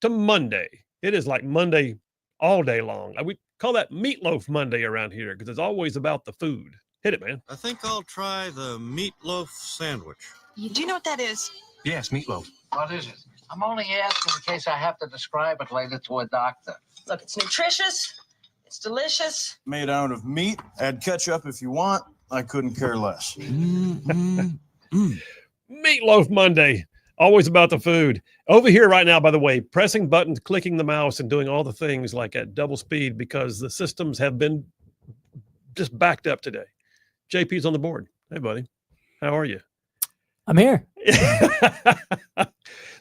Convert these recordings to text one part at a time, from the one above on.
to Monday. It is like Monday all day long. We call that Meatloaf Monday around here because it's always about the food. Hit it, man. I think I'll try the meatloaf sandwich. Do you know what that is? Yes, meatloaf. What is it? I'm only asking in case I have to describe it later to a doctor. Look, it's nutritious. It's delicious. Made out of meat. Add ketchup if you want. I couldn't care less. Meatloaf Monday. Always about the food. Over here right now, by the way, pressing buttons, clicking the mouse, and doing all the things like at double speed because the systems have been just backed up today. JP's on the board. Hey, buddy. How are you? I'm here.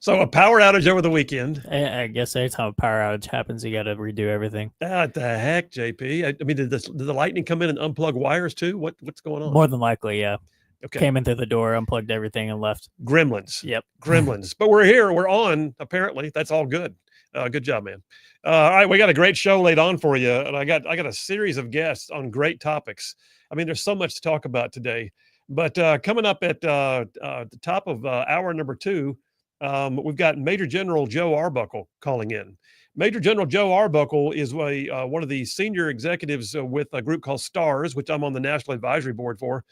So a power outage over the weekend. I guess every time a power outage happens, you got to redo everything. What the heck, JP? I mean, did the lightning come in and unplug wires too? What's going on? More than likely, yeah. Okay. Came in through the door, unplugged everything, and left. Gremlins. Yep. Gremlins. But we're here. We're on, apparently. That's all good. Good job, man. All right, we got a great show laid on for you. And I got a series of guests on great topics. I mean, there's so much to talk about today. But coming up at the top of hour number 2, we've got Major General Joe Arbuckle calling in. Major General Joe Arbuckle is one of the senior executives with a group called STARS, which I'm on the National Advisory Board for.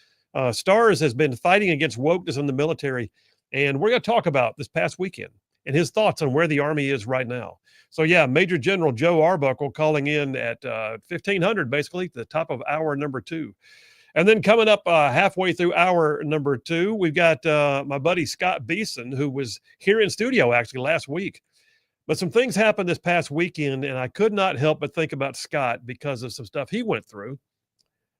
STARS has been fighting against wokeness in the military, and we're going to talk about this past weekend and his thoughts on where the Army is right now. So, yeah, Major General Joe Arbuckle calling in at 1500, basically, the top of hour number 2. And then coming up halfway through hour number 2, we've got my buddy Scott Beeson, who was here in studio actually last week. But some things happened this past weekend, and I could not help but think about Scott because of some stuff he went through.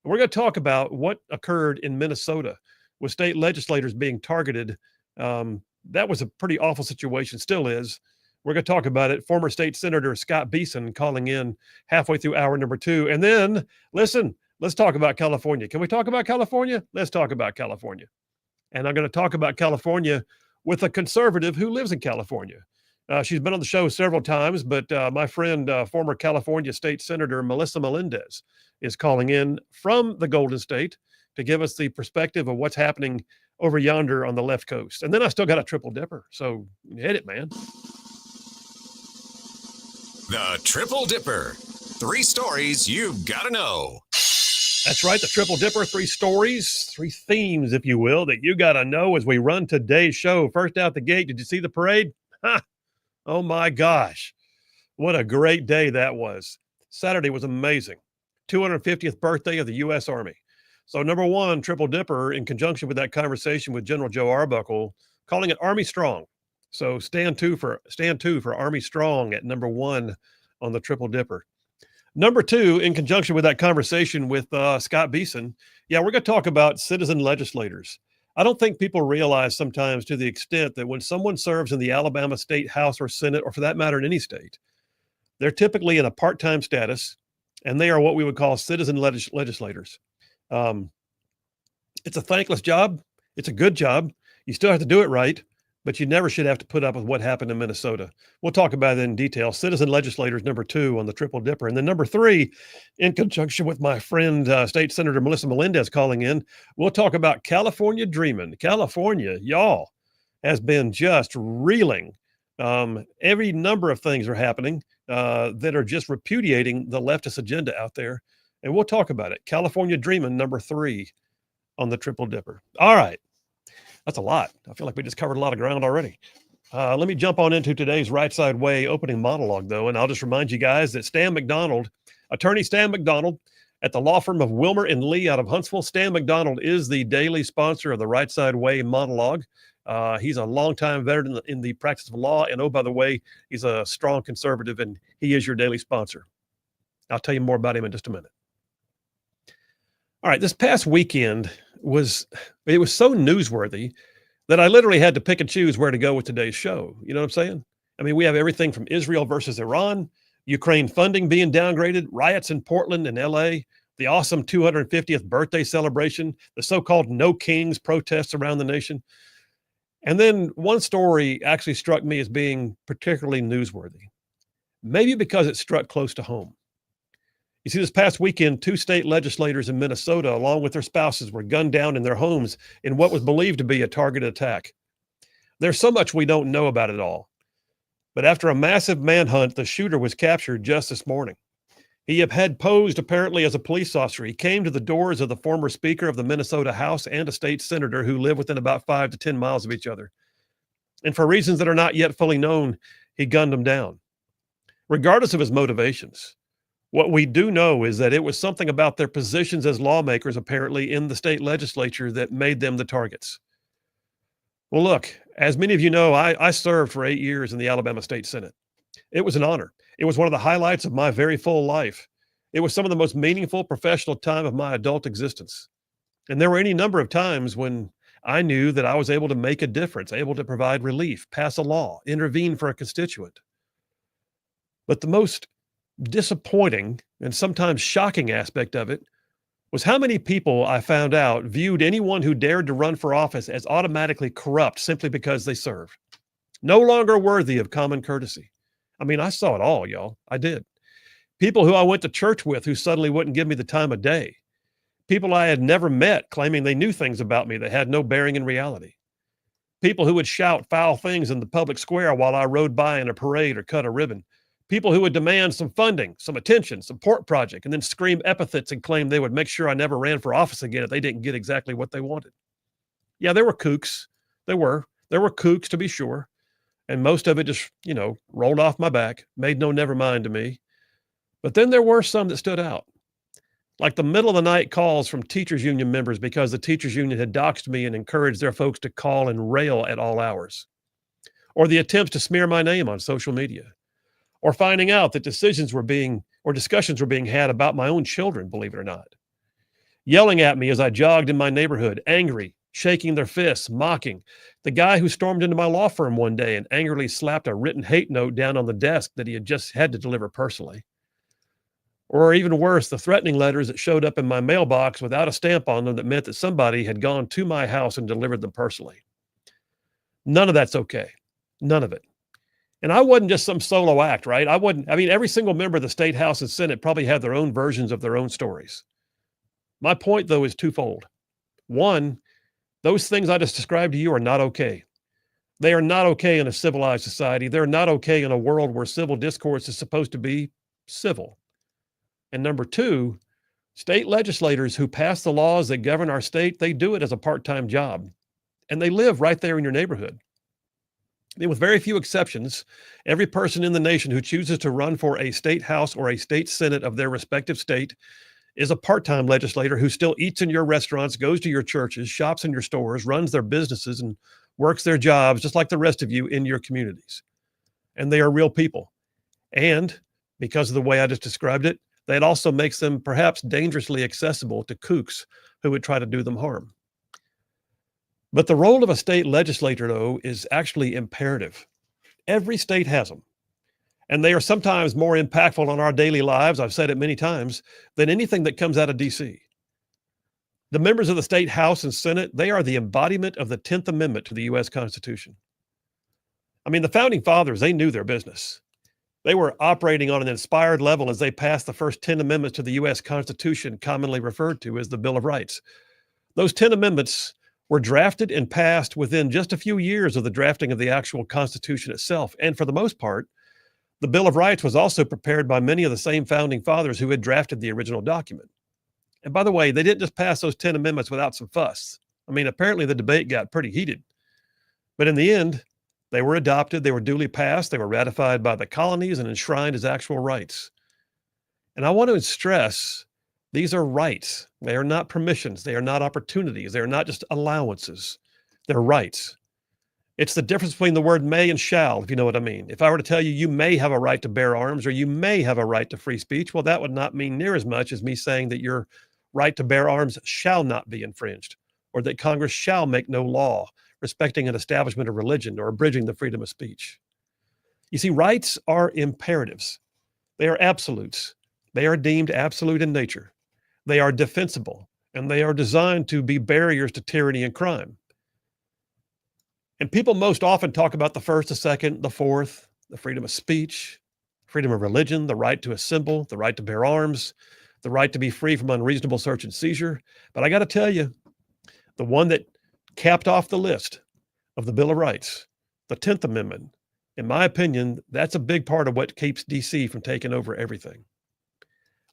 We're going to talk about what occurred in Minnesota with state legislators being targeted. That was a pretty awful situation, still is. We're going to talk about it. Former State Senator Scott Beeson calling in halfway through hour number 2. And then, listen, let's talk about California. Can we talk about California? Let's talk about California. And I'm going to talk about California with a conservative who lives in California. She's been on the show several times, but my friend, former California State Senator Melissa Melendez, is calling in from the Golden State to give us the perspective of what's happening over yonder on the left coast. And then I still got a triple dipper. So hit it, man. The Triple Dipper. 3 stories you've got to know. That's right, the Triple Dipper, 3 stories, 3 themes, if you will, that you got to know as we run today's show. First out the gate, did you see the parade? Oh my gosh, what a great day that was. Saturday was amazing. 250th birthday of the U.S. Army. So number 1, Triple Dipper, in conjunction with that conversation with General Joe Arbuckle, calling it Army Strong. So stand two for Army Strong at number 1 on the Triple Dipper. Number 2, in conjunction with that conversation with Scott Beeson, we're going to talk about citizen legislators. I don't think people realize sometimes to the extent that when someone serves in the Alabama State House or Senate, or for that matter in any state, they're typically in a part-time status, and they are what we would call citizen legislators. It's a thankless job. It's a good job. You still have to do it right, but you never should have to put up with what happened in Minnesota. We'll talk about it in detail. Citizen legislators, number 2 on the Triple Dipper. And then number 3, in conjunction with my friend, State Senator Melissa Melendez calling in, we'll talk about California dreaming. California, y'all, has been just reeling. Every number of things are happening that are just repudiating the leftist agenda out there. And we'll talk about it. California dreaming, number 3 on the Triple Dipper. All right. That's a lot. I feel like we just covered a lot of ground already. Let me jump on into today's Rightside Way opening monologue, though, and I'll just remind you guys that Stan McDonald, attorney Stan McDonald, at the law firm of Wilmer and Lee out of Huntsville. Stan McDonald is the daily sponsor of the Rightside Way monologue. He's a longtime veteran in the practice of law, and oh, by the way, he's a strong conservative, and he is your daily sponsor. I'll tell you more about him in just a minute. All right, this past weekend was so newsworthy that I literally had to pick and choose where to go with today's show. You know what I'm saying? I mean, we have everything from Israel versus Iran, Ukraine funding being downgraded, riots in Portland and LA, the awesome 250th birthday celebration, the so-called No Kings protests around the nation. And then one story actually struck me as being particularly newsworthy, maybe because it struck close to home. You see, this past weekend, 2 state legislators in Minnesota, along with their spouses, were gunned down in their homes in what was believed to be a targeted attack. There's so much we don't know about it all. But after a massive manhunt, the shooter was captured just this morning. He had posed apparently as a police officer. He came to the doors of the former Speaker of the Minnesota House and a state senator who live within about 5 to 10 miles of each other. And for reasons that are not yet fully known, he gunned them down. Regardless of his motivations, what we do know is that it was something about their positions as lawmakers, apparently, in the state legislature that made them the targets. Well, look, as many of you know, I served for 8 years in the Alabama State Senate. It was an honor. It was one of the highlights of my very full life. It was some of the most meaningful professional time of my adult existence. And there were any number of times when I knew that I was able to make a difference, able to provide relief, pass a law, intervene for a constituent. But the most disappointing and sometimes shocking aspect of it was how many people I found out viewed anyone who dared to run for office as automatically corrupt simply because they served. No longer worthy of common courtesy. I mean, I saw it all, y'all. I did. People who I went to church with who suddenly wouldn't give me the time of day. People I had never met claiming they knew things about me that had no bearing in reality. People who would shout foul things in the public square while I rode by in a parade or cut a ribbon. People who would demand some funding, some attention, some support project, and then scream epithets and claim they would make sure I never ran for office again if they didn't get exactly what they wanted. Yeah, there were kooks. There were kooks, to be sure. And most of it just, rolled off my back, made no never mind to me. But then there were some that stood out. Like the middle of the night calls from teachers union members because the teachers union had doxed me and encouraged their folks to call and rail at all hours. Or the attempts to smear my name on social media. Or finding out that discussions were being had about my own children, believe it or not. Yelling at me as I jogged in my neighborhood, angry, shaking their fists, mocking. The guy who stormed into my law firm one day and angrily slapped a written hate note down on the desk that he had just had to deliver personally. Or even worse, the threatening letters that showed up in my mailbox without a stamp on them that meant that somebody had gone to my house and delivered them personally. None of that's okay. None of it. And I wasn't just some solo act, right? Every single member of the state house and Senate probably had their own versions of their own stories. My point, though, is twofold. One, those things I just described to you are not okay. They are not okay in a civilized society. They're not okay in a world where civil discourse is supposed to be civil. And number two, state legislators who pass the laws that govern our state, they do it as a part-time job. And they live right there in your neighborhood. And with very few exceptions, every person in the nation who chooses to run for a state house or a state senate of their respective state is a part-time legislator who still eats in your restaurants, goes to your churches, shops in your stores, runs their businesses, and works their jobs just like the rest of you in your communities. And they are real people. And because of the way I just described it, that also makes them perhaps dangerously accessible to kooks who would try to do them harm. But the role of a state legislator, though, is actually imperative. Every state has them. And they are sometimes more impactful on our daily lives, I've said it many times, than anything that comes out of D.C. The members of the state House and Senate, they are the embodiment of the 10th Amendment to the U.S. Constitution. I mean, the Founding Fathers, they knew their business. They were operating on an inspired level as they passed the first 10 amendments to the U.S. Constitution, commonly referred to as the Bill of Rights. Those 10 amendments were drafted and passed within just a few years of the drafting of the actual Constitution itself. And for the most part, the Bill of Rights was also prepared by many of the same founding fathers who had drafted the original document. And by the way, they didn't just pass those 10 amendments without some fuss. I mean, apparently the debate got pretty heated. But in the end, they were adopted, they were duly passed, they were ratified by the colonies and enshrined as actual rights. And I want to stress, these are rights. They are not permissions. They are not opportunities. They are not just allowances. They're rights. It's the difference between the word may and shall, if you know what I mean. If I were to tell you, you may have a right to bear arms or you may have a right to free speech, well, that would not mean near as much as me saying that your right to bear arms shall not be infringed or that Congress shall make no law respecting an establishment of religion or abridging the freedom of speech. You see, rights are imperatives. They are absolutes. They are deemed absolute in nature. They are defensible, and they are designed to be barriers to tyranny and crime. And people most often talk about the first, the second, the fourth, the freedom of speech, freedom of religion, the right to assemble, the right to bear arms, the right to be free from unreasonable search and seizure. But I got to tell you, the one that capped off the list of the Bill of Rights, the 10th Amendment, In my opinion, that's a big part of what keeps DC from taking over everything.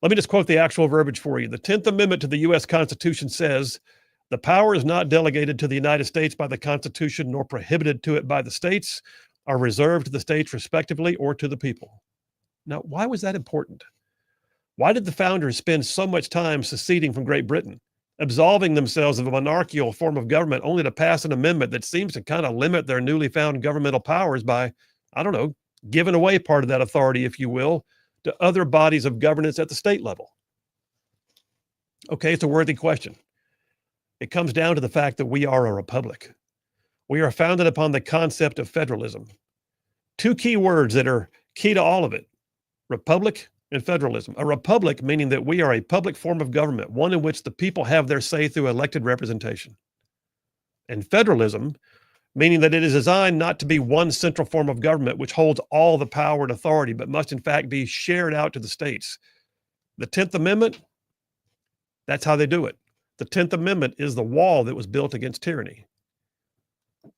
Let me just quote the actual verbiage for you. The 10th Amendment to the U.S. Constitution says, "The power is not delegated to the United States by the Constitution nor prohibited to it by the states, are reserved to the states respectively or to the people." Now, why was that important? Why did the founders spend so much time seceding from Great Britain, absolving themselves of a monarchical form of government only to pass an amendment that seems to kind of limit their newly found governmental powers by, I don't know, giving away part of that authority, if you will, to other bodies of governance at the state level? Okay, it's a worthy question. It comes down to the fact that we are a republic. We are founded upon the concept of federalism. Two key words that are key to all of it: republic and federalism. A republic meaning that we are a public form of government, one in which the people have their say through elected representation. And federalism meaning that it is designed not to be one central form of government which holds all the power and authority, but must in fact be shared out to the states. The 10th Amendment, that's how they do it. The 10th Amendment is the wall that was built against tyranny.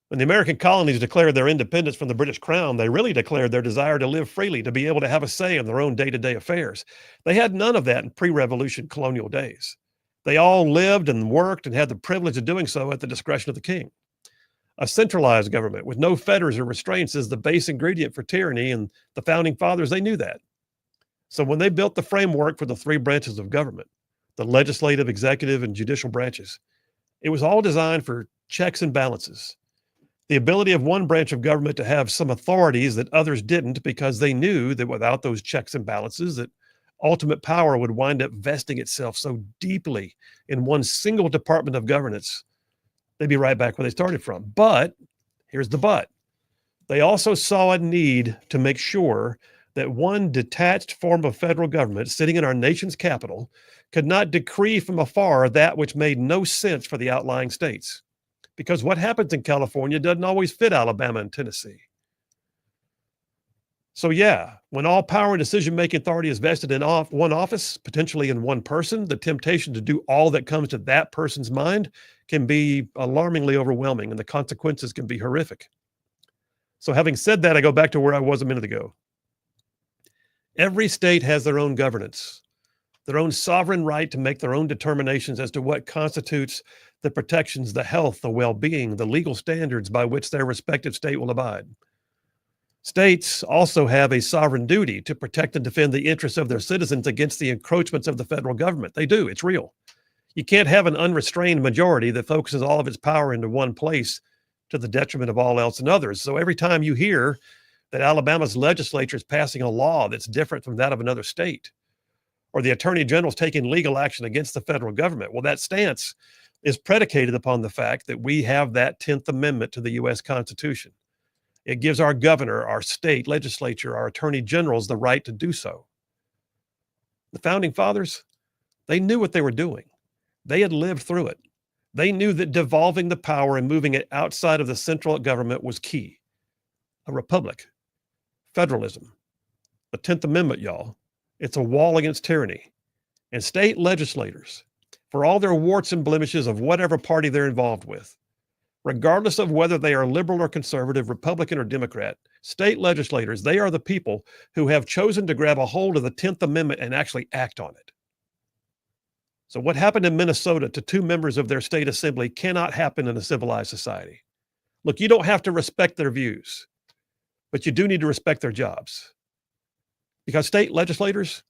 When the American colonies declared their independence from the British Crown, they really declared their desire to live freely, to be able to have a say in their own day-to-day affairs. They had none of that in pre-revolution colonial days. They all lived and worked and had the privilege of doing so at the discretion of the king. A centralized government with no fetters or restraints is the base ingredient for tyranny, and the founding fathers, they knew that. So when they built the framework for the three branches of government, the legislative, executive, and judicial branches, it was all designed for checks and balances. The ability of one branch of government to have some authorities that others didn't, because they knew that without those checks and balances, that ultimate power would wind up vesting itself so deeply in one single department of governance, they'd be right back where they started from. But here's the but. They also saw a need to make sure that one detached form of federal government sitting in our nation's capital could not decree from afar that which made no sense for the outlying states. Because what happens in California doesn't always fit Alabama and Tennessee. So yeah, when all power and decision-making authority is vested in one office, potentially in one person, the temptation to do all that comes to that person's mind can be alarmingly overwhelming, and the consequences can be horrific. So having said that, I go back to where I was a minute ago. Every state has their own governance, their own sovereign right to make their own determinations as to what constitutes the protections, the health, the well-being, the legal standards by which their respective state will abide. States also have a sovereign duty to protect and defend the interests of their citizens against the encroachments of the federal government. They do, it's real. You can't have an unrestrained majority that focuses all of its power into one place to the detriment of all else and others. So every time you hear that Alabama's legislature is passing a law that's different from that of another state, or the attorney general's taking legal action against the federal government, well, that stance is predicated upon the fact that we have that 10th Amendment to the U.S. Constitution. It gives our governor, our state legislature, our attorney generals the right to do so. The founding fathers, they knew what they were doing. They had lived through it. They knew that devolving the power and moving it outside of the central government was key. A republic, federalism, the 10th Amendment, y'all, it's a wall against tyranny. And state legislators, for all their warts and blemishes of whatever party they're involved with, regardless of whether they are liberal or conservative, Republican or Democrat, state legislators, they are the people who have chosen to grab a hold of the 10th Amendment and actually act on it. So what happened in Minnesota to two members of their state assembly cannot happen in a civilized society. Look, you don't have to respect their views, but you do need to respect their jobs. Because state legislators,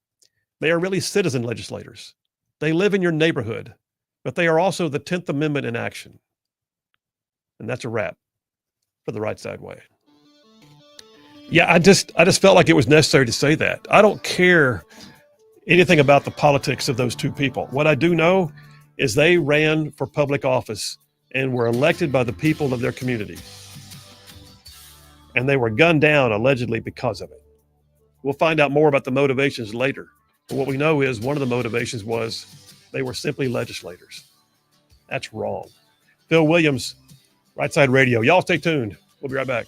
they are really citizen legislators. They live in your neighborhood, but they are also the 10th Amendment in action. And that's a wrap for the Rightside Way. Yeah, I just felt like it was necessary to say that. I don't care anything about the politics of those two people. What I do know is they ran for public office and were elected by the people of their community. And they were gunned down allegedly because of it. We'll find out more about the motivations later. But what we know is one of the motivations was they were simply legislators. That's wrong. Phil Williams, Rightside Radio. Y'all stay tuned. We'll be right back.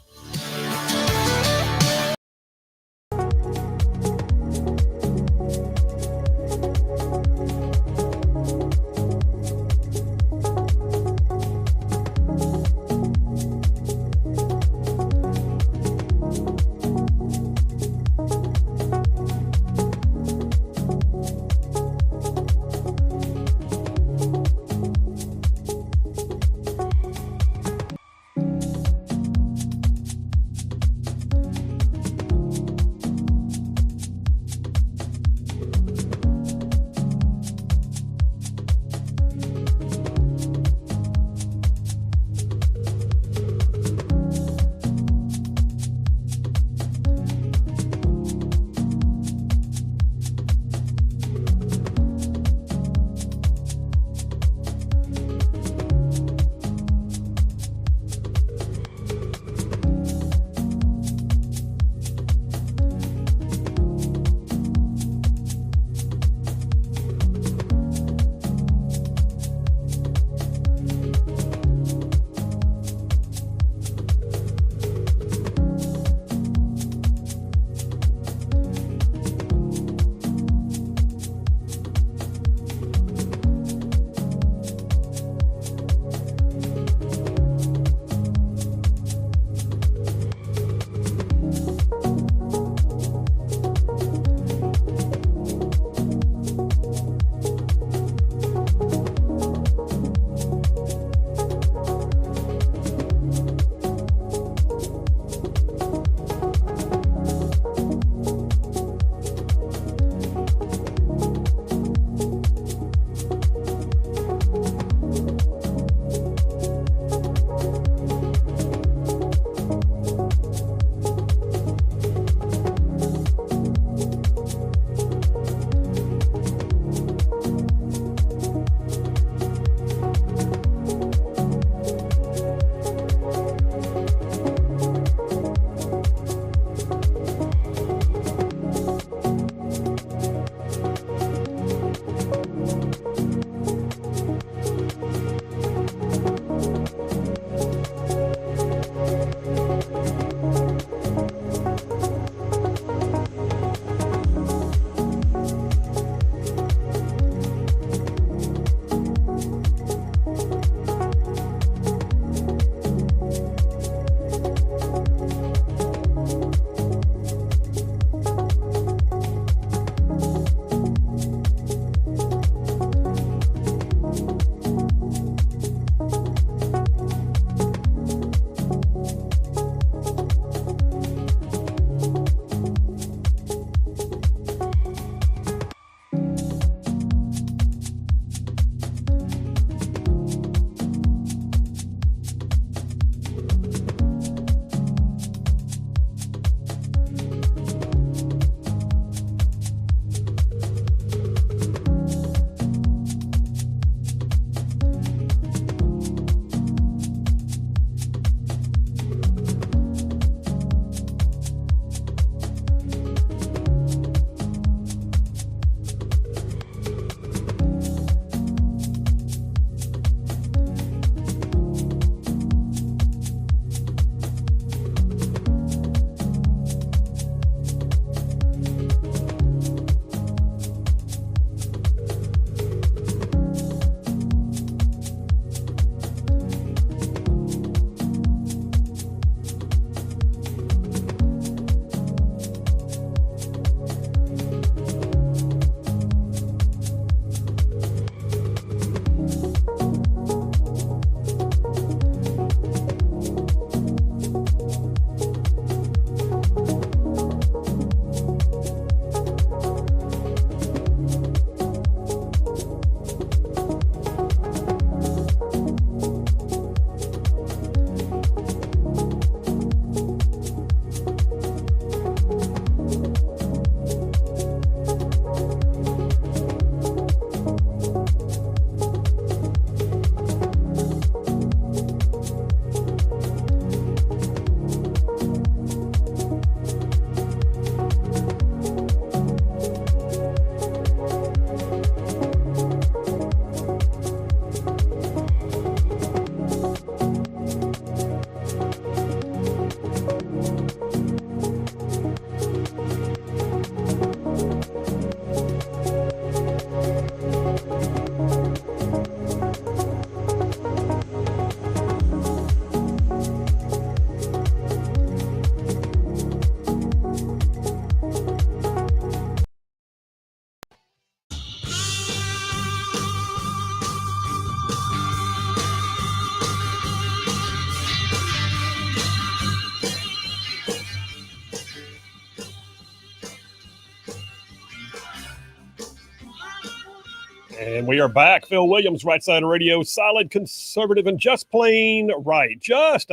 And we are back. Phil Williams, Rightside Radio, solid conservative and just plain right. Just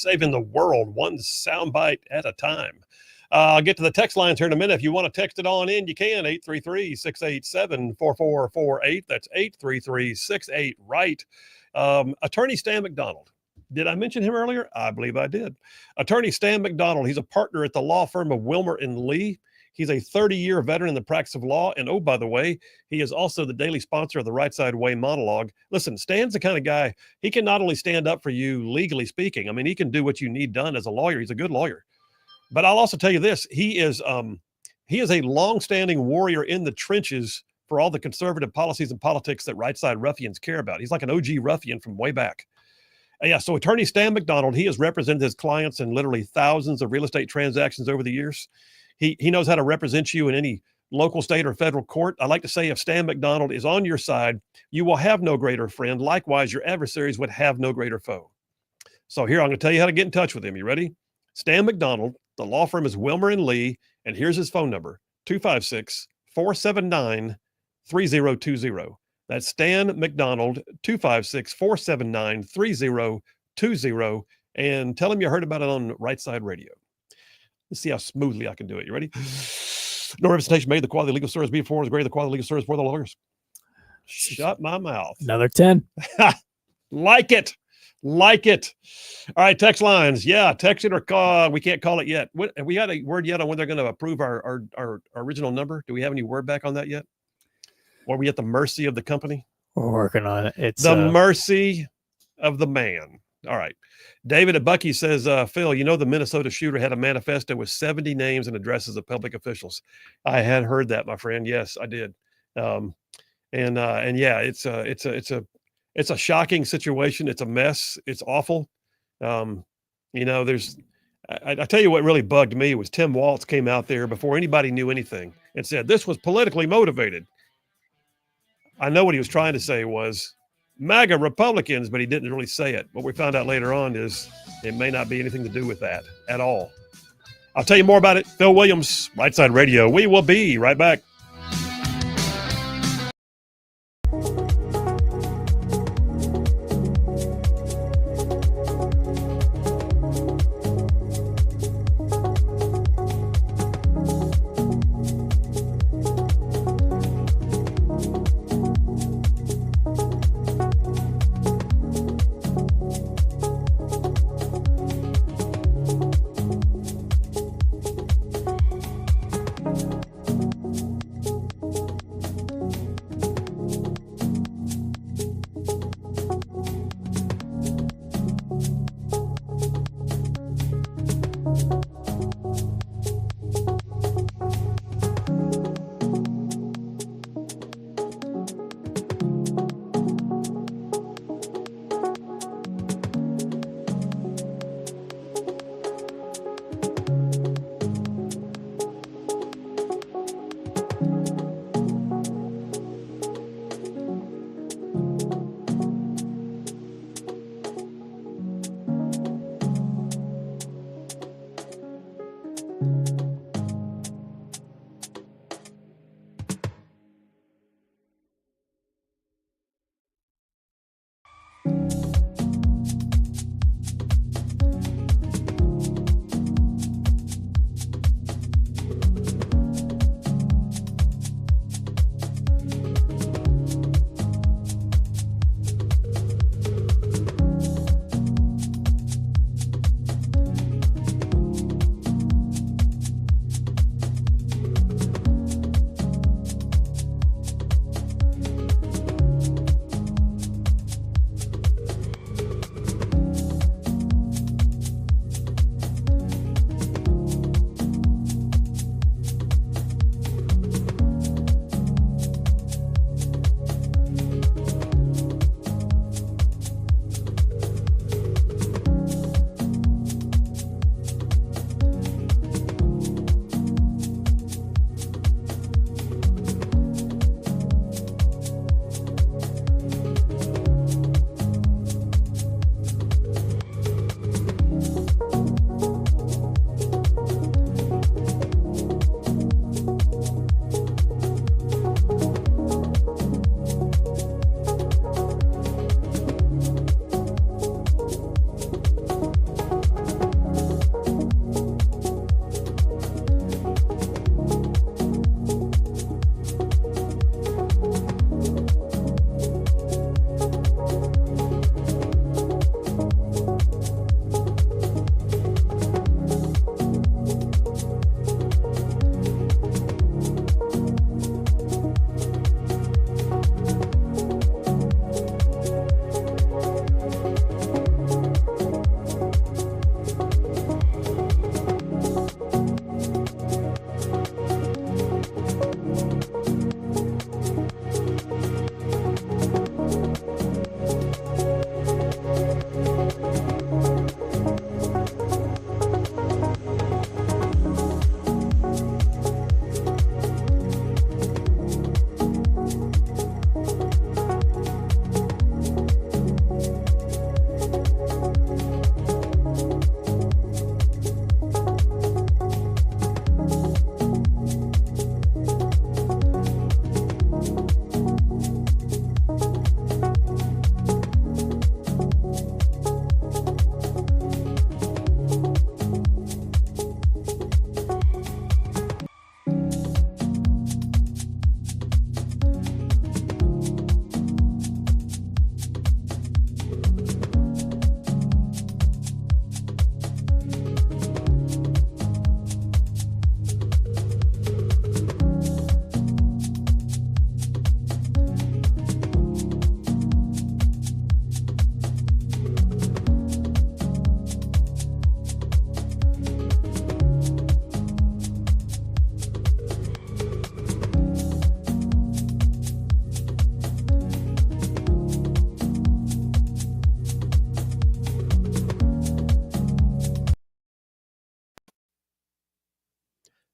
saving the world one soundbite at a time. I'll get to the text lines here in a minute. If you want to text it on in, you can. 833-687-4448. That's 833-68-RIGHT. Attorney Stan McDonald. Did I mention him earlier? I believe I did. Attorney Stan McDonald. He's a partner at the law firm of Wilmer and Lee. He's a 30-year veteran in the practice of law. And oh, by the way, he is also the daily sponsor of the Rightside Way monologue. Listen, Stan's the kind of guy, he can not only stand up for you legally speaking. I mean, he can do what you need done as a lawyer. He's a good lawyer. But I'll also tell you this. He is a longstanding warrior in the trenches for all the conservative policies and politics that right-side ruffians care about. He's like an OG ruffian from way back. Yeah, so Attorney Stan McDonald, he has represented his clients in literally thousands of real estate transactions over the years. He knows how to represent you in any local, state, or federal court. I like to say if Stan McDonald is on your side, you will have no greater friend. Likewise, your adversaries would have no greater foe. So here, I'm going to tell you how to get in touch with him. You ready? Stan McDonald, the law firm is Wilmer and Lee, and here's his phone number, 256-479-3020. That's Stan McDonald, 256-479-3020, and tell him you heard about it on Rightside Radio. Let's see how smoothly I can do it. You ready? No representation made. The quality of legal service before is greater. The quality of legal service for the lawyers. Shut my mouth. Another 10. Like it. Like it. All right, text lines. Yeah, text it or call. We can't call it yet. Have we had a word yet on when they're going to approve our original number? Do we have any word back on that yet? Or are we at the mercy of the company? We're working on it. It's the mercy of the man. All right. David at Bucky says, Phil, you know the Minnesota shooter had a manifesto with 70 names and addresses of public officials. I had heard that, my friend. Yes, I did. And yeah, it's a shocking situation. It's a mess. It's awful. I tell you what really bugged me was Tim Walz came out there before anybody knew anything and said this was politically motivated. I know what he was trying to say was MAGA Republicans, but he didn't really say it. What we found out later on is it may not be anything to do with that at all. I'll tell you more about it. Phil Williams, Rightside Radio. We will be right back.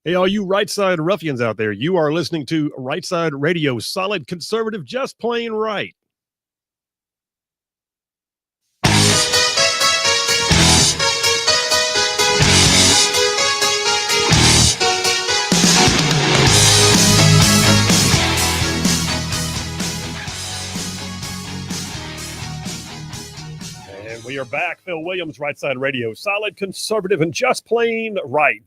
Hey, all you Rightside ruffians out there, you are listening to Rightside Radio, solid conservative, just plain right. And we are back. Phil Williams, Rightside Radio, solid conservative and just plain right.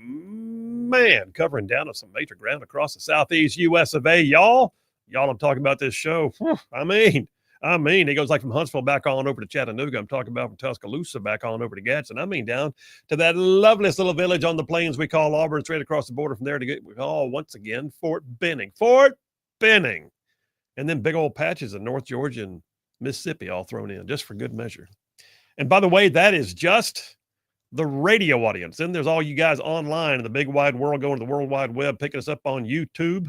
Man, covering down on some major ground across the southeast U.S. of A. Y'all, I'm talking about this show. I mean, it goes like from Huntsville back on over to Chattanooga. I'm talking about from Tuscaloosa back on over to Gadsden. I mean, down to that loveliest little village on the plains we call Auburn, straight across the border from there to get, once again, Fort Benning. And then big old patches of North Georgia and Mississippi all thrown in just for good measure. And by the way, that is just the radio audience. Then there's all you guys online in the big wide world, going to the World Wide Web, picking us up on YouTube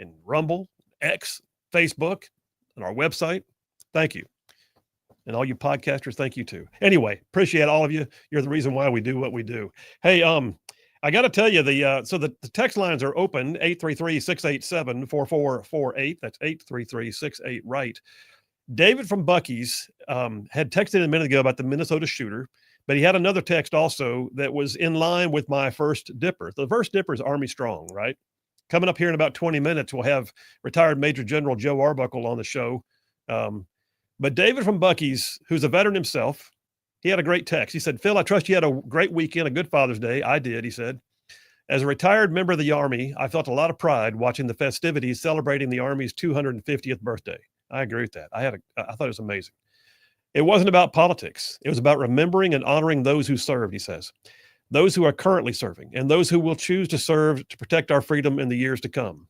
and Rumble, X, Facebook, and our website. Thank you. And all you podcasters, thank you too. Anyway, appreciate all of you. You're the reason why we do what we do. Hey, I got to tell you, the text lines are open, 833-687-4448. That's 833-68-RIGHT. David from Bucky's had texted a minute ago about the Minnesota shooter, but he had another text also that was in line with my first dipper. The first dipper is Army Strong, right? Coming up here in about 20 minutes, we'll have retired Major General Joe Arbuckle on the show. But David from Bucky's, who's a veteran himself, he had a great text. He said, Phil, I trust you had a great weekend, a good Father's Day. I did, he said. As a retired member of the Army, I felt a lot of pride watching the festivities celebrating the Army's 250th birthday. I agree with that. I thought it was amazing. It wasn't about politics. It was about remembering and honoring those who served, he says, those who are currently serving and those who will choose to serve to protect our freedom in the years to come.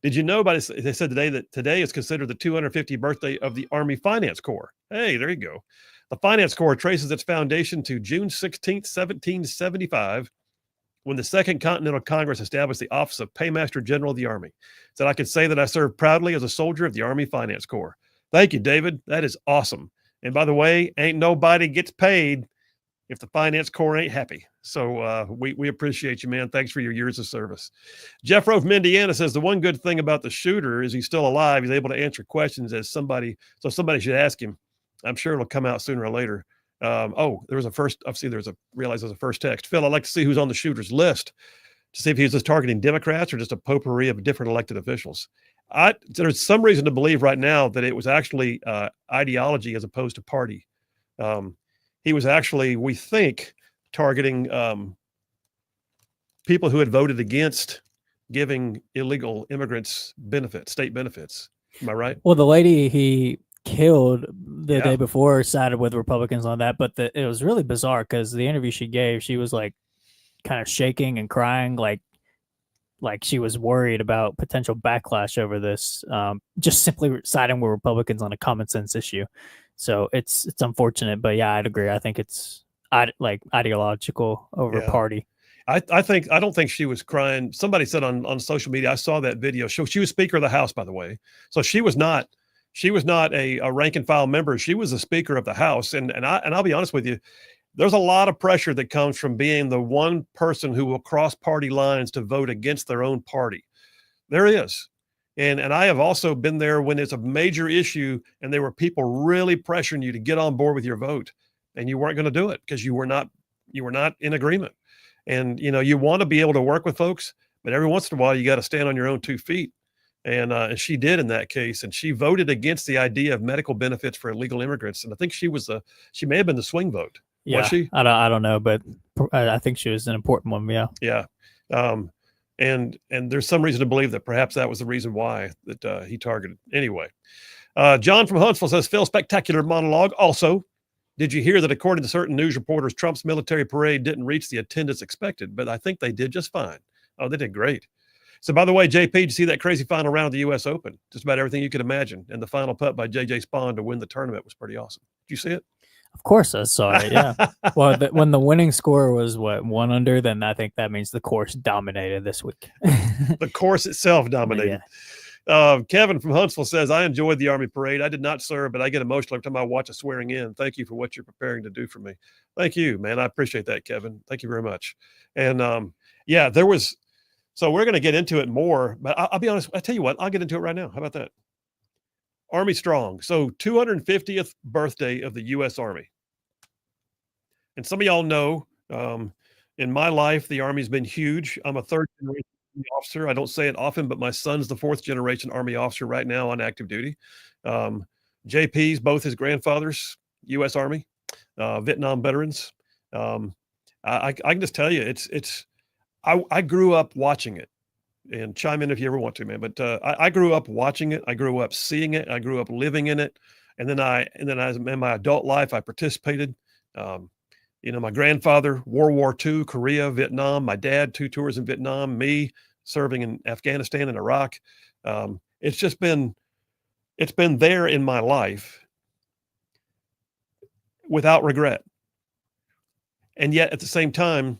Did you know, they said today that today is considered the 250th birthday of the Army Finance Corps. Hey, there you go. The Finance Corps traces its foundation to June 16th, 1775, when the Second Continental Congress established the office of Paymaster General of the Army. Said, I could say that I served proudly as a soldier of the Army Finance Corps. Thank you, David. That is awesome. And by the way, ain't nobody gets paid if the Finance Corps ain't happy. So we appreciate you, man. Thanks for your years of service. Jeff Rowe from Indiana says the one good thing about the shooter is he's still alive. He's able to answer questions so somebody should ask him. I'm sure it'll come out sooner or later. There was a first text. Phil, I'd like to see who's on the shooter's list to see if he's just targeting Democrats or just a potpourri of different elected officials. There's some reason to believe right now that it was actually ideology as opposed to party. He was actually, we think, targeting people who had voted against giving illegal immigrants state benefits. Am I right? Well, the lady he killed the day before sided with Republicans on that, but it was really bizarre because the interview she gave, she was like kind of shaking and crying, like she was worried about potential backlash over this, just simply siding with Republicans on a common sense issue. So it's unfortunate, but yeah, I'd agree. I think it's ideological over party. I don't think she was crying. Somebody said on social media, I saw that video. She was Speaker of the House, by the way. So she was not a rank and file member. She was the Speaker of the House. And I'll be honest with you, there's a lot of pressure that comes from being the one person who will cross party lines to vote against their own party. There is. And I have also been there when it's a major issue and there were people really pressuring you to get on board with your vote and you weren't going to do it because you were not in agreement. And, you want to be able to work with folks, but every once in a while you got to stand on your own 2 feet. And she did in that case. And she voted against the idea of medical benefits for illegal immigrants. And I think she may have been the swing vote. Yeah, was she? I don't know, but I think she was an important one. Yeah. Yeah. And there's some reason to believe that perhaps that was the reason why that he targeted. Anyway, John from Huntsville says, Phil, spectacular monologue. Also, did you hear that according to certain news reporters, Trump's military parade didn't reach the attendance expected, but I think they did just fine. Oh, they did great. So by the way, JP, did you see that crazy final round of the U.S. Open? Just about everything you could imagine. And the final putt by J.J. Spawn to win the tournament was pretty awesome. Did you see it? Of course I saw it, yeah. Well, when the winning score was, 1 under, then I think that means the course dominated this week. The course itself dominated. Yeah. Kevin from Huntsville says, I enjoyed the Army parade. I did not serve, but I get emotional every time I watch a swearing in. Thank you for what you're preparing to do for me. Thank you, man. I appreciate that, Kevin. Thank you very much. And Yeah, there was. So we're going to get into it more, but I'll be honest. I tell you what, I'll get into it right now. How about that? Army Strong. So 250th birthday of the U.S. Army. And some of y'all know, in my life, the Army's been huge. I'm a third generation Army officer. I don't say it often, but my son's the fourth generation Army officer right now on active duty. JP's, both his grandfathers, U.S. Army, Vietnam veterans. I can just tell you, I grew up watching it. And chime in if you ever want to, man. But I grew up watching it. I grew up seeing it. I grew up living in it. And then in my adult life, I participated. My grandfather, World War II, Korea, Vietnam. My dad, 2 tours in Vietnam. Me serving in Afghanistan and Iraq. It's been there in my life without regret. And yet, at the same time,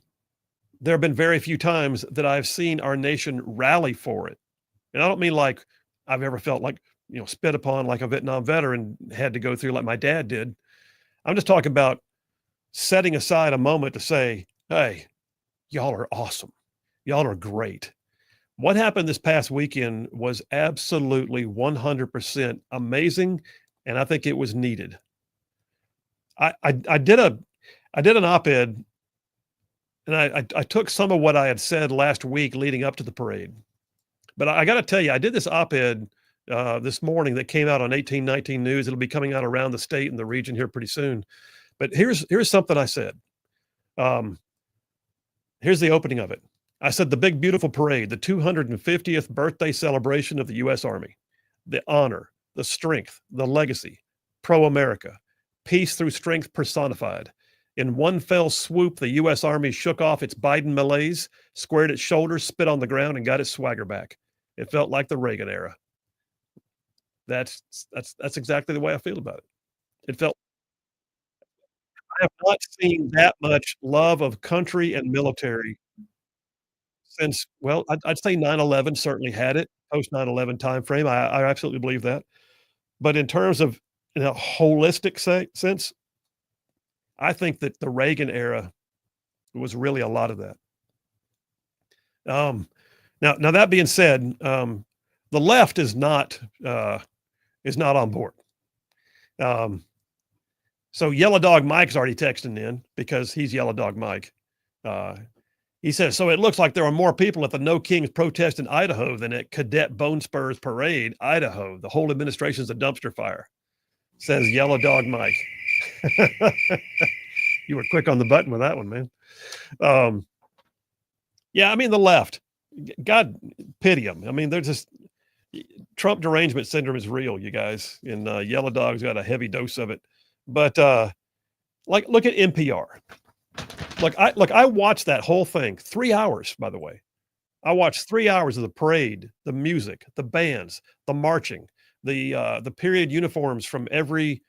there have been very few times that I've seen our nation rally for it. And I don't mean like I've ever felt like, spit upon like a Vietnam veteran had to go through like my dad did. I'm just talking about setting aside a moment to say, hey, y'all are awesome. Y'all are great. What happened this past weekend was absolutely 100% amazing. And I think it was needed. I did an op-ed. And I took some of what I had said last week leading up to the parade. But I got to tell you, I did this op-ed this morning that came out on 1819 News. It'll be coming out around the state and the region here pretty soon. But here's something I said. Here's the opening of it. I said, the big, beautiful parade, the 250th birthday celebration of the U.S. Army, the honor, the strength, the legacy, pro-America, peace through strength personified. In one fell swoop, the U.S. Army shook off its Biden malaise, squared its shoulders, spit on the ground, and got its swagger back. It felt like the Reagan era. That's exactly the way I feel about it. It felt. I have not seen that much love of country and military since. Well, I'd say 9/11 certainly had it. Post 9/11 timeframe, I absolutely believe that. But in terms of in a holistic sense, I think that the Reagan era was really a lot of that. Now that being said, the left is not on board. So Yellow Dog Mike's already texting in because he's Yellow Dog Mike. He says, so it looks like there are more people at the No Kings protest in Idaho than at Cadet Bone Spurs Parade, Idaho. The whole administration's a dumpster fire, says Yellow Dog Mike. You were quick on the button with that one, man. Yeah, I mean, the left, God pity them. I mean, they're just, Trump derangement syndrome is real, you guys. And Yellow Dog's got a heavy dose of it. But look at NPR. I watched that whole thing, 3 hours, by the way. I watched 3 hours of the parade, the music, the bands, the marching, the period uniforms from every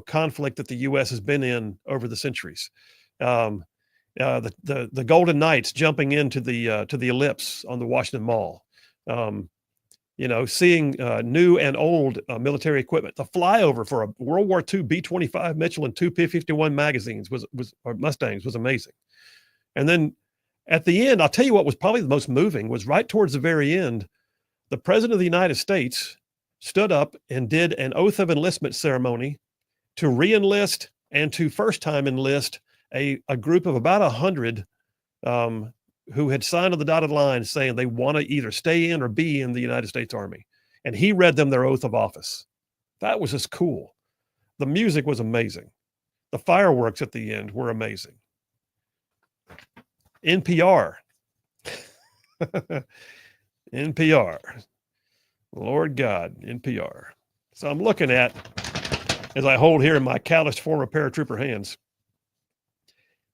conflict that the U.S. has been in over the centuries. The Golden Knights jumping into the ellipse on the Washington Mall. Seeing new and old military equipment. The flyover for a World War II B-25 Mitchell and 2 P-51 magazines or Mustangs was amazing. And then at the end, I'll tell you what was probably the most moving was right towards the very end, the President of the United States stood up and did an oath of enlistment ceremony to re-enlist and to first time enlist a group of about 100 who had signed on the dotted line saying they want to either stay in or be in the United States Army. And he read them their oath of office. That was just cool. The music was amazing. The fireworks at the end were amazing. NPR. NPR. Lord God, NPR. So I'm looking at, as I hold here in my calloused former paratrooper hands,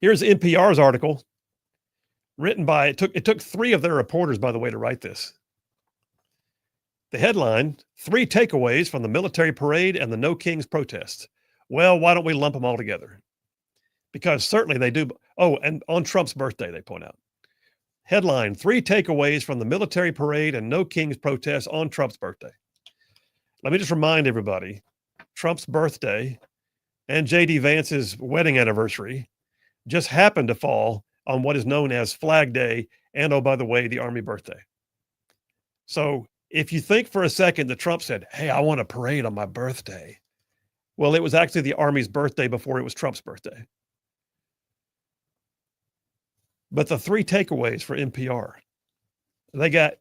here's NPR's article written by, it took 3 of their reporters, by the way, to write this. The headline, 3 takeaways from the military parade and the No Kings protests. Well, why don't we lump them all together? Because certainly they do. Oh, and on Trump's birthday, they point out. Headline, 3 takeaways from the military parade and No Kings protests on Trump's birthday. Let me just remind everybody, Trump's birthday and J.D. Vance's wedding anniversary just happened to fall on what is known as Flag Day and, oh, by the way, the Army birthday. So if you think for a second that Trump said, hey, I want a parade on my birthday, well, it was actually the Army's birthday before it was Trump's birthday. But the 3 takeaways for NPR, they got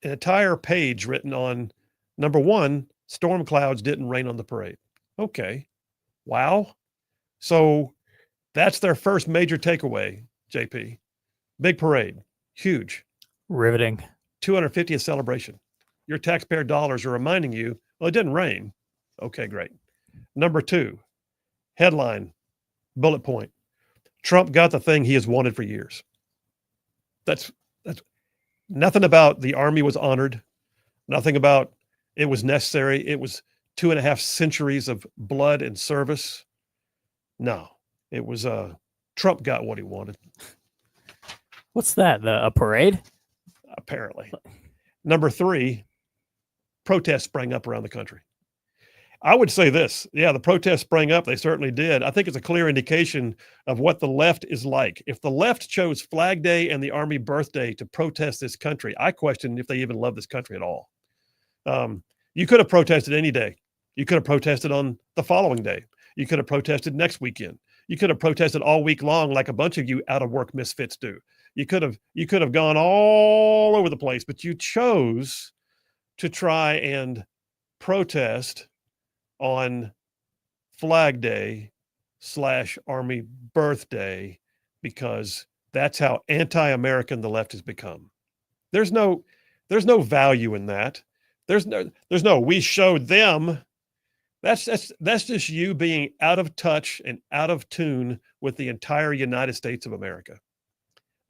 an entire page written on, number 1, storm clouds didn't rain on the parade. Okay. Wow. So that's their first major takeaway, JP. Big parade. Huge. Riveting. 250th celebration. Your taxpayer dollars are reminding you, well, it didn't rain. Okay, great. Number 2, headline, bullet point. Trump got the thing he has wanted for years. That's nothing about the Army was honored. Nothing about it was necessary. It was 2.5 centuries of blood and service. No, it was Trump got what he wanted. What's that? A parade? Apparently. Number 3, protests sprang up around the country. I would say this. Yeah, the protests sprang up. They certainly did. I think it's a clear indication of what the left is like. If the left chose Flag Day and the Army birthday to protest this country, I question if they even love this country at all. You could have protested any day. You could have protested on the following day. You could have protested next weekend. You could have protested all week long like a bunch of you out of work misfits do. You could have gone all over the place, but you chose to try and protest on Flag Day / Army birthday because that's how anti-American the left has become. There's no value in that. There's no we showed them. That's just you being out of touch and out of tune with the entire United States of America.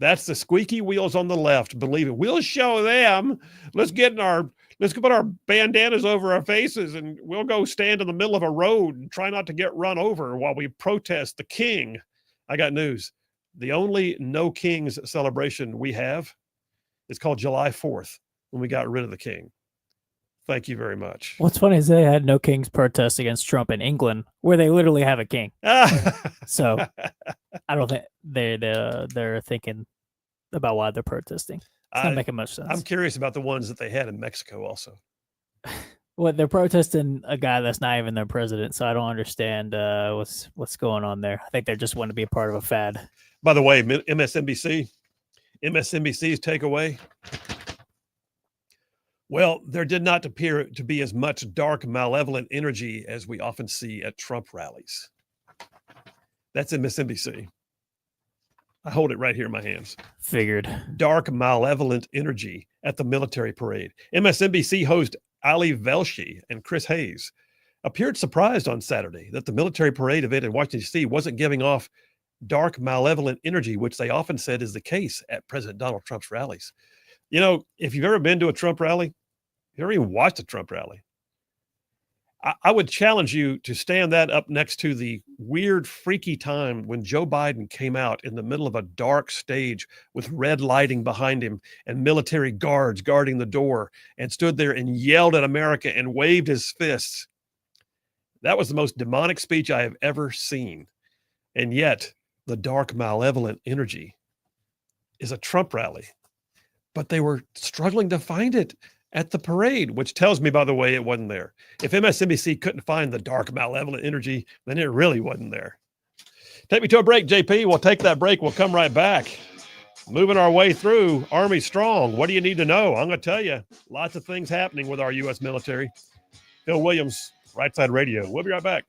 That's the squeaky wheels on the left. Believe it. We'll show them. Let's put our bandanas over our faces and we'll go stand in the middle of a road and try not to get run over while we protest the king. I got news. The only no kings celebration we have is called July 4th when we got rid of the king. Thank you very much. What's funny is they had no king's protest against Trump in England, where they literally have a king. So I don't think they're thinking about why they're protesting. It's not making much sense. I'm curious about the ones that they had in Mexico also. Well, they're protesting a guy that's not even their president, so I don't understand what's going on there. I think they just want to be a part of a fad. By the way, MSNBC's takeaway. Well, there did not appear to be as much dark, malevolent energy as we often see at Trump rallies. That's MSNBC. I hold it right here in my hands. Figured. Dark, malevolent energy at the military parade. MSNBC host Ali Velshi and Chris Hayes appeared surprised on Saturday that the military parade event in Washington, D.C. wasn't giving off dark, malevolent energy, which they often said is the case at President Donald Trump's rallies. You know, if you've ever been to a Trump rally, if you've ever even watched a Trump rally, I would challenge you to stand that up next to the weird, freaky time when Joe Biden came out in the middle of a dark stage with red lighting behind him and military guards guarding the door and stood there and yelled at America and waved his fists. That was the most demonic speech I have ever seen. And yet, the dark, malevolent energy is a Trump rally. But they were struggling to find it at the parade, which tells me, by the way, it wasn't there. If MSNBC couldn't find the dark, malevolent energy, then it really wasn't there. Take me to a break, JP. We'll take that break. We'll come right back. Moving our way through Army Strong. What do you need to know? I'm going to tell you. Lots of things happening with our U.S. military. Phil Williams, Rightside Radio. We'll be right back.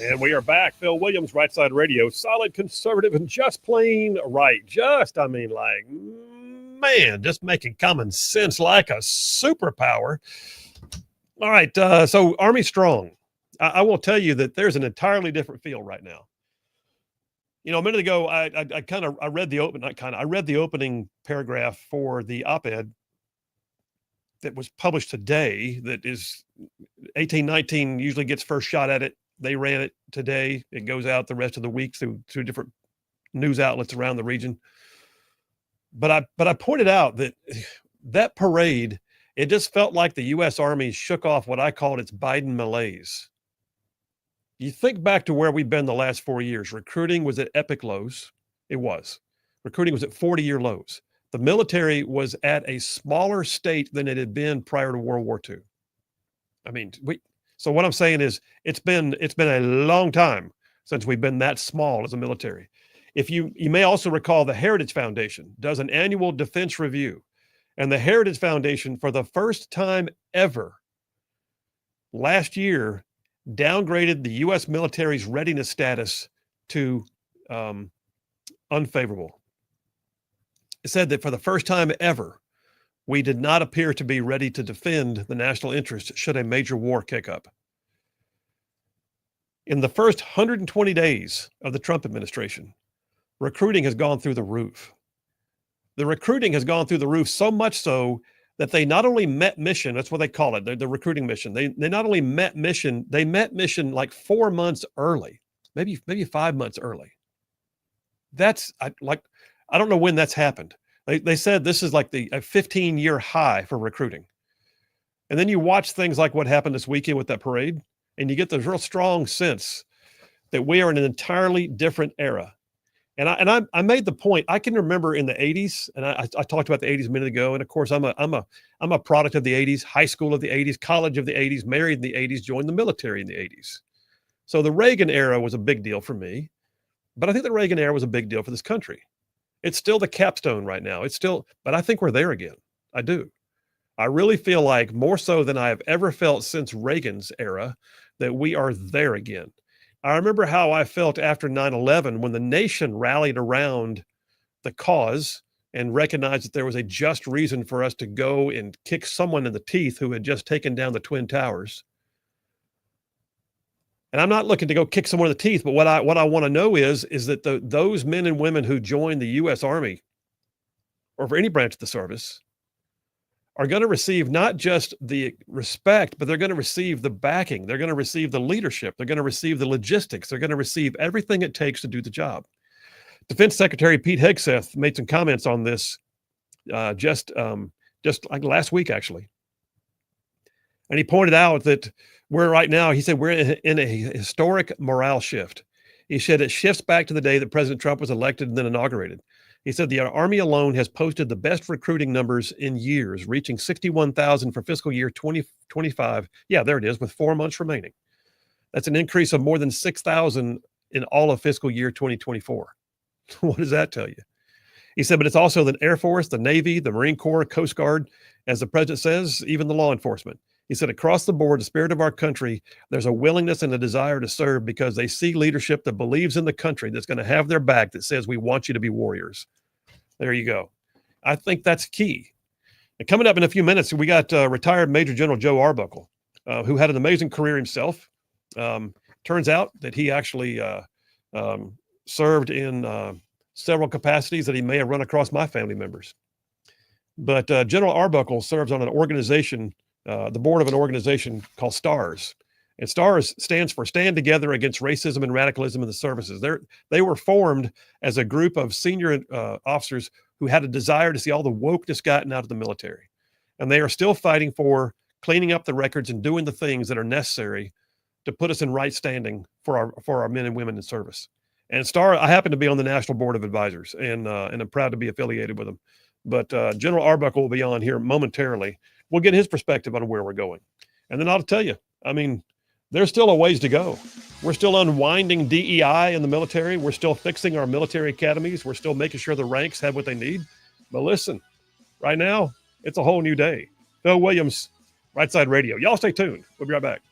And we are back. Phil Williams, Rightside Radio. Solid conservative and just plain right. Just making common sense like a superpower. All right. So Army Strong. I will tell you that there's an entirely different feel right now. You know, a minute ago, I read the opening paragraph for the op-ed that was published today. That is 1819 usually gets first shot at it. They ran it today. It goes out the rest of the week through different news outlets around the region. But I pointed out that parade, it just felt like the U.S. Army shook off what I called its Biden malaise. You think back to where we've been the last 4 years. Recruiting was at epic lows. It was. Recruiting was at 40-year lows. The military was at a smaller state than it had been prior to World War II. I mean, so what I'm saying is it's been a long time since we've been that small as a military. If you may also recall, the Heritage Foundation does an annual defense review, and the Heritage Foundation, for the first time ever last year, downgraded the U.S. military's readiness status to unfavorable. It said that for the first time ever, we did not appear to be ready to defend the national interest should a major war kick up. In the first 120 days of the Trump administration, recruiting has gone through the roof. The recruiting has gone through the roof, so much so that they not only met mission, that's what they call it, the recruiting mission. They not only met mission, they met mission like 4 months early, maybe 5 months early. I don't know when that's happened. They said this is like a 15-year high for recruiting. And then you watch things like what happened this weekend with that parade, and you get this real strong sense that we are in an entirely different era. And I made the point. I can remember in the 80s, and I talked about the 80s a minute ago. And of course, I'm a product of the 80s, high school of the 80s, college of the 80s, married in the 80s, joined the military in the 80s. So the Reagan era was a big deal for me, but I think the Reagan era was a big deal for this country. It's still the capstone right now. But I think we're there again. I do. I really feel like more so than I have ever felt since Reagan's era that we are there again. I remember how I felt after 9/11 when the nation rallied around the cause and recognized that there was a just reason for us to go and kick someone in the teeth who had just taken down the Twin Towers. And I'm not looking to go kick someone in the teeth, but what I want to know is that those men and women who join the U.S. Army or for any branch of the service are going to receive not just the respect, but they're going to receive the backing. They're going to receive the leadership. They're going to receive the logistics. They're going to receive everything it takes to do the job. Defense Secretary Pete Hegseth made some comments on this just like last week, actually. And he pointed out that he said we're in a historic morale shift. He said it shifts back to the day that President Trump was elected and then inaugurated. He said the Army alone has posted the best recruiting numbers in years, reaching 61,000 for fiscal year 2025. Yeah, there it is, with 4 months remaining. That's an increase of more than 6,000 in all of fiscal year 2024. What does that tell you? He said, but it's also the Air Force, the Navy, the Marine Corps, Coast Guard, as the president says, even the law enforcement. He said, across the board, the spirit of our country, there's a willingness and a desire to serve because they see leadership that believes in the country, that's going to have their back, that says, we want you to be warriors. There you go. I think that's key. And coming up in a few minutes, we got retired Major General Joe Arbuckle, who had an amazing career himself. Turns out that he actually served in several capacities that he may have run across my family members. But General Arbuckle serves on an organization, the board of an organization called STARS. And STARS stands for Stand Together Against Racism and Radicalism in the Services. They were formed as a group of senior officers who had a desire to see all the wokeness gotten out of the military. And they are still fighting for cleaning up the records and doing the things that are necessary to put us in right standing for our men and women in service. And I happen to be on the National Board of Advisors, and I'm proud to be affiliated with them. But General Arbuckle will be on here momentarily. We'll get his perspective on where we're going. And then I'll tell you, I mean, there's still a ways to go. We're still unwinding DEI in the military. We're still fixing our military academies. We're still making sure the ranks have what they need. But listen, right now, it's a whole new day. Phil Williams, Rightside Radio. Y'all stay tuned. We'll be right back.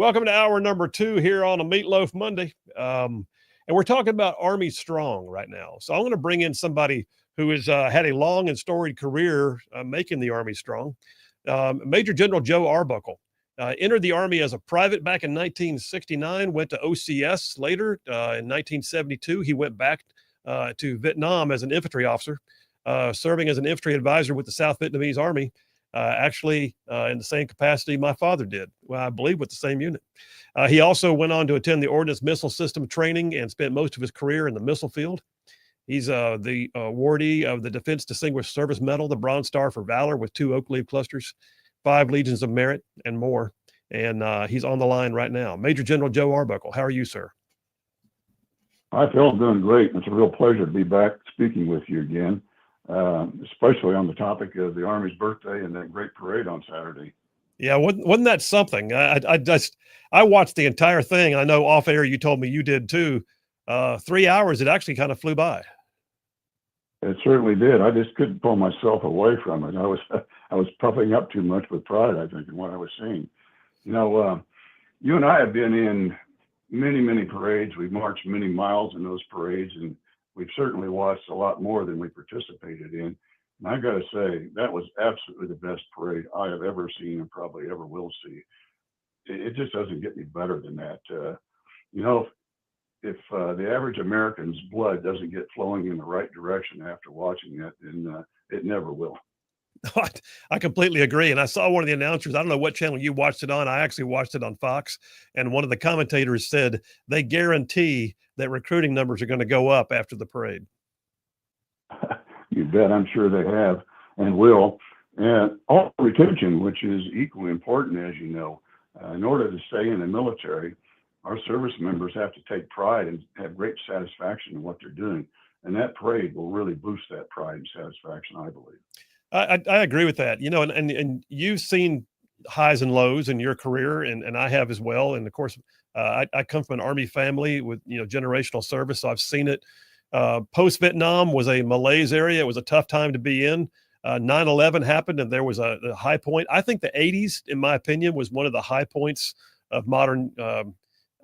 Welcome to hour number 2 here on a Meatloaf Monday. And we're talking about Army Strong right now. So I'm going to bring in somebody who has had a long and storied career making the Army strong. Major General Joe Arbuckle entered the Army as a private back in 1969, went to OCS later. In 1972, he went back to Vietnam as an infantry officer, serving as an infantry advisor with the South Vietnamese Army. Actually, in the same capacity my father did, well, I believe with the same unit. He also went on to attend the Ordnance Missile System training and spent most of his career in the missile field. He's the awardee of the Defense Distinguished Service Medal, the Bronze Star for Valor with 2 Oak Leaf clusters, 5 Legions of Merit, and more. And he's on the line right now. Major General Joe Arbuckle, how are you, sir? I feel I'm doing great. It's a real pleasure to be back speaking with you again, especially on the topic of the Army's birthday and that great parade on Saturday. Yeah, wasn't that something? I watched the entire thing. I know off air you told me you did too. 3 hours, it actually kind of flew by. It certainly did. I just couldn't pull myself away from it. I was puffing up too much with pride, I think, in what I was seeing. You know, you and I have been in many parades. We've marched many miles in those parades, and we've certainly watched a lot more than we participated in. And I got to say, that was absolutely the best parade I have ever seen and probably ever will see. It just doesn't get any better than that. You know, if the average American's blood doesn't get flowing in the right direction after watching that, then it never will. I completely agree. And I saw one of the announcers, I don't know what channel you watched it on. I actually watched it on Fox. And one of the commentators said they guarantee that recruiting numbers are going to go up after the parade. You bet. I'm sure they have and will. And all retention, which is equally important, as you know, in order to stay in the military, our service members have to take pride and have great satisfaction in what they're doing. And that parade will really boost that pride and satisfaction, I believe. I agree with that. You know, and you've seen highs and lows in your career, and I have as well. And of course, I come from an Army family with, you know, generational service, so I've seen it. Post-Vietnam was a malaise area. It was a tough time to be in. 9/11 happened, and there was a high point. I think the 80s, in my opinion, was one of the high points of modern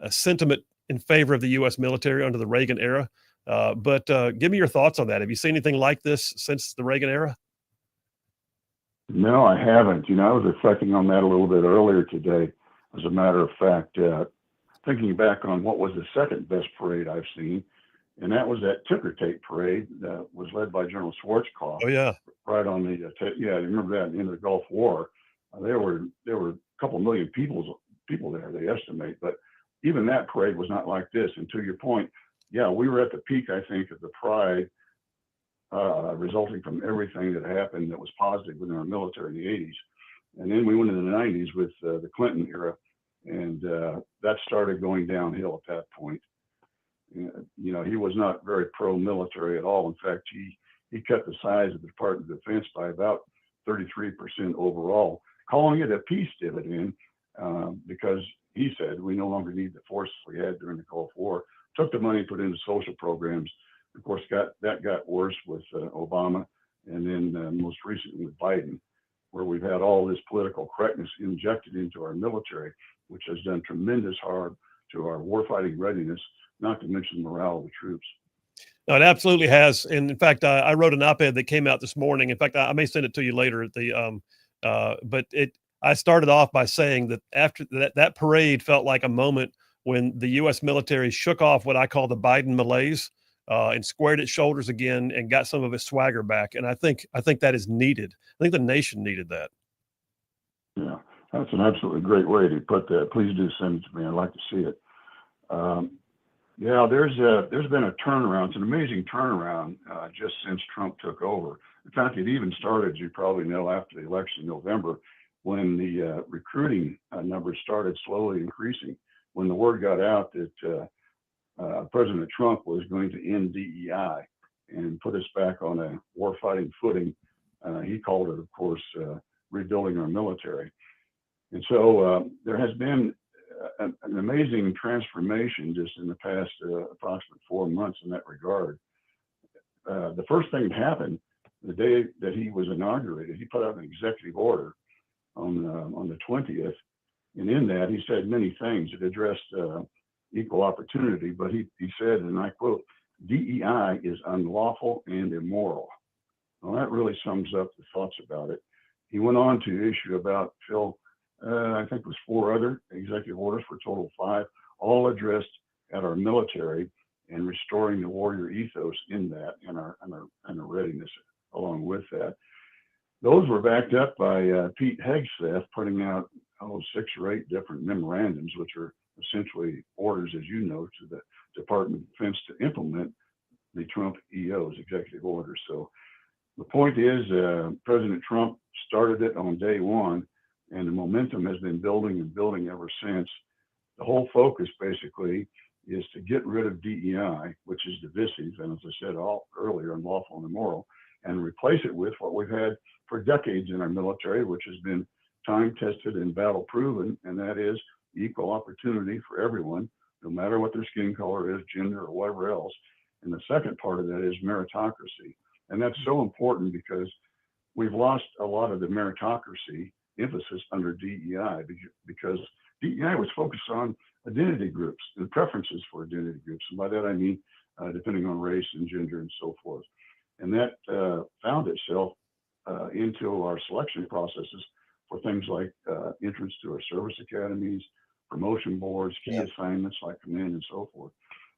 sentiment in favor of the U.S. military under the Reagan era. But give me your thoughts on that. Have you seen anything like this since the Reagan era? No, I haven't. You know, I was reflecting on that a little bit earlier today. As a matter of fact, thinking back on what was the second best parade I've seen, and that was that ticker tape parade that was led by General Schwarzkopf. Oh yeah, right on the yeah. I remember that at the end of the Gulf War. There were a couple million people there, they estimate, but even that parade was not like this. And to your point, yeah, we were at the peak, I think, of the pride resulting from everything that happened that was positive within our military in the 80s. And then we went into the 90s with the Clinton era, and that started going downhill at that point. You know, he was not very pro-military at all. In fact, he cut the size of the Department of Defense by about 33% overall, calling it a peace dividend because he said we no longer need the forces we had during the Gulf War. Took the money, put into social programs. Of course, that got worse with Obama, and then most recently with Biden, where we've had all this political correctness injected into our military, which has done tremendous harm to our warfighting readiness, not to mention the morale of the troops. No, it absolutely has. And in fact, I wrote an op-ed that came out this morning. In fact, I may send it to you later at the but I started off by saying that after that parade felt like a moment when the U.S. military shook off what I call the Biden malaise and squared its shoulders again and got some of its swagger back. And I think that is needed. I think the nation needed that. Yeah, that's an absolutely great way to put that. Please do send it to me. I'd like to see it. Yeah, there's been a turnaround. It's an amazing turnaround just since Trump took over. In fact, it even started, as you probably know, after the election in November, when the recruiting numbers started slowly increasing. When the word got out that President Trump was going to end DEI and put us back on a warfighting footing, he called it, of course, rebuilding our military. And so there has been an amazing transformation just in the past approximate 4 months in that regard. The first thing that happened the day that he was inaugurated, he put out an executive order on the 20th And in that, he said many things that addressed equal opportunity, but he said, and I quote, DEI is unlawful and immoral. Well, that really sums up the thoughts about it. He went on to issue about, Phil, I think it was 4 other executive orders for a total of 5, all addressed at our military and restoring the warrior ethos in that and our readiness along with that. Those were backed up by Pete Hegseth putting out 6 or 8 different memorandums, which are essentially orders, as you know, to the Department of Defense to implement the Trump EO's executive orders. So the point is, President Trump started it on day one, and the momentum has been building and building ever since. The whole focus basically is to get rid of DEI, which is divisive, and as I said earlier, unlawful and immoral, and replace it with what we've had for decades in our military, which has been time-tested and battle-proven, and that is equal opportunity for everyone, no matter what their skin color is, gender, or whatever else. And the second part of that is meritocracy. And that's so important because we've lost a lot of the meritocracy emphasis under DEI because DEI was focused on identity groups and preferences for identity groups. And by that, I mean, depending on race and gender and so forth. And that found itself into our selection processes for things like entrance to our service academies, promotion boards, key assignments like command and so forth.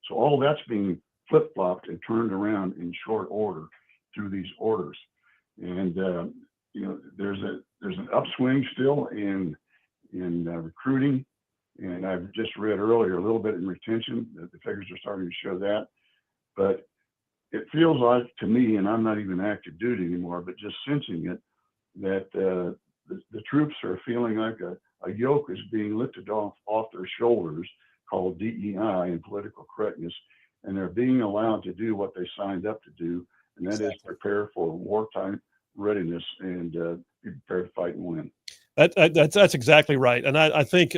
So all that's being flip-flopped and turned around in short order through these orders. And there's an upswing still in recruiting, and I've just read earlier a little bit in retention that the figures are starting to show that. But it feels like to me, and I'm not even active duty anymore, but just sensing it, that the troops are feeling like a yoke is being lifted off their shoulders called DEI and political correctness, and they're being allowed to do what they signed up to do, and that is prepare for wartime readiness and be prepared to fight and win. That's exactly right, and I think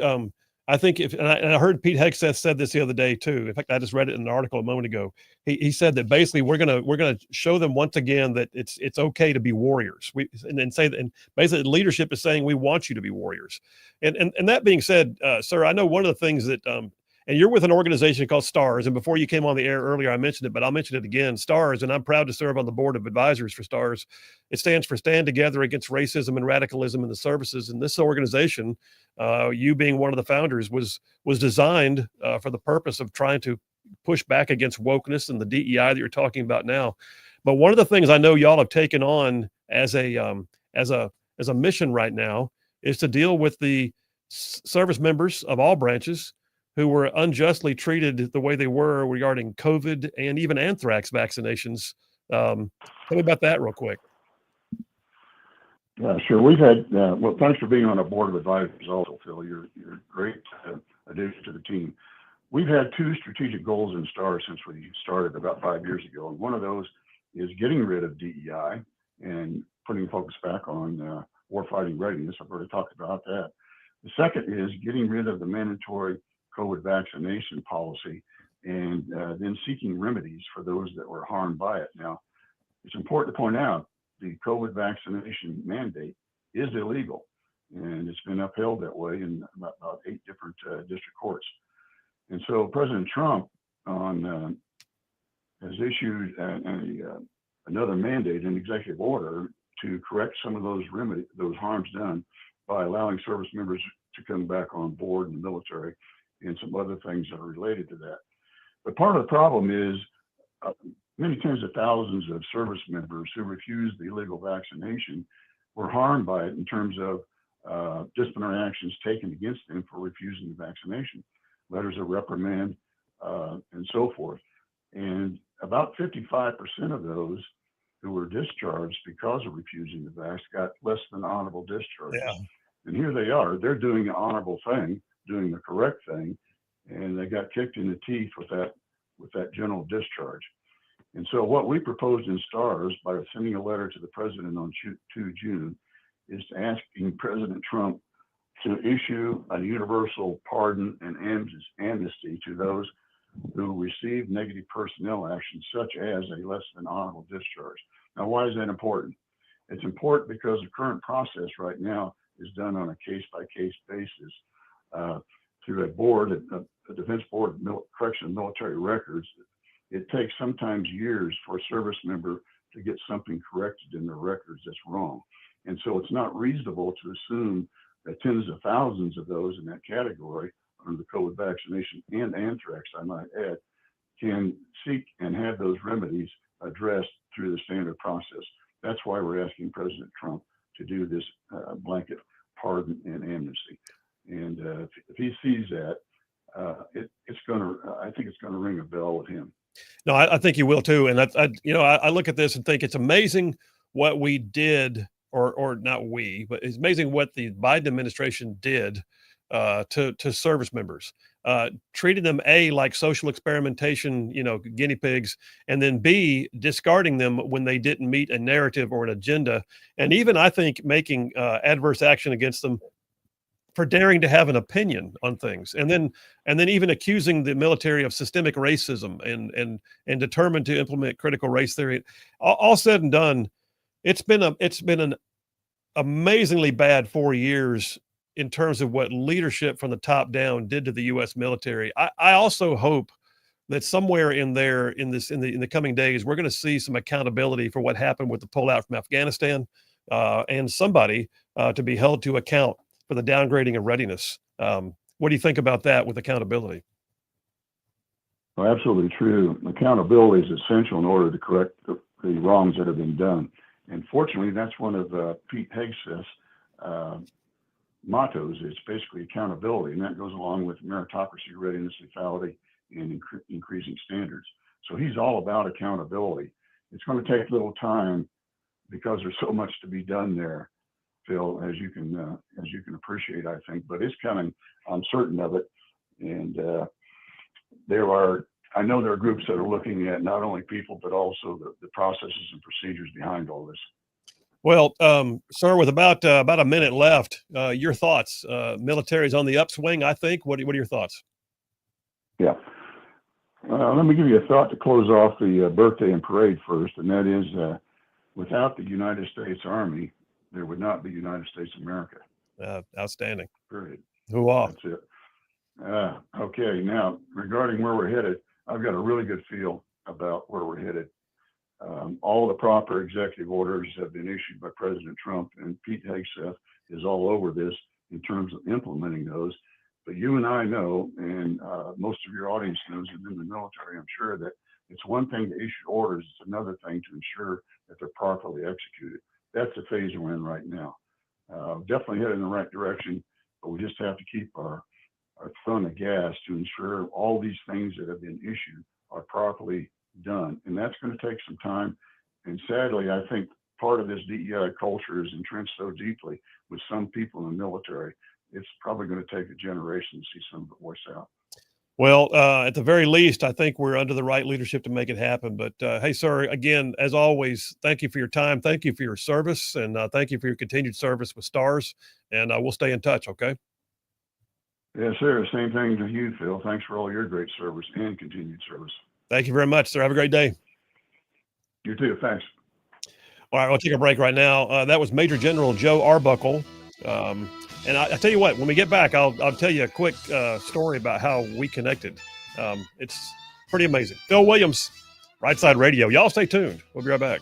if and I heard Pete Hegseth said this the other day too. In fact, I just read it in an article a moment ago. He said that basically we're gonna show them once again that it's okay to be warriors. And basically leadership is saying we want you to be warriors. And that being said, sir, I know one of the things that and you're with an organization called STARS. And before you came on the air earlier, I mentioned it, but I'll mention it again. STARS, and I'm proud to serve on the board of advisors for STARS. It stands for Stand Together Against Racism and Radicalism in the Services. And this organization, you being one of the founders, was designed for the purpose of trying to push back against wokeness and the DEI that you're talking about now. But one of the things I know y'all have taken on as a mission right now is to deal with the service members of all branches who were unjustly treated the way they were regarding COVID and even anthrax vaccinations. Tell me about that real quick. Sure. We've had, well, thanks for being on a board of advisors also, Phil. You're a great addition to the team. We've had 2 strategic goals in STARS since we started about 5 years ago. And one of those is getting rid of DEI and putting focus back on warfighting readiness. I've already talked about that. The second is getting rid of the mandatory COVID vaccination policy and then seeking remedies for those that were harmed by it. Now, it's important to point out the COVID vaccination mandate is illegal, and it's been upheld that way in about 8 different district courts. And so President Trump has issued another mandate, an executive order, to correct some of those harms done by allowing service members to come back on board in the military and some other things that are related to that. But part of the problem is many tens of thousands of service members who refused the illegal vaccination were harmed by it in terms of disciplinary actions taken against them for refusing the vaccination, letters of reprimand, and so forth. And about 55% of those who were discharged because of refusing the vax got less than honorable discharges. Yeah. And here they are, they're doing the honorable thing, doing the correct thing, and they got kicked in the teeth with that general discharge. And so what we proposed in STARS by sending a letter to the president on 2 June is to asking President Trump to issue a universal pardon and amnesty to those who received negative personnel action, such as a less than honorable discharge. Now, why is that important? It's important because the current process right now is done on a case-by-case basis through a board, a defense board, correction of military records. It takes sometimes years for a service member to get something corrected in their records that's wrong. And so it's not reasonable to assume that tens of thousands of those in that category under the COVID vaccination and anthrax, I might add, can seek and have those remedies addressed through the standard process. That's why we're asking President Trump to do this blanket pardon and amnesty. And if he sees that, I think it's going to ring a bell with him. No, I think you will too. And I look at this and think it's amazing what we did, or not we, but it's amazing what the Biden administration did to service members, treating them like social experimentation, guinea pigs, and then B, discarding them when they didn't meet a narrative or an agenda, and even I think making adverse action against them for daring to have an opinion on things, and then even accusing the military of systemic racism and determined to implement critical race theory. All said and done, it's been an amazingly bad 4 years in terms of what leadership from the top down did to the U.S. military. I also hope that somewhere in the coming days, we're going to see some accountability for what happened with the pullout from Afghanistan, and somebody to be held to account for the downgrading of readiness. What do you think about that with accountability? Well, absolutely true. Accountability is essential in order to correct the wrongs that have been done. And fortunately, that's one of Pete Hegseth's mottos. It's basically accountability, and that goes along with meritocracy, readiness, lethality, and increasing standards. So he's all about accountability. It's going to take a little time because there's so much to be done there, Phil, as you can appreciate, I think. But it's coming. I'm certain of it. And I know there are groups that are looking at not only people, but also the processes and procedures behind all this. Well, sir, with about a minute left, your thoughts? Military's on the upswing, I think. What are your thoughts? Yeah. Let me give you a thought to close off the birthday and parade first, and that is, without the United States Army, there would not be United States of America. Outstanding. Period. Hoo-ah. That's it. Okay, now, regarding where we're headed, I've got a really good feel about where we're headed. All the proper executive orders have been issued by President Trump, and Pete Hegseth is all over this in terms of implementing those. But you and I know, and most of your audience knows, and in the military, I'm sure, that it's one thing to issue orders, it's another thing to ensure that they're properly executed. That's the phase we're in right now. Definitely headed in the right direction, but we just have to keep our foot on the gas to ensure all these things that have been issued are properly done. And that's going to take some time. And sadly, I think part of this DEI culture is entrenched so deeply with some people in the military, it's probably going to take a generation to see some of it voice out. Well, at the very least, I think we're under the right leadership to make it happen. But hey, sir, again, as always, thank you for your time. Thank you for your service. And thank you for your continued service with STARS. And we'll stay in touch, okay? Yes, sir. Same thing to you, Phil. Thanks for all your great service and continued service. Thank you very much, sir. Have a great day. You too. Thanks. All right, we'll take a break right now. That was Major General Joe Arbuckle. And I tell you what, when we get back, I'll tell you a quick story about how we connected. It's pretty amazing. Phil Williams, Rightside Radio. Y'all stay tuned. We'll be right back.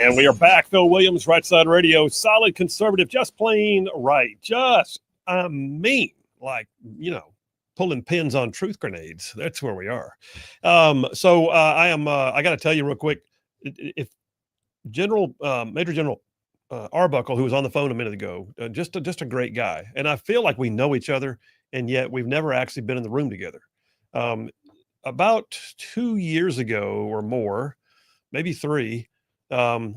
And we are back. Phil Williams, Rightside Radio, solid conservative, just plain right. Just, like, pulling pins on truth grenades. That's where we are. I got to tell you real quick, if Major General Arbuckle, who was on the phone a minute ago, just a great guy. And I feel like we know each other, and yet we've never actually been in the room together. About 2 years ago or more, maybe 3, I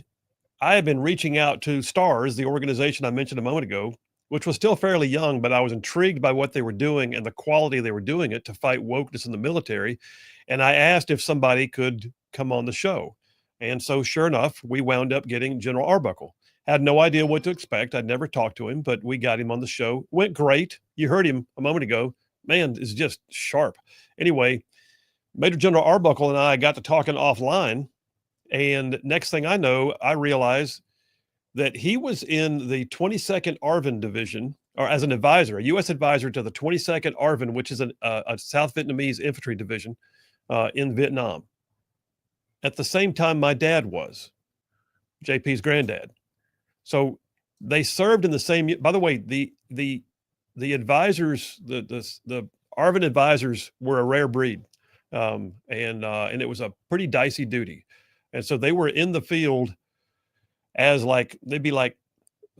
had been reaching out to STARS, the organization I mentioned a moment ago, which was still fairly young, but I was intrigued by what they were doing and the quality they were doing it to fight wokeness in the military. And I asked if somebody could come on the show. And so sure enough, we wound up getting General Arbuckle. Had no idea what to expect. I'd never talked to him, but we got him on the show. Went great. You heard him a moment ago. Man, is just sharp. Anyway, Major General Arbuckle and I got to talking offline. And next thing I know, I realized that he was in the 22nd ARVN division, or as an advisor, a U.S. advisor to the 22nd ARVN, which is a South Vietnamese infantry division in Vietnam. At the same time, my dad was, JP's granddad. So they served in the same. By the way, the advisors, the ARVN advisors were a rare breed, and it was a pretty dicey duty. And so they were in the field as they'd be like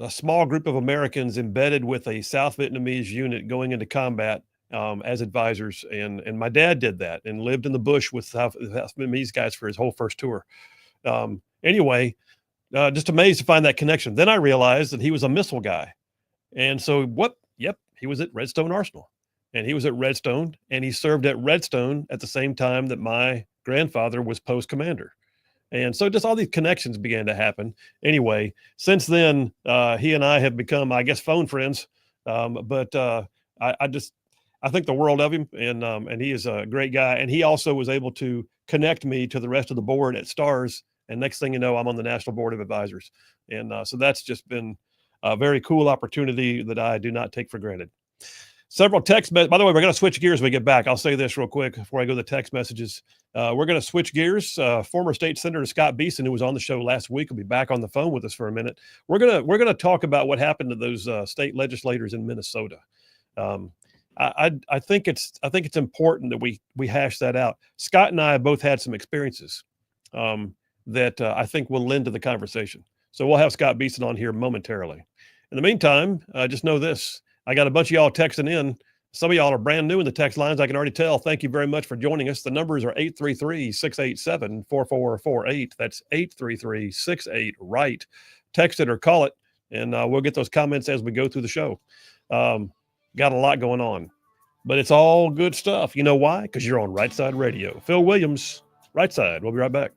a small group of Americans embedded with a South Vietnamese unit going into combat as advisors. And my dad did that and lived in the bush with South Vietnamese guys for his whole first tour. Anyway, just amazed to find that connection. Then I realized that he was a missile guy. And so he was at Redstone Arsenal. And he was at Redstone, and he served at Redstone at the same time that my grandfather was post commander. And so just all these connections began to happen. Anyway, since then, he and I have become, I guess, phone friends. But I think the world of him, and he is a great guy. And he also was able to connect me to the rest of the board at STARS. And next thing you know, I'm on the National Board of Advisors. And so that's just been a very cool opportunity that I do not take for granted. Several text messages. By the way, we're going to switch gears when we get back. I'll say this real quick before I go to the text messages. We're going to switch gears. Former State Senator Scott Beeson, who was on the show last week, will be back on the phone with us for a minute. We're going to talk about what happened to those state legislators in Minnesota. I think it's important that we hash that out. Scott and I have both had some experiences that I think will lend to the conversation. So we'll have Scott Beeson on here momentarily. In the meantime, just know this. I got a bunch of y'all texting in. Some of y'all are brand new in the text lines. I can already tell. Thank you very much for joining us. The numbers are 833-687-4448. That's 833-68-RIGHT. Text it or call it, and we'll get those comments as we go through the show. Got a lot going on, but it's all good stuff. You know why? Because you're on Rightside Radio. Phil Williams, Rightside. We'll be right back.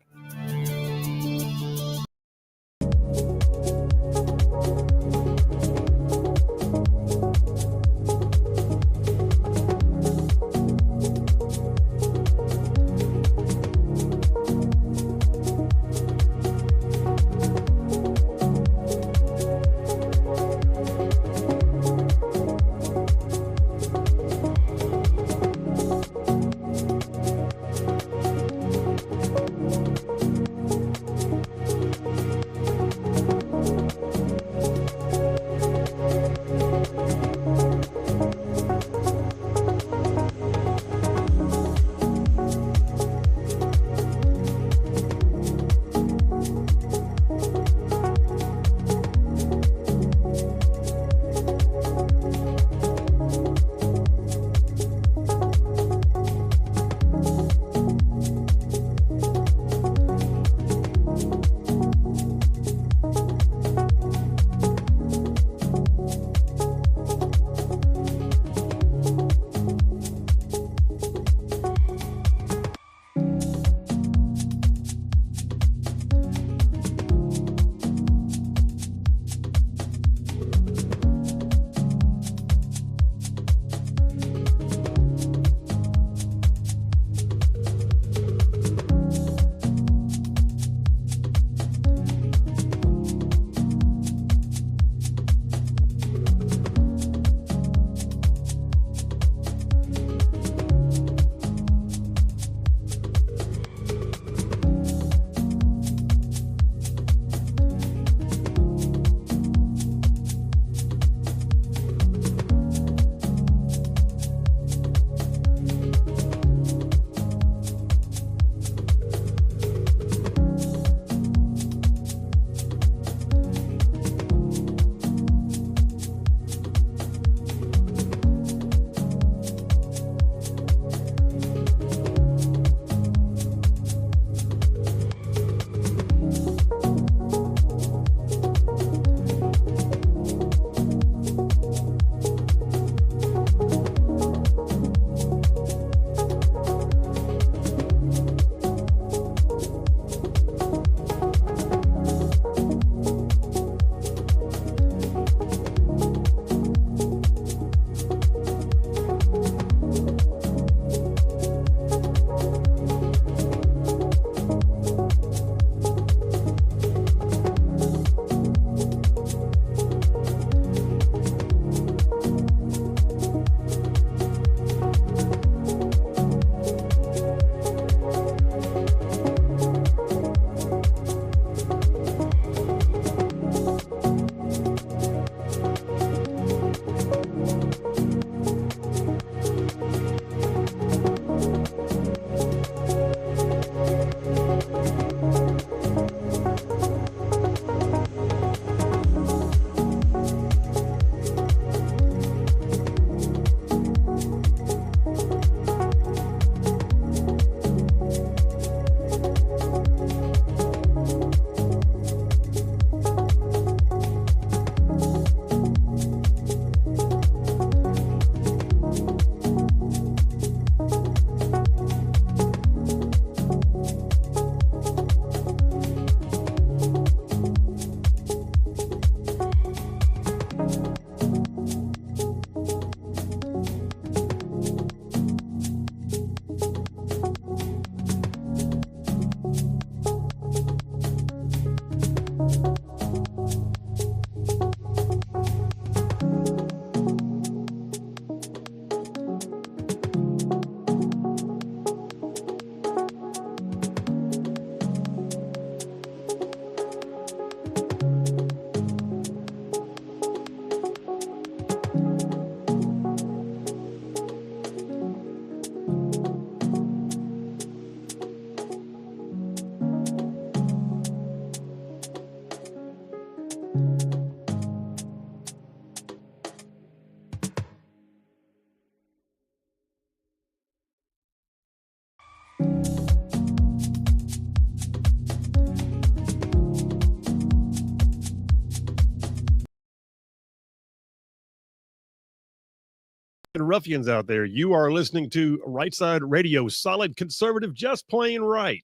American ruffians out there. You are listening to Rightside Radio, solid conservative, just plain right.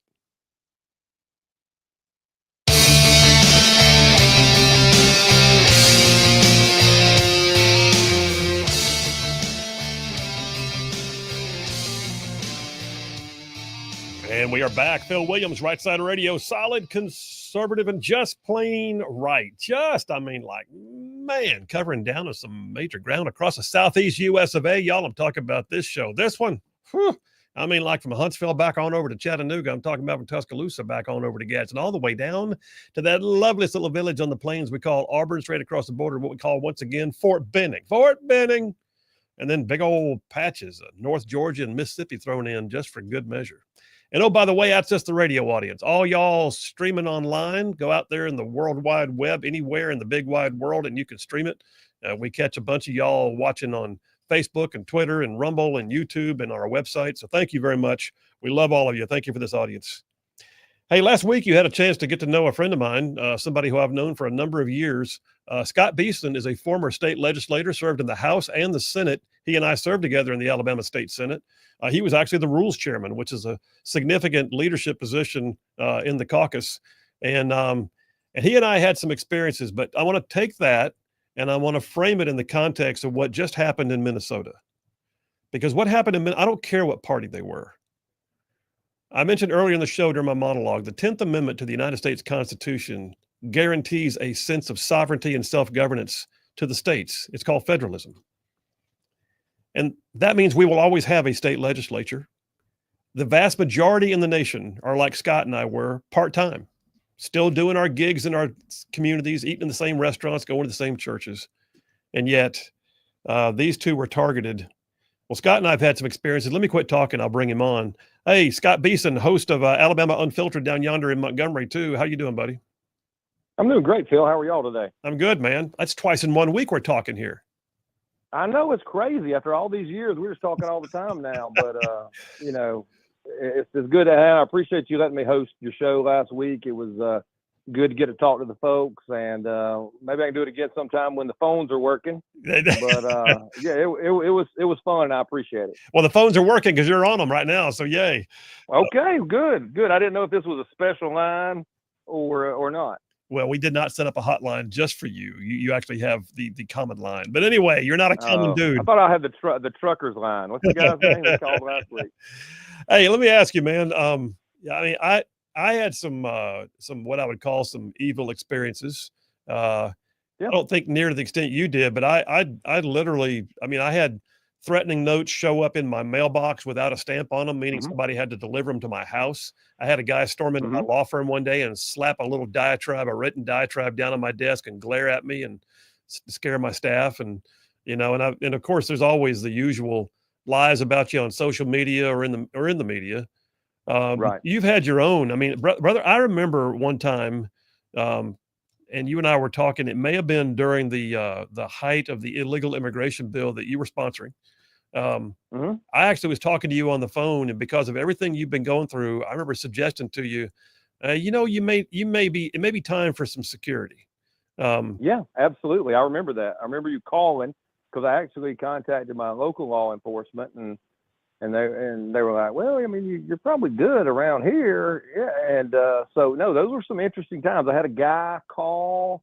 And we are back. Phil Williams, Right Side Radio, solid conservative and just plain right. Covering down to some major ground across the southeast U.S. of A. Y'all, I'm talking about this show. This one, from Huntsville back on over to Chattanooga. I'm talking about from Tuscaloosa back on over to Gadsden, all the way down to that loveliest little village on the plains we call Auburn, straight across the border, what we call, once again, Fort Benning. Fort Benning. And then big old patches of North Georgia and Mississippi thrown in just for good measure. And oh, by the way, that's just the radio audience. All y'all streaming online, go out there in the World Wide Web, anywhere in the big wide world, and you can stream it. We catch a bunch of y'all watching on Facebook and Twitter and Rumble and YouTube and our website. So thank you very much. We love all of you. Thank you for this audience. Hey, last week you had a chance to get to know a friend of mine, somebody who I've known for a number of years. Scott Beeson is a former state legislator, served in the House and the Senate. He and I served together in the Alabama State Senate. He was actually the rules chairman, which is a significant leadership position in the caucus. And he and I had some experiences, but I want to take that and I want to frame it in the context of what just happened in Minnesota. Because what happened in I don't care what party they were. I mentioned earlier in the show during my monologue, the 10th Amendment to the United States Constitution guarantees a sense of sovereignty and self-governance to the states. It's called federalism. And that means we will always have a state legislature. The vast majority in the nation are like Scott and I were, part-time, still doing our gigs in our communities, eating in the same restaurants, going to the same churches. And yet these two were targeted. Well, Scott and I have had some experiences. Let me quit talking. I'll bring him on. Hey, Scott Beeson, host of Alabama Unfiltered down yonder in Montgomery, too. How you doing, buddy? I'm doing great, Phil. How are y'all today? I'm good, man. That's twice in 1 week we're talking here. I know it's crazy. After all these years, we're just talking all the time now. But, it's good to have. I appreciate you letting me host your show last week. It was good to get to talk to the folks. And maybe I can do it again sometime when the phones are working. But, it was fun, and I appreciate it. Well, the phones are working because you're on them right now, so yay. Okay, good. I didn't know if this was a special line or not. Well, we did not set up a hotline just for you. You actually have the common line. But anyway, you're not a common dude. I thought I had the trucker's line. What's the guy's name we called last week? Hey, let me ask you, man. I had some what I would call some evil experiences. I don't think near to the extent you did, but I literally, I had threatening notes show up in my mailbox without a stamp on them, meaning somebody had to deliver them to my house. I had a guy storm into my law firm one day and slap a written diatribe down on my desk and glare at me and scare my staff. And, and of course there's always the usual lies about you on social media or in the media. Right. You've had your own. Brother, I remember one time, and you and I were talking, it may have been during the height of the illegal immigration bill that you were sponsoring. I actually was talking to you on the phone, and because of everything you've been going through, I remember suggesting to you, it may be time for some security. Yeah, absolutely. I remember that. I remember you calling because I actually contacted my local law enforcement and they were like, well, you're probably good around here. Yeah. And so no, those were some interesting times. I had a guy call.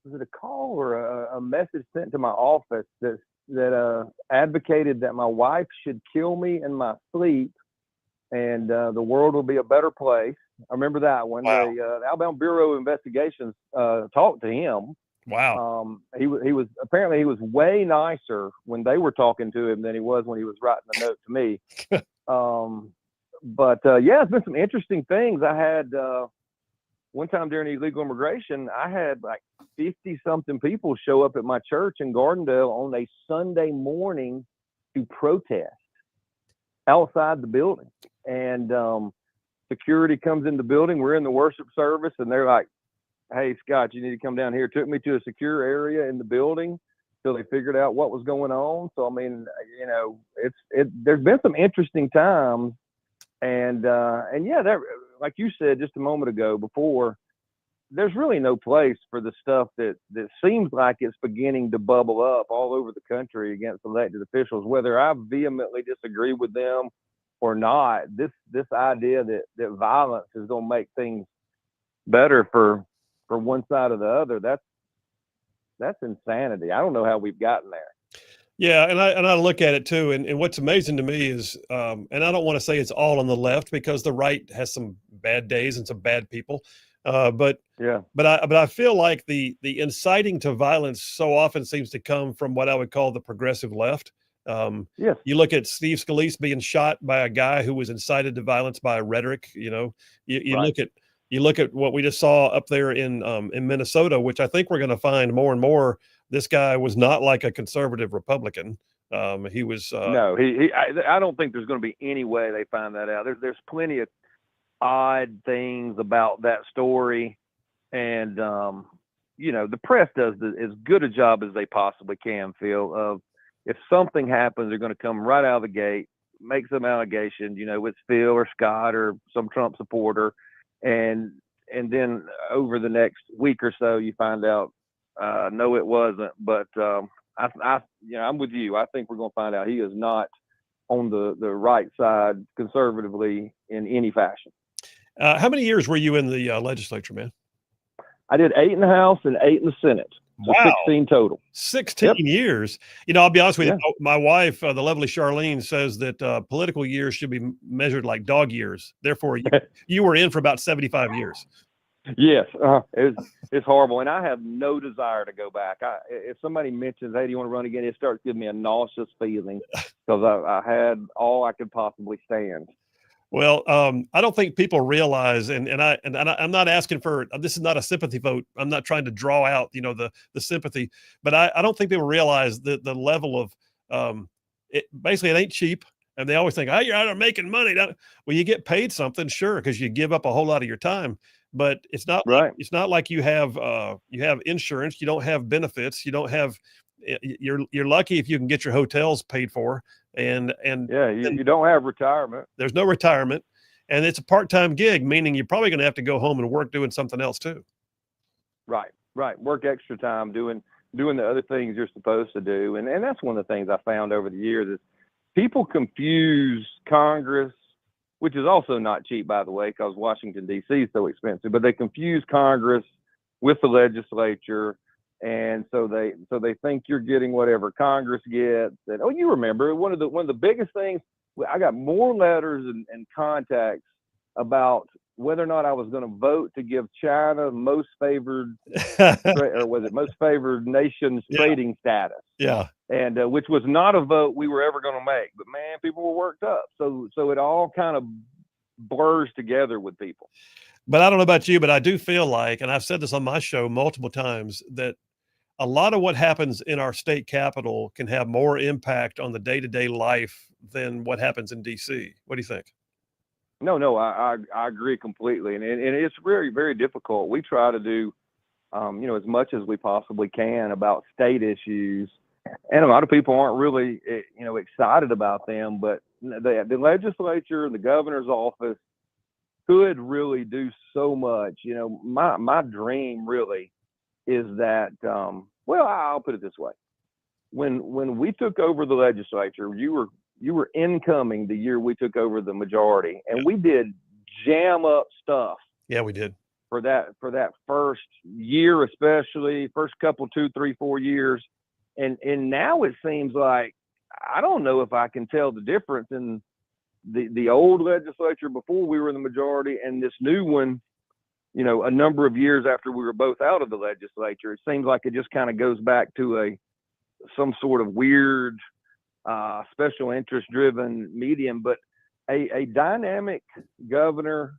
Was it a call or a message sent to my office that advocated that my wife should kill me in my sleep and the world will be a better place. I remember that one. Wow. The Alabama Bureau of Investigations talked to him. Wow. He was apparently way nicer when they were talking to him than he was when he was writing a note to me. But it's been some interesting things. I had one time during illegal immigration, I had like 50 something people show up at my church in Gardendale on a Sunday morning to protest outside the building. And security comes in the building. We're in the worship service, and they're like, hey, Scott, you need to come down here. Took me to a secure area in the building till they figured out what was going on. So, there's been some interesting times. And that, like you said just a moment ago before, there's really no place for the stuff that seems like it's beginning to bubble up all over the country against elected officials, whether I vehemently disagree with them or not. This idea that violence is going to make things better for one side or the other, that's insanity. I don't know how we've gotten there. Yeah, and I look at it too, and what's amazing to me is, and I don't want to say it's all on the left, because the right has some bad days and some bad people, but Yeah. but I feel like the inciting to violence so often seems to come from what I would call the progressive left. Yes. You look at Steve Scalise being shot by a guy who was incited to violence by rhetoric. You Right. look at what we just saw up there in Minnesota, which I think we're going to find more and more. This guy was not like a conservative Republican. He was No, I don't think there's going to be any way they find that out. There's plenty of odd things about that story, and the press does as good a job as they possibly can, Phil. Of if something happens, they're going to come right out of the gate, make some allegation. It's Phil or Scott or some Trump supporter, and then over the next week or so, you find out, no, it wasn't. But I'm with you. I think we're going to find out he is not on the right side conservatively in any fashion. How many years were you in the legislature, man? I did 8 in the House and 8 in the Senate. So Wow. 16 total. 16 years. I'll be honest with you. My wife, the lovely Charlene, says that political years should be measured like dog years. Therefore, you were in for about 75 years. Yes, it's horrible, and I have no desire to go back. If somebody mentions, "Hey, do you want to run again?" it starts giving me a nauseous feeling, because I had all I could possibly stand. Well, I don't think people realize, and I'm not asking for, this is not a sympathy vote. I'm not trying to draw out, the sympathy, but I don't think people realize the level of, basically it ain't cheap. And they always think, oh, you're out there making money. Well, you get paid something, sure, because you give up a whole lot of your time. But it's not right. It's not like you have insurance. You don't have benefits. You don't have. You're lucky if you can get your hotels paid for. And you don't have retirement. There's no retirement, and it's a part-time gig, meaning you're probably going to have to go home and work doing something else too. Right. Work extra time doing the other things you're supposed to do, and that's one of the things I found over the years is people confuse Congress, which is also not cheap, by the way, because Washington, D.C. is so expensive, but they confuse Congress with the legislature. And so they think you're getting whatever Congress gets. And you remember one of the biggest things, I got more letters and contacts about whether or not I was going to vote to give China most favored or was it most favored nations trading status. Yeah. And which was not a vote we were ever going to make, but man, people were worked up. So it all kind of blurs together with people. But I don't know about you, but I do feel like, and I've said this on my show multiple times, that a lot of what happens in our state capitol can have more impact on the day-to-day life than what happens in DC. What do you think? No, I agree completely. And it's very, very difficult. We try to do, as much as we possibly can about state issues. And a lot of people aren't really, excited about them, but the legislature and the governor's office could really do so much. My dream really is that, I'll put it this way. When we took over the legislature, you were incoming the year we took over the majority, and we did jam up stuff. Yeah, we did. For that first year, especially first couple, 2, 3, 4 years. And now it seems like, I don't know if I can tell the difference in the old legislature before we were in the majority and this new one, a number of years after we were both out of the legislature. It seems like it just kind of goes back to some sort of weird, special interest driven medium, but a dynamic governor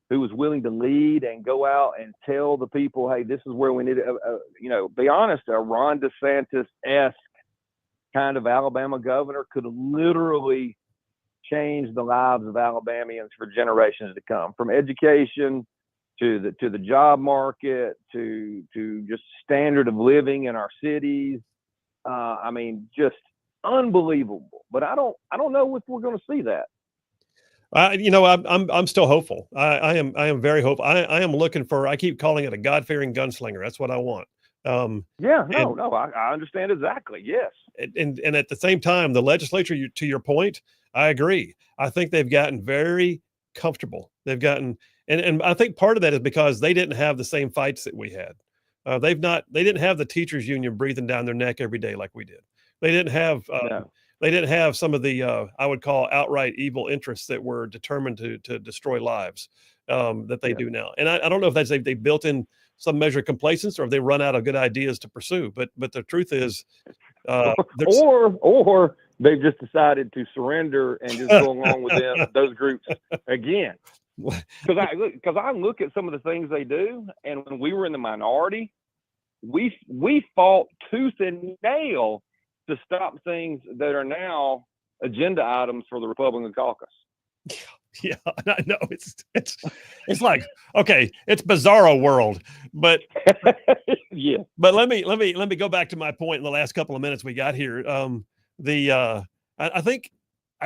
who was willing to lead and go out and tell the people, hey, this is where we need to, be honest, a Ron DeSantis-esque kind of Alabama governor could literally change the lives of Alabamians for generations to come, from education to the job market, to just standard of living in our cities. Just unbelievable. But I don't know if we're going to see that. I'm still hopeful. I am very hopeful. I am looking for. I keep calling it a God-fearing gunslinger. That's what I want. Yeah, and I understand exactly. Yes. and at the same time, the legislature, to your point, I agree. I think they've gotten very comfortable. They've gotten, and I think part of that is because they didn't have the same fights that we had. They didn't have the teachers union breathing down their neck every day like we did. They didn't have, No. they didn't have some of the, I would call outright evil interests that were determined to destroy lives that they Yeah. do now. And I don't know if that's they built in some measure of complacence or if they run out of good ideas to pursue. But the truth is, or they've just decided to surrender and just go along with those groups again. Because I look at some of the things they do, and when we were in the minority, we fought tooth and nail to stop things that are now agenda items for the Republican caucus. Yeah, I know it's like, okay, it's bizarro world, but yeah. But let me go back to my point in the last couple of minutes we got here. I think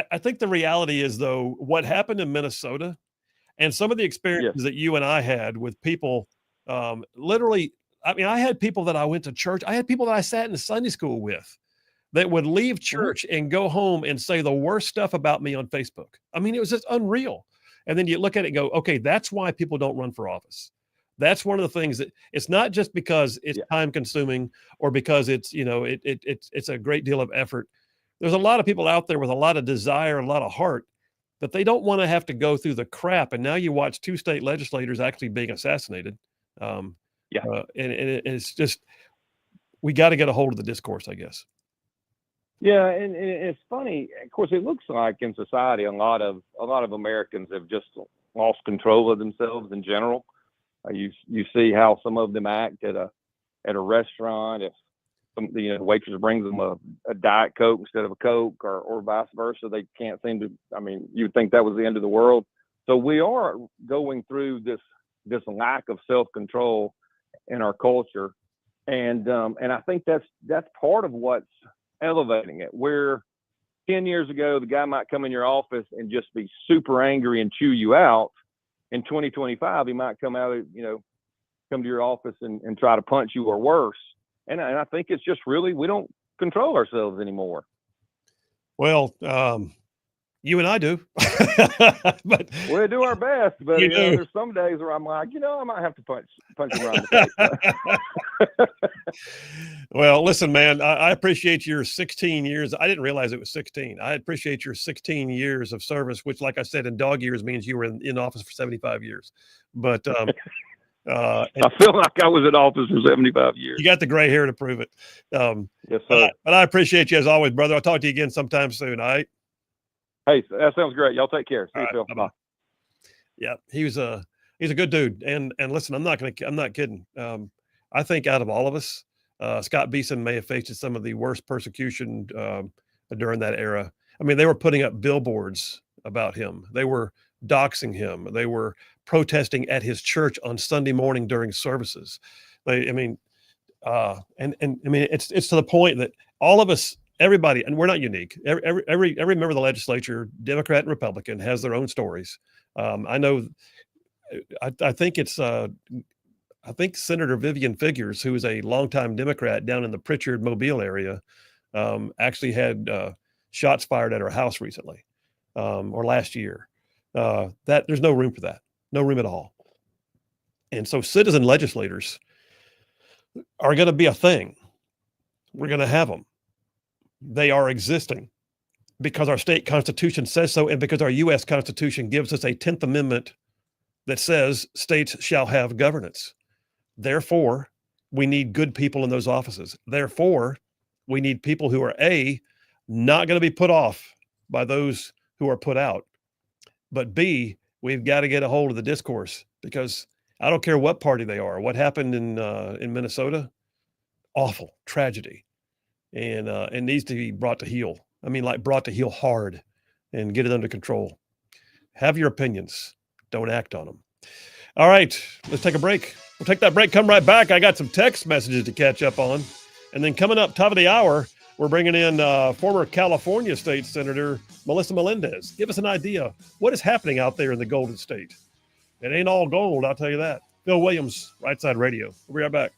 the reality is, though, what happened in Minnesota and some of the experiences that you and I had with people, literally, I mean, I had people that I went to church. I had people that I sat in Sunday school with that would leave church and go home and say the worst stuff about me on Facebook. I mean, it was just unreal. And then you look at it and go, okay, that's why people don't run for office. That's one of the things that it's not just because it's time consuming or because it's, it's a great deal of effort. There's a lot of people out there with a lot of desire, a lot of heart, but they don't want to have to go through the crap. And now you watch 2 state legislators actually being assassinated. And it's just, we got to get a hold of the discourse, I guess. Yeah, and it's funny. Of course, it looks like in society a lot of Americans have just lost control of themselves in general. You see how some of them act at a restaurant. If the waitress brings them a Diet Coke instead of a Coke, or vice versa, they can't seem to. I mean, you'd think that was the end of the world. So we are going through this lack of self-control in our culture, and I think that's part of what's elevating it. Where 10 years ago, the guy might come in your office and just be super angry and chew you out. In 2025, he might come out, come to your office and try to punch you or worse. And I think it's just really, we don't control ourselves anymore. Well, you and I do, but we do our best. But there's some days where I'm like, I might have to punch him around the face. Well, listen, man, I appreciate your 16 years. I didn't realize it was 16. I appreciate your 16 years of service, which, like I said, in dog years means you were in office for 75 years. But I feel like I was in office for 75 years. You got the gray hair to prove it. Yes, sir. But I appreciate you as always, brother. I'll talk to you again sometime soon. All right. Hey, that sounds great. Y'all take care. See you, Phil. Bye. Yeah, he's a good dude. And listen, I'm not kidding. I think out of all of us, Scott Beeson may have faced some of the worst persecution during that era. I mean, they were putting up billboards about him. They were doxing him. They were protesting at his church on Sunday morning during services. It's to the point that all of us, everybody, and we're not unique. Every member of the legislature, Democrat and Republican, has their own stories. I know. I think it's. I think Senator Vivian Figures, who is a longtime Democrat down in the Pritchard, Mobile area, actually had shots fired at her house recently, or last year. That there's no room for that. No room at all. And so citizen legislators are going to be a thing. We're going to have them. They are existing because our state constitution says so, and because our U.S. Constitution gives us a 10th Amendment that says states shall have governance. Therefore, we need good people in those offices. Therefore, we need people who are not going to be put off by those who are put out, but B, we've got to get a hold of the discourse, because I don't care what party they are. What happened in Minnesota, awful tragedy, and it needs to be brought to heel. I mean, like brought to heel hard, and get it under control. Have your opinions, don't act on them. All right, let's take a break. We'll take that break, come right back. I got some text messages to catch up on. And then coming up top of the hour, We're bringing in former California State Senator Melissa Melendez. Give us an idea. What is happening out there in the Golden State? It ain't all gold, I'll tell you that. Phil Williams, Rightside Radio. We'll be right back.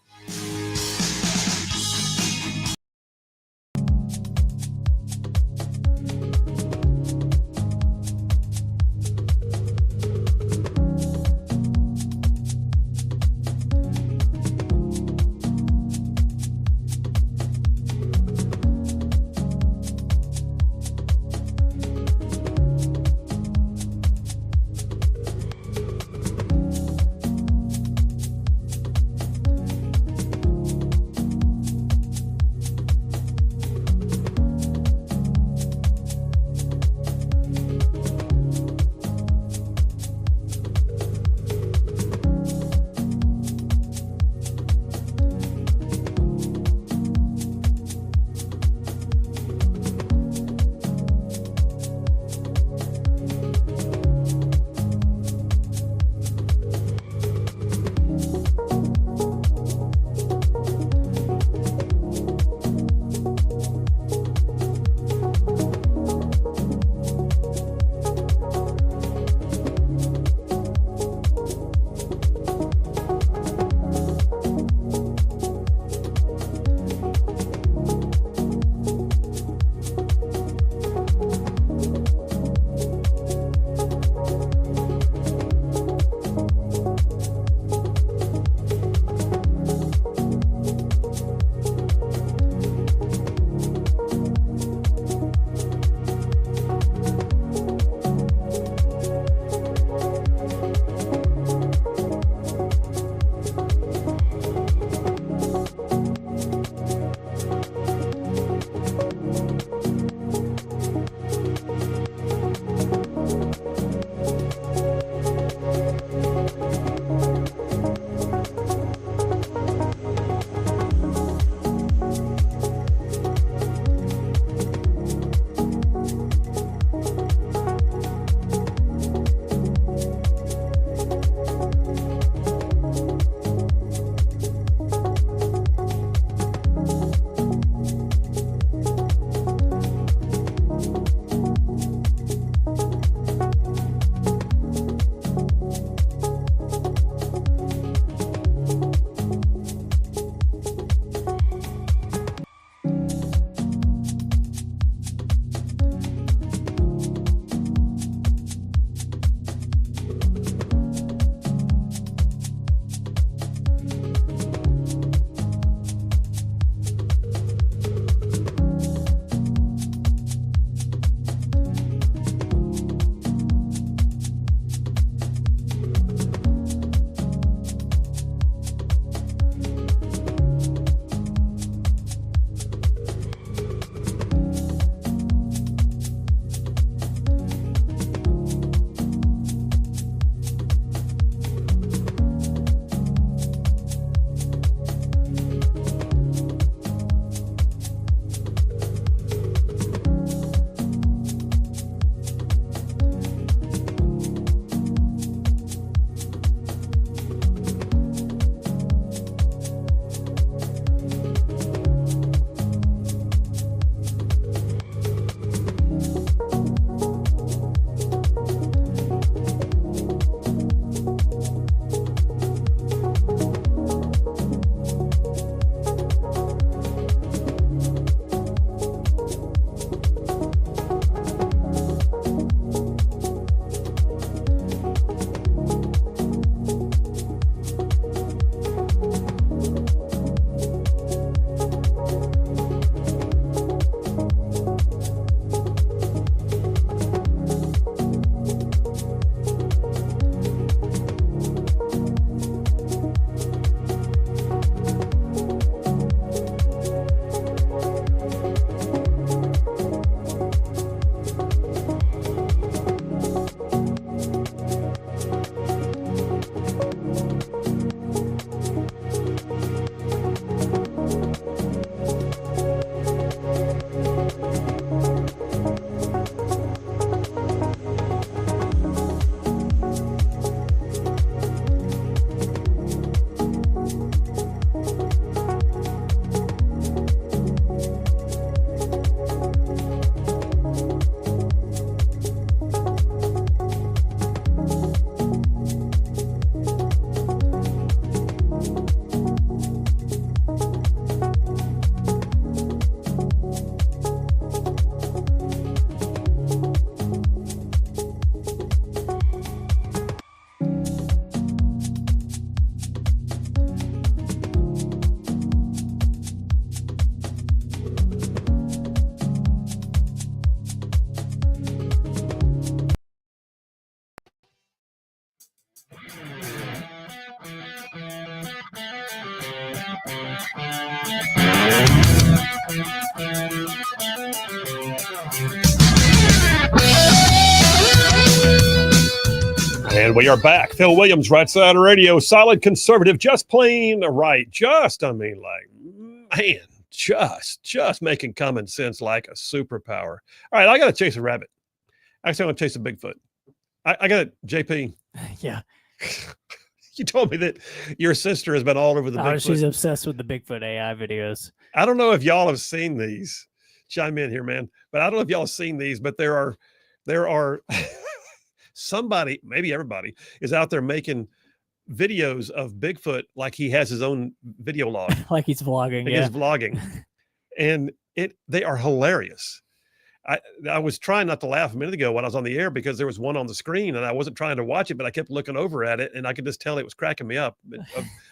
And we are back. Phil Williams, Rightside Radio, solid conservative, just plain right. Just making common sense like a superpower. All right, I got to chase a rabbit. Actually, I want to chase a Bigfoot. I got it, JP. Yeah. You told me that your sister has been all over the Bigfoot. She's obsessed with the Bigfoot AI videos. I don't know if y'all have seen these. Chime in here, man. But I don't know if y'all have seen these, but there are somebody, maybe everybody, is out there making videos of Bigfoot like he has his own video log. Like he's vlogging. Like he's vlogging. And they are hilarious. I was trying not to laugh a minute ago when I was on the air because there was one on the screen and I wasn't trying to watch it, but I kept looking over at it and I could just tell it was cracking me up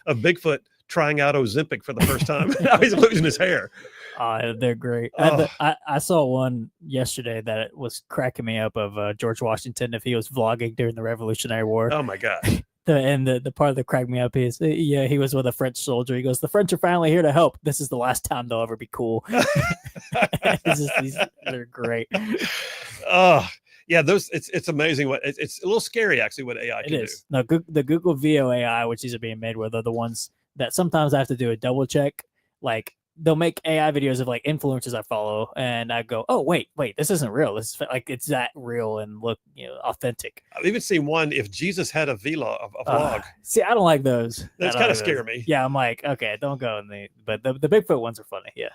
of Bigfoot trying out Ozempic for the first time. Now he's losing his hair. They're great. Oh. I saw one yesterday that it was cracking me up of George Washington if he was vlogging during the Revolutionary War. Oh my gosh. The part that cracked me up is he was with a French soldier. He goes, "The French are finally here to help. This is the last time they'll ever be cool." They're great. Oh yeah, it's amazing what it's a little scary actually what AI can do. No, the Google VO AI, which these are being made with, are the ones that sometimes I have to do a double check. Like they'll make AI videos of like influencers I follow, and I go, "Oh wait, this isn't real. This is like it's that real and look authentic." I've even seen one if Jesus had a vlog. See, I don't like those. That's kind of scare me. Yeah, I'm like, okay, don't go in but the Bigfoot ones are funny. Yeah.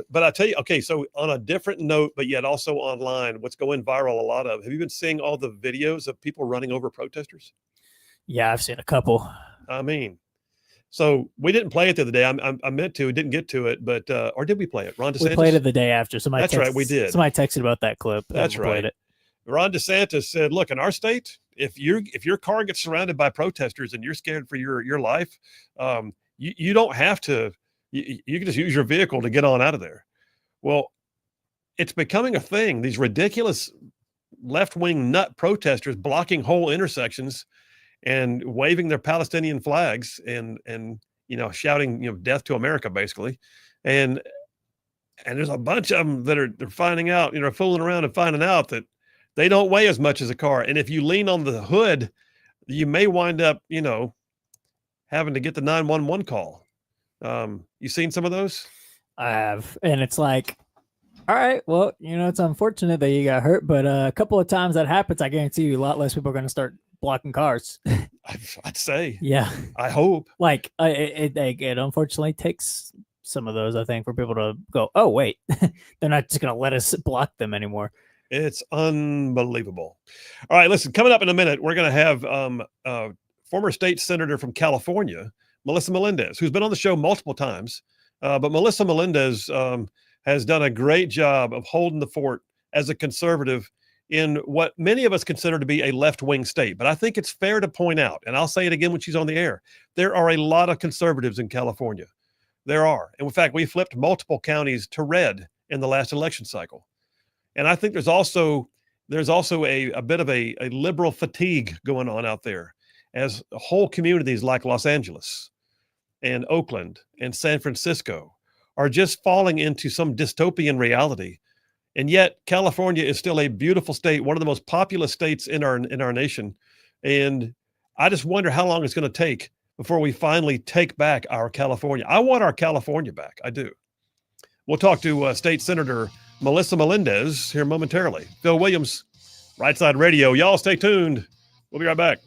But I tell you, okay, so on a different note, but yet also online, what's going viral a lot of, have you been seeing all the videos of people running over protesters? Yeah, I've seen a couple. I mean, so we didn't play it the other day. I meant to, didn't get to it, but or did we play it? Ron DeSantis? We played it the day after. That's right, we did. Somebody texted about that clip. That's right. It. Ron DeSantis said, "Look, in our state, if your car gets surrounded by protesters and you're scared for your life, you don't have to. You can just use your vehicle to get on out of there." Well, it's becoming a thing. These ridiculous left-wing nut protesters blocking whole intersections and waving their Palestinian flags and shouting death to America basically, and there's a bunch of them that they're finding out, fooling around and finding out that they don't weigh as much as a car, and if you lean on the hood, you may wind up having to get the 911 call. You seen some of those? I have, and it's like, all right, well, it's unfortunate that you got hurt, but a couple of times that happens, I guarantee you a lot less people are going to start blocking cars. I'd say. Yeah. I hope. Like it unfortunately takes some of those, I think, for people to go, oh, wait, they're not just going to let us block them anymore. It's unbelievable. All right, listen, coming up in a minute, we're going to have former state senator from California, Melissa Melendez, who's been on the show multiple times. But Melissa Melendez has done a great job of holding the fort as a conservative in what many of us consider to be a left-wing state. But I think it's fair to point out, and I'll say it again when she's on the air, there are a lot of conservatives in California. There are. And in fact, we flipped multiple counties to red in the last election cycle. And I think there's also a bit of a liberal fatigue going on out there as whole communities like Los Angeles and Oakland and San Francisco are just falling into some dystopian reality. And yet California is still a beautiful state, one of the most populous states in our nation. And I just wonder how long it's going to take before we finally take back our California. I want our California back. I do. We'll talk to State Senator Melissa Melendez here momentarily. Phil Williams, Rightside Radio. Y'all stay tuned. We'll be right back.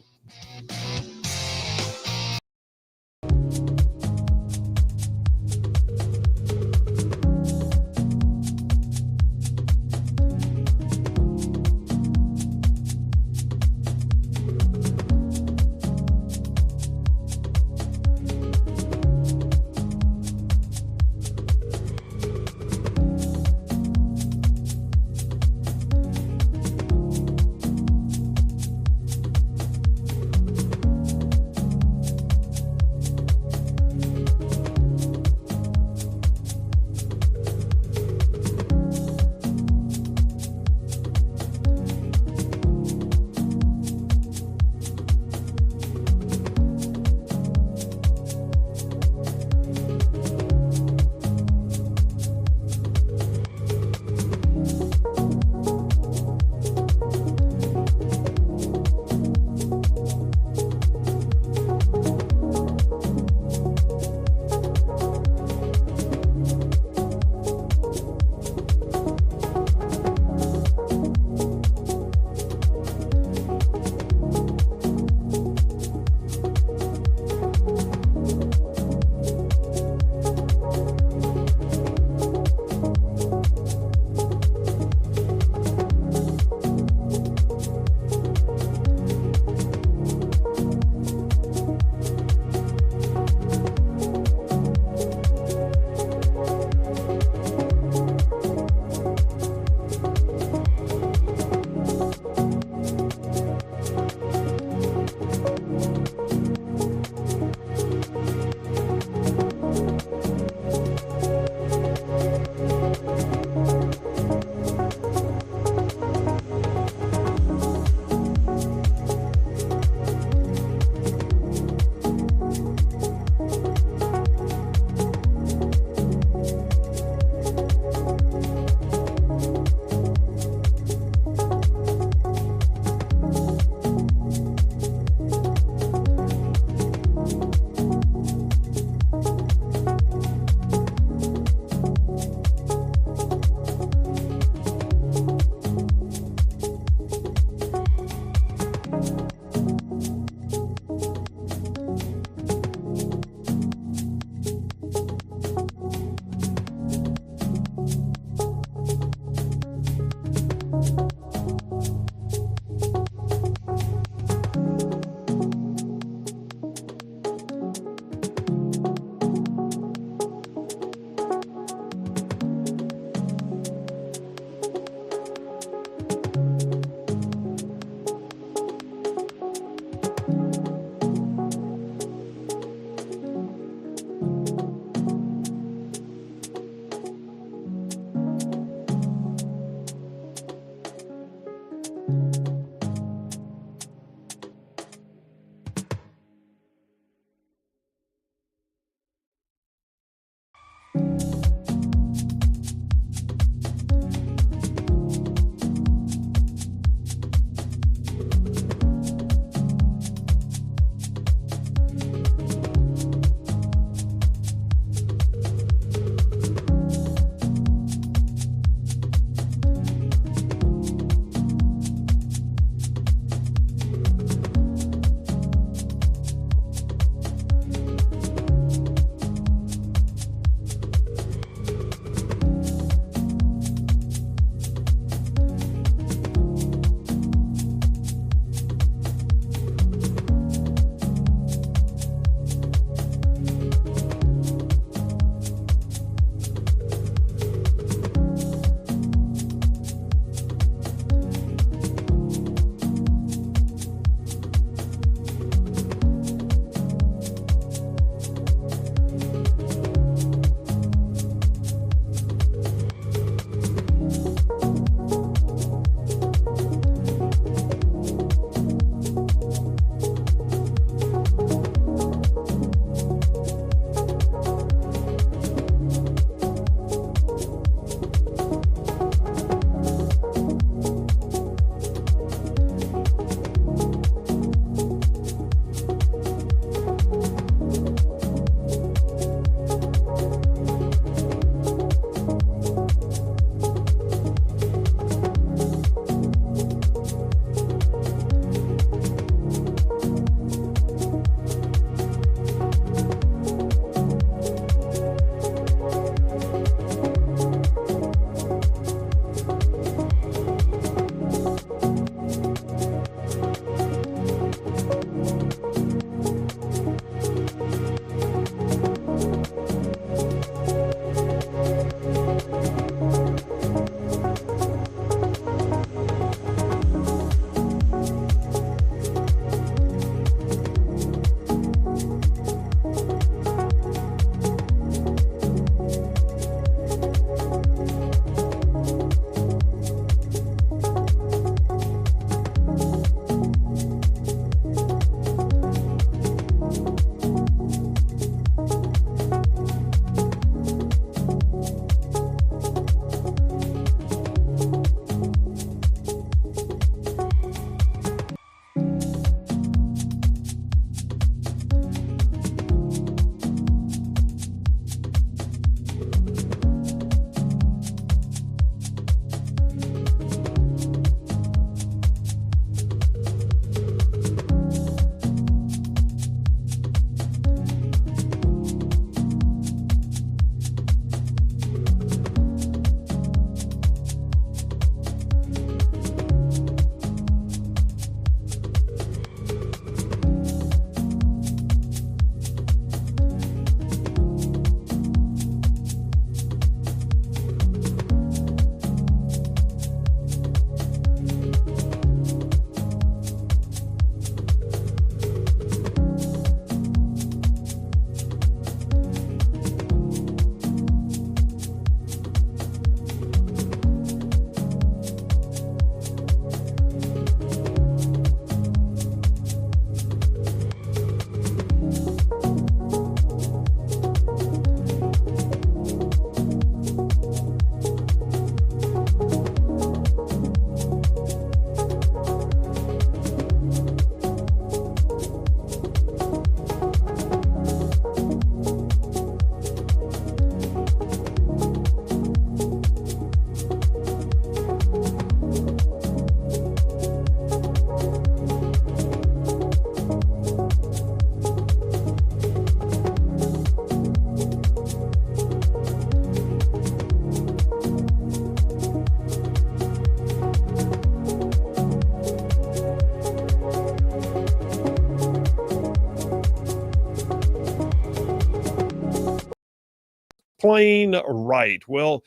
plain right. Well,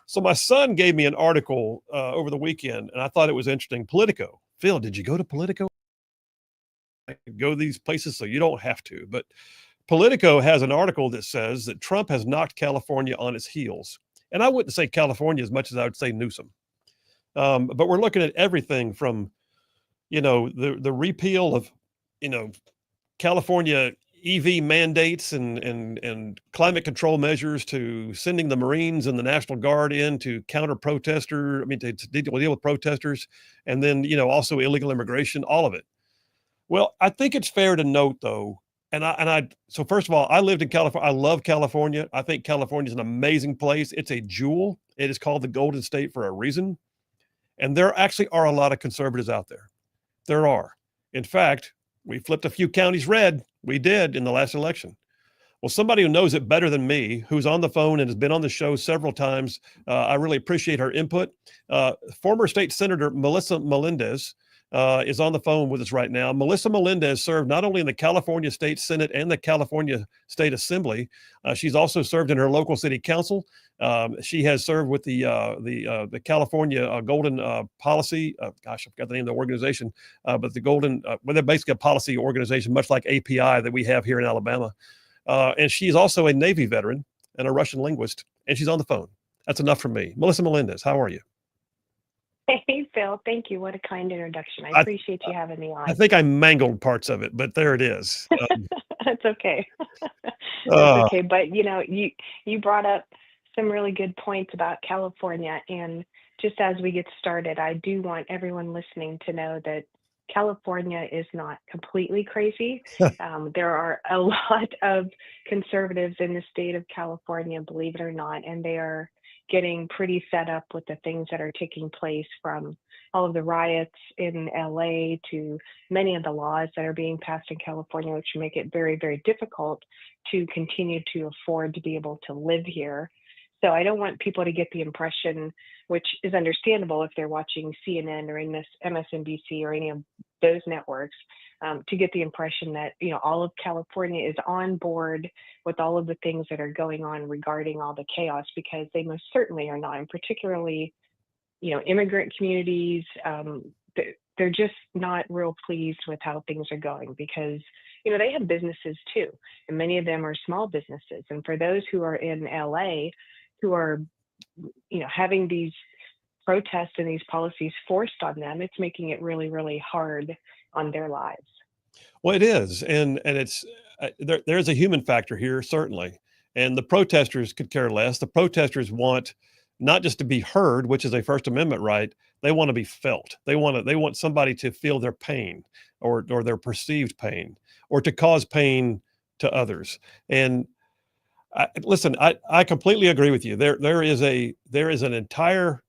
so my son gave me an article over the weekend, and I thought it was interesting. Politico. Phil, did you go to Politico? I go to these places so you don't have to. But Politico has an article that says that Trump has knocked California on its heels. And I wouldn't say California as much as I would say Newsom. But we're looking at everything from, the repeal of, California EV mandates and climate control measures to sending the Marines and the National Guard in to counter to deal with protesters, and then, also illegal immigration, all of it. Well, I think it's fair to note though, so first of all, I lived in California. I love California. I think California is an amazing place. It's a jewel. It is called the Golden State for a reason. And there actually are a lot of conservatives out there. There are. In fact, we flipped a few counties red. We did in the last election. Well, somebody who knows it better than me, who's on the phone and has been on the show several times, I really appreciate her input. Former State Senator Melissa Melendez is on the phone with us right now. Melissa Melendez served not only in the California State Senate and the California State Assembly, she's also served in her local city council. She has served with the California Golden Policy. Gosh, I forgot the name of the organization, but the Golden, well, they're basically a policy organization, much like API that we have here in Alabama. And she's also a Navy veteran and a Russian linguist, and she's on the phone. That's enough for me. Melissa Melendez, how are you? Hey, Phil. Thank you. What a kind introduction. I appreciate you having me on. I think I mangled parts of it, but there it is. That's okay. That's okay. But you brought up some really good points about California, and just as we get started, I do want everyone listening to know that California is not completely crazy. There are a lot of conservatives in the state of California, believe it or not, and they are getting pretty fed up with the things that are taking place, from all of the riots in LA to many of the laws that are being passed in California, which make it very, very difficult to continue to afford to be able to live here. So I don't want people to get the impression, which is understandable if they're watching CNN or MSNBC or any of those networks, to get the impression that all of California is on board with all of the things that are going on regarding all the chaos, because they most certainly are not. And particularly, immigrant communities, they're just not real pleased with how things are going, because they have businesses too, and many of them are small businesses. And for those who are in LA, who are having these protests and these policies forced on them, it's making it really, really hard on their lives. Well, it is, and it's there's a human factor here, certainly, and the protesters could care less. The protesters want not just to be heard, which is a First Amendment right. They want to be felt. They want somebody to feel their pain or their perceived pain, or to cause pain to others. And listen, I completely agree with you. There is an entire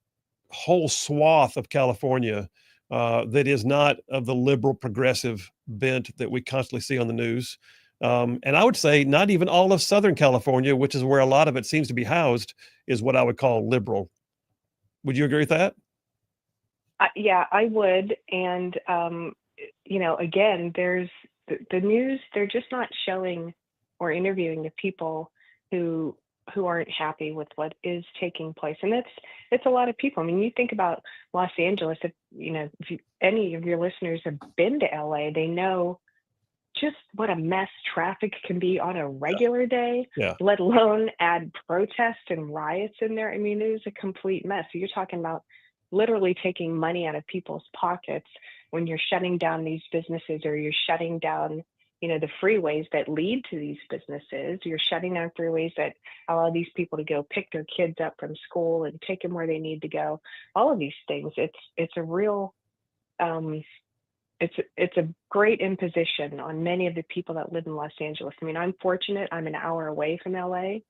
whole swath of California that is not of the liberal progressive bent that we constantly see on the news. And I would say not even all of Southern California, which is where a lot of it seems to be housed, is what I would call liberal. Would you agree with that? Yeah, I would. And, again, there's the news, they're just not showing or interviewing the people who aren't happy with what is taking place. And it's a lot of people. I mean, you think about Los Angeles, if any of your listeners have been to LA, they know just what a mess traffic can be on a regular day, let alone add protests and riots in there. I mean, it is a complete mess. So you're talking about literally taking money out of people's pockets when you're shutting down these businesses, or you're shutting down the freeways that lead to these businesses. You're shutting down freeways that allow these people to go pick their kids up from school and take them where they need to go. All of these things. It's a real, it's a great imposition on many of the people that live in Los Angeles. I mean, I'm fortunate. I'm an hour away from LA,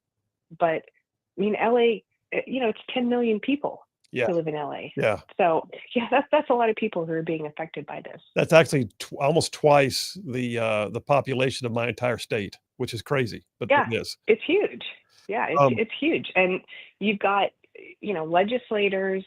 but I mean, LA, it's 10 million people. Yeah. Who live in LA. Yeah. So that's a lot of people who are being affected by this. That's actually almost twice the population of my entire state, which is crazy. But it is. It's huge. Yeah, it's huge. And you've got, legislators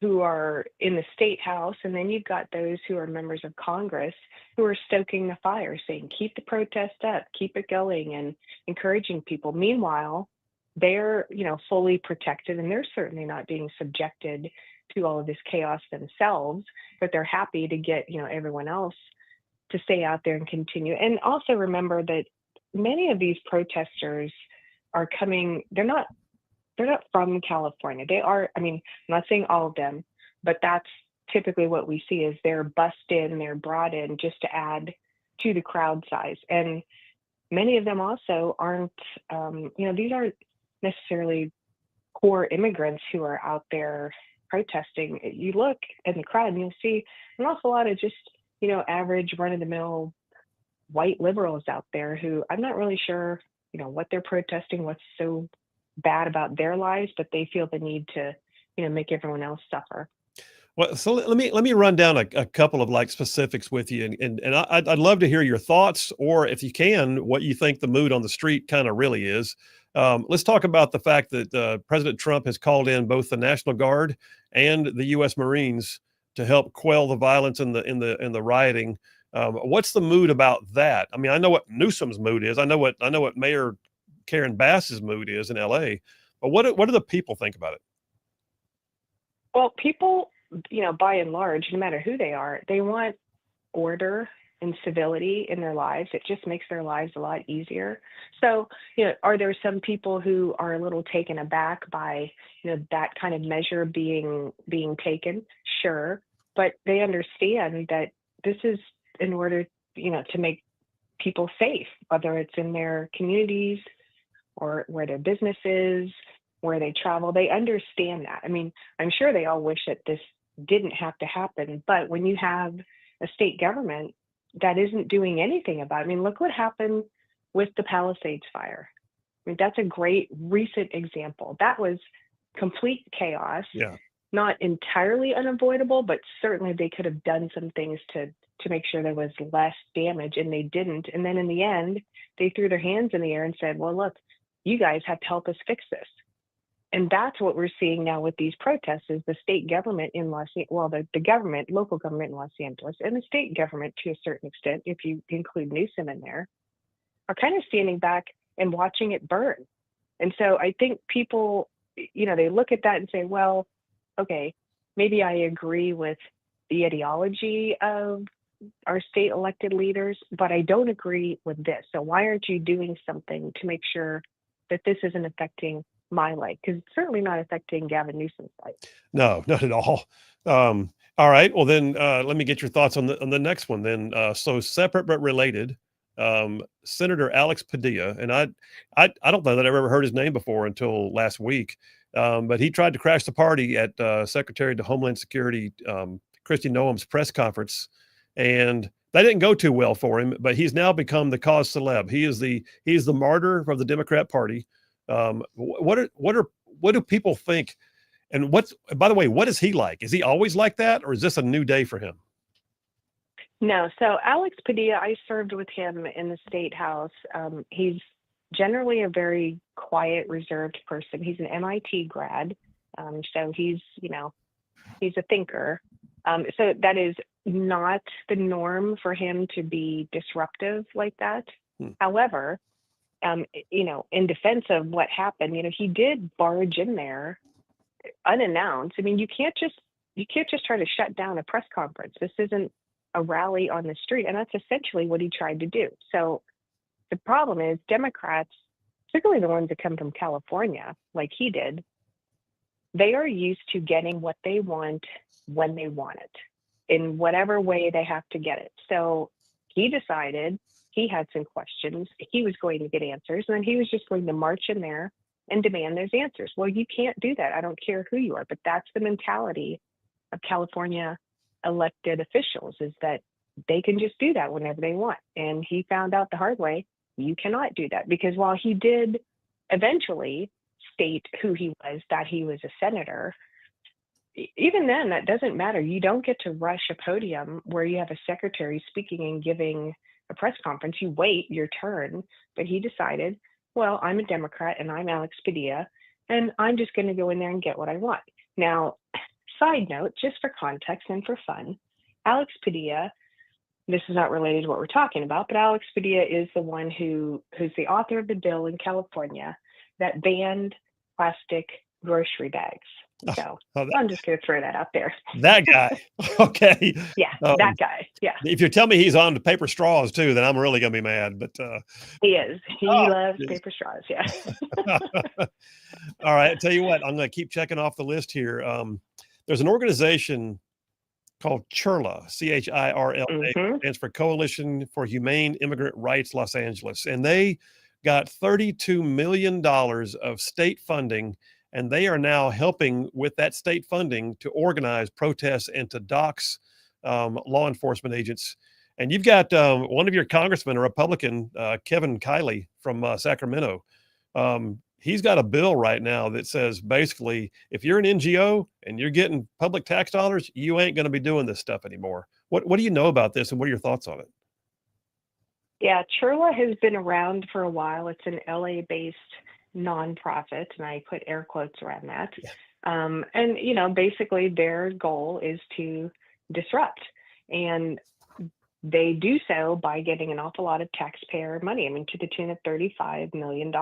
who are in the state house, and then you've got those who are members of Congress who are stoking the fire, saying, keep the protest up, keep it going, and encouraging people. Meanwhile, they're, fully protected, and they're certainly not being subjected to all of this chaos themselves, but they're happy to get, everyone else to stay out there and continue. And also remember that many of these protesters are coming, they're not from California. They are, I'm not saying all of them, but that's typically what we see is they're bussed in, they're brought in just to add to the crowd size. And many of them also aren't, these aren't necessarily poor immigrants who are out there protesting. You look in the crowd and you'll see an awful lot of just, average run-of-the-mill white liberals out there who I'm not really sure, what they're protesting, what's so bad about their lives, but they feel the need to, make everyone else suffer. Well, so let me run down a couple of like specifics with you, and I'd love to hear your thoughts, or if you can, what you think the mood on the street kind of really is. Let's talk about the fact that President Trump has called in both the National Guard and the U.S. Marines to help quell the violence and the rioting. What's the mood about that? I mean, I know what Newsom's mood is. I know what Mayor Karen Bass's mood is in L.A. But what do the people think about it? Well, people, by and large, no matter who they are, they want order and civility in their lives. It just makes their lives a lot easier. So, are there some people who are a little taken aback by, that kind of measure being taken? Sure. But they understand that this is in order, to make people safe, whether it's in their communities or where their business is, where they travel. They understand that. I mean, I'm sure they all wish that this didn't have to happen, but when you have a state government that isn't doing anything about it, I mean, look what happened with the Palisades fire. I mean, that's a great recent example. That was complete chaos. Yeah. Not entirely unavoidable, but certainly they could have done some things to make sure there was less damage, and they didn't. And then in the end, they threw their hands in the air and said, well, look, you guys have to help us fix this. And that's what we're seeing now with these protests is the state government in the government, local government in Los Angeles, and the state government to a certain extent, if you include Newsom in there, are kind of standing back and watching it burn. And so I think people, they look at that and say, well, okay, maybe I agree with the ideology of our state elected leaders, but I don't agree with this. So why aren't you doing something to make sure that this isn't affecting my life? Because it's certainly not affecting Gavin Newsom's life. No, not at all. All right. Well, then let me get your thoughts on the next one. Then, so separate but related. Senator Alex Padilla, and I don't know that I've ever heard his name before until last week. But he tried to crash the party at Secretary of Homeland Security Kristi Noem's press conference, and that didn't go too well for him. But he's now become the cause celeb. He's the martyr of the Democrat Party. What do people think? And by the way, what is he like? Is he always like that, or is this a new day for him? No. So Alex Padilla, I served with him in the State House. He's generally a very quiet, reserved person. He's an MIT grad. So he's a thinker. So that is not the norm for him to be disruptive like that. However, in defense of what happened, he did barge in there unannounced. I mean, you can't just try to shut down a press conference. This isn't a rally on the street, and that's essentially what he tried to do. So the problem is Democrats, particularly the ones that come from California, like he did, they are used to getting what they want when they want it, in whatever way they have to get it. So he decided he had some questions. He was going to get answers, and then he was just going to march in there and demand those answers. Well, you can't do that. I don't care who you are, but that's the mentality of California elected officials, is that they can just do that whenever they want. And he found out the hard way, you cannot do that, because while he did eventually state who he was, that he was a senator, even then, that doesn't matter. You don't get to rush a podium where you have a secretary speaking and giving a press conference. You wait your turn. But he decided, well, I'm a Democrat and I'm Alex Padilla, and I'm just going to go in there and get what I want. Now, side note, just for context and for fun, Alex Padilla, this is not related to what we're talking about, but Alex Padilla is the one who's the author of the bill in California that banned plastic grocery bags. So I'm just going to throw that out there. That guy. Okay. Yeah, that guy. Yeah. If you tell me he's on to paper straws too, then I'm really going to be mad. But he is. He loves paper straws. Yeah. All right. I tell you what, I'm going to keep checking off the list here. There's an organization called CHIRLA, CHIRLA, Mm-hmm. stands for Coalition for Humane Immigrant Rights Los Angeles. And they got $32 million of state funding, and they are now helping with that state funding to organize protests and to dox law enforcement agents. And you've got one of your congressmen, a Republican, Kevin Kiley from Sacramento. He's got a bill right now that says basically, if you're an NGO and you're getting public tax dollars, you ain't going to be doing this stuff anymore. What do you know about this, and what are your thoughts on it? Yeah, Churla has been around for a while. It's an LA-based nonprofit, and I put air quotes around that. Yeah. And, you know, basically their goal is to disrupt. And they do so by getting an awful lot of taxpayer money. I mean, to the tune of $35 million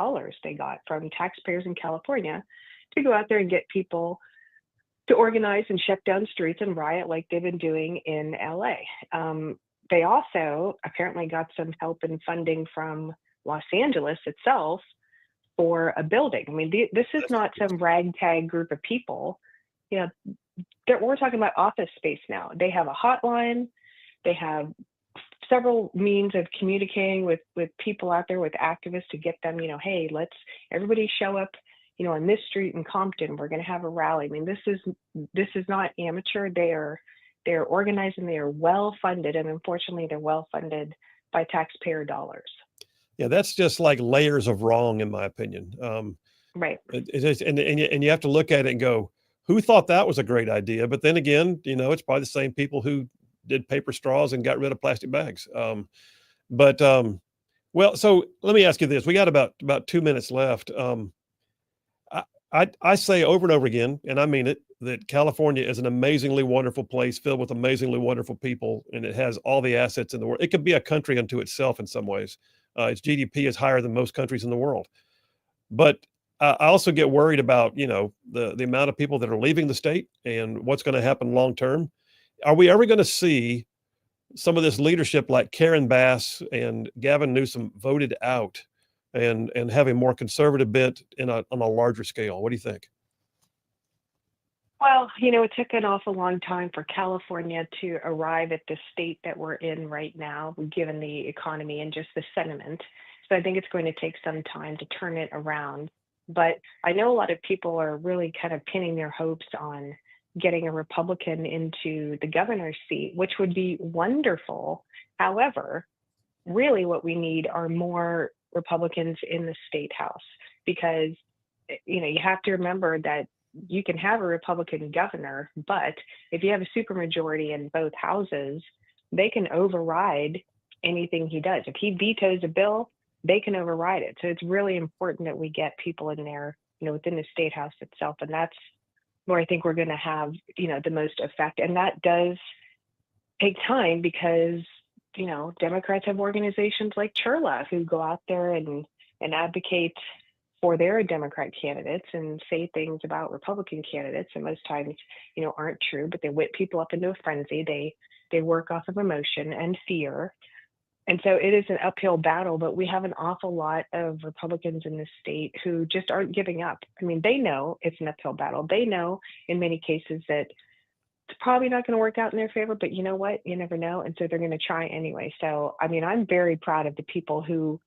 they got from taxpayers in California to go out there and get people to organize and shut down streets and riot like they've been doing in LA. They also apparently got some help and funding from Los Angeles itself for a building. I mean, this is not some ragtag group of people. You know, we're talking about office space now. They have a hotline. They have several means of communicating with people out there, with activists, to get them, you know, hey, let's everybody show up, you know, on this street in Compton. We're going to have a rally. I mean, this is not amateur. They're organized, and they are well funded, and unfortunately, they're well funded by taxpayer dollars. Yeah, that's just like layers of wrong, in my opinion. Right. And you have to look at it and go, who thought that was a great idea? But then again, you know, it's probably the same people who did paper straws and got rid of plastic bags. Well, so let me ask you this. We got about 2 minutes left. I say over and over again, and I mean it, that California is an amazingly wonderful place filled with amazingly wonderful people, and it has all the assets in the world. It could be a country unto itself in some ways. Its GDP is higher than most countries in the world. But I also get worried about, you know, the amount of people that are leaving the state and what's going to happen long term. Are we ever going to see some of this leadership like Karen Bass and Gavin Newsom voted out and have a more conservative bent on a larger scale? What do you think? Well, you know, it took an awful long time for California to arrive at the state that we're in right now, given the economy and just the sentiment. So I think it's going to take some time to turn it around. But I know a lot of people are really kind of pinning their hopes on getting a Republican into the governor's seat, which would be wonderful. However, really what we need are more Republicans in the state house, because, you know, you have to remember that you can have a Republican governor, but if you have a supermajority in both houses, they can override anything he does. If he vetoes a bill, they can override it. So it's really important that we get people in there, you know, within the state house itself. And that's where I think we're going to have, you know, the most effect. And that does take time because, you know, Democrats have organizations like Churla who go out there and advocate for their Democrat candidates and say things about Republican candidates, and most times, you know, aren't true, but they whip people up into a frenzy. They work off of emotion and fear. And so it is an uphill battle, but we have an awful lot of Republicans in this state who just aren't giving up. I mean, they know it's an uphill battle. They know in many cases that it's probably not going to work out in their favor, but you know what? You never know. And so they're going to try anyway. So, I mean, I'm very proud of the people who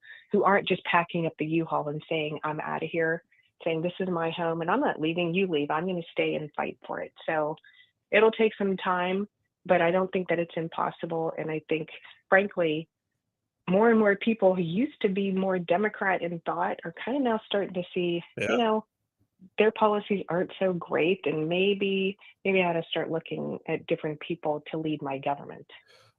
aren't just packing up the U-Haul and saying, I'm out of here, saying, this is my home and I'm not leaving, you leave. I'm going to stay and fight for it. So it'll take some time, but I don't think that it's impossible. And I think, frankly, more and more people who used to be more Democrat in thought are kind of now starting to see, you know, their policies aren't so great, and maybe I ought to start looking at different people to lead my government.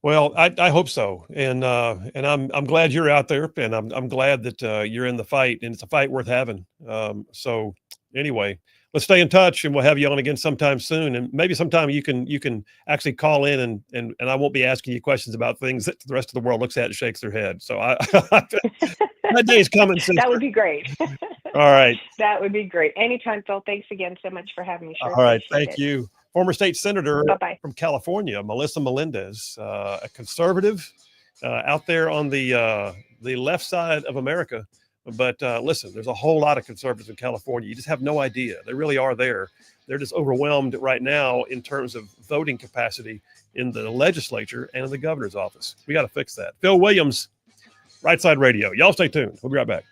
Well, I hope so, and I'm glad you're out there, and I'm glad that you're in the fight, and it's a fight worth having. So anyway, let's stay in touch, and we'll have you on again sometime soon, and maybe sometime you can actually call in, and I won't be asking you questions about things that the rest of the world looks at and shakes their head. So that day's coming. Sister. That would be great. All right. That would be great. Anytime, Phil. Thanks again so much for having me. Sure, all right. Thank you. Former state senator from California, Melissa Melendez, a conservative out there on the left side of America, But listen, there's a whole lot of conservatives in California. You just have no idea. They really are there. They're just overwhelmed right now in terms of voting capacity in the legislature and in the governor's office. We got to fix that. Phil Williams, Rightside Radio. Y'all stay tuned. We'll be right back.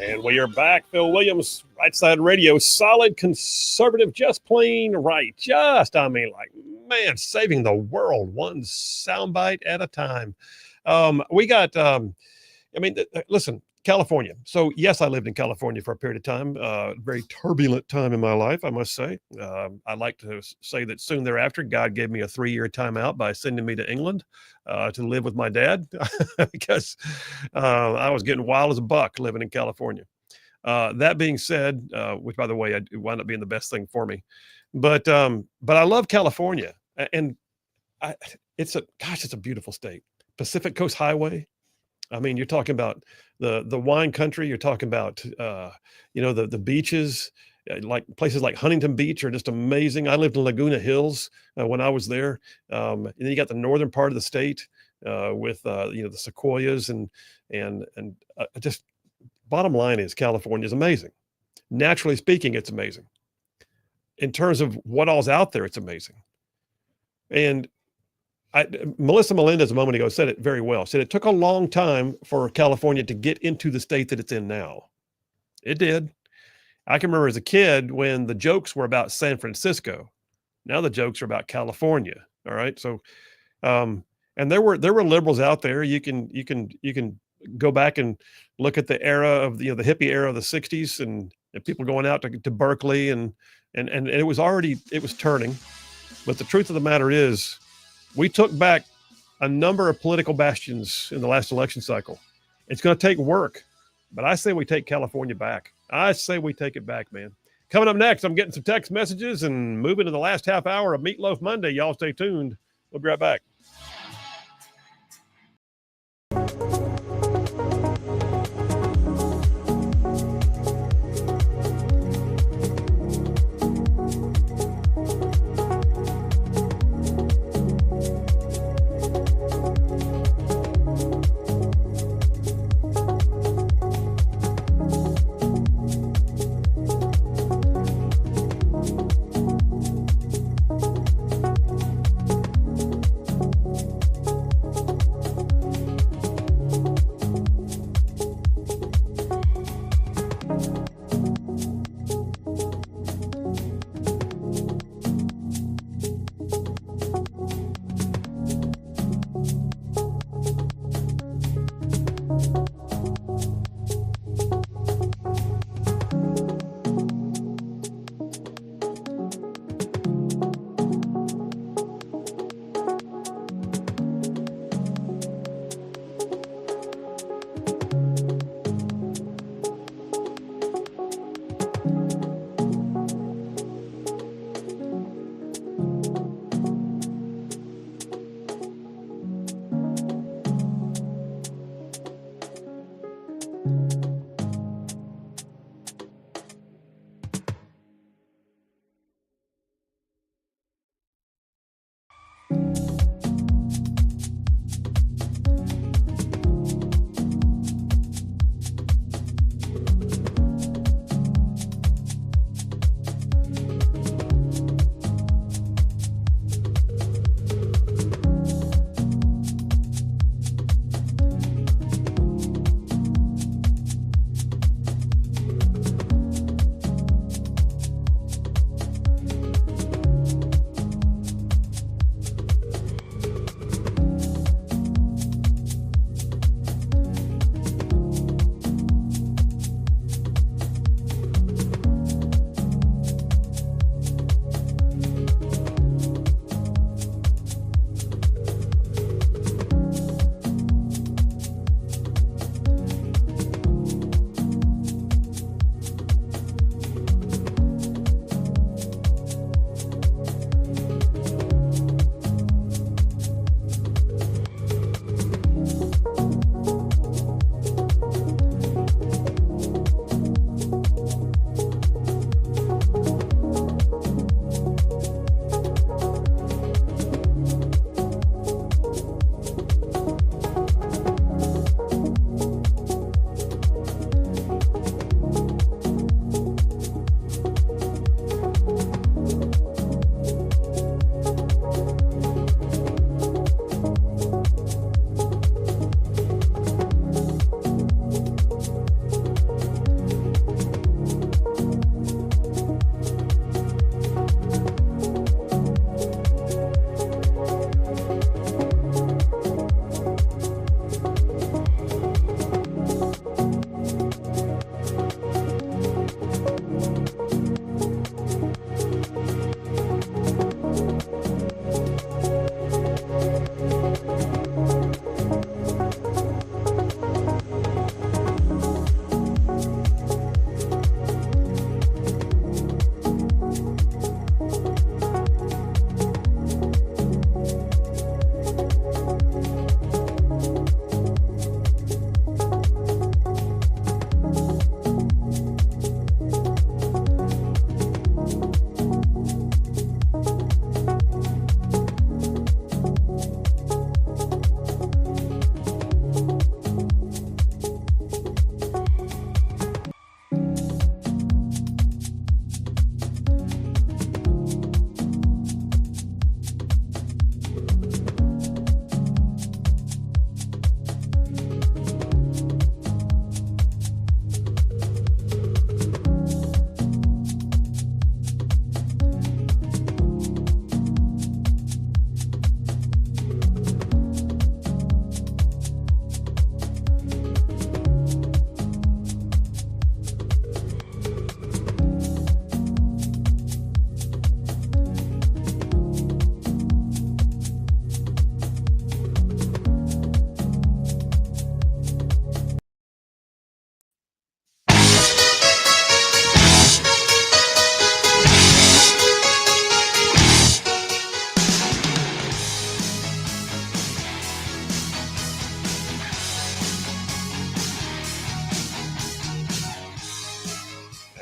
And we are back. Phil Williams, Rightside Radio, solid conservative, just plain right. Man, saving the world one soundbite at a time. We got, listen, California. So, yes, I lived in California for a period of time, very turbulent time in my life, I must say. I like to say that soon thereafter, God gave me a 3-year timeout by sending me to England to live with my dad because I was getting wild as a buck living in California. That being said, which, by the way, it wound up being the best thing for me. But I love California. And it's a beautiful state. Pacific Coast Highway. I mean, you're talking about the wine country. You're talking about, the beaches, like places like Huntington Beach are just amazing. I lived in Laguna Hills when I was there. And then you got the northern part of the state with, the sequoias and just bottom line is California is amazing. Naturally speaking, it's amazing. In terms of what all's out there, it's amazing. And Melissa Melendez a moment ago said it very well. Said it took a long time for California to get into the state that it's in now. It did. I can remember as a kid when the jokes were about San Francisco. Now the jokes are about California. All right. So, and there were liberals out there. You can go back and look at the era of the hippie era of the 60s and people going out to Berkeley and it was turning. But the truth of the matter is, we took back a number of political bastions in the last election cycle. It's going to take work, but I say we take California back. I say we take it back, man. Coming up next, I'm getting some text messages and moving to the last half hour of Meatloaf Monday. Y'all stay tuned. We'll be right back.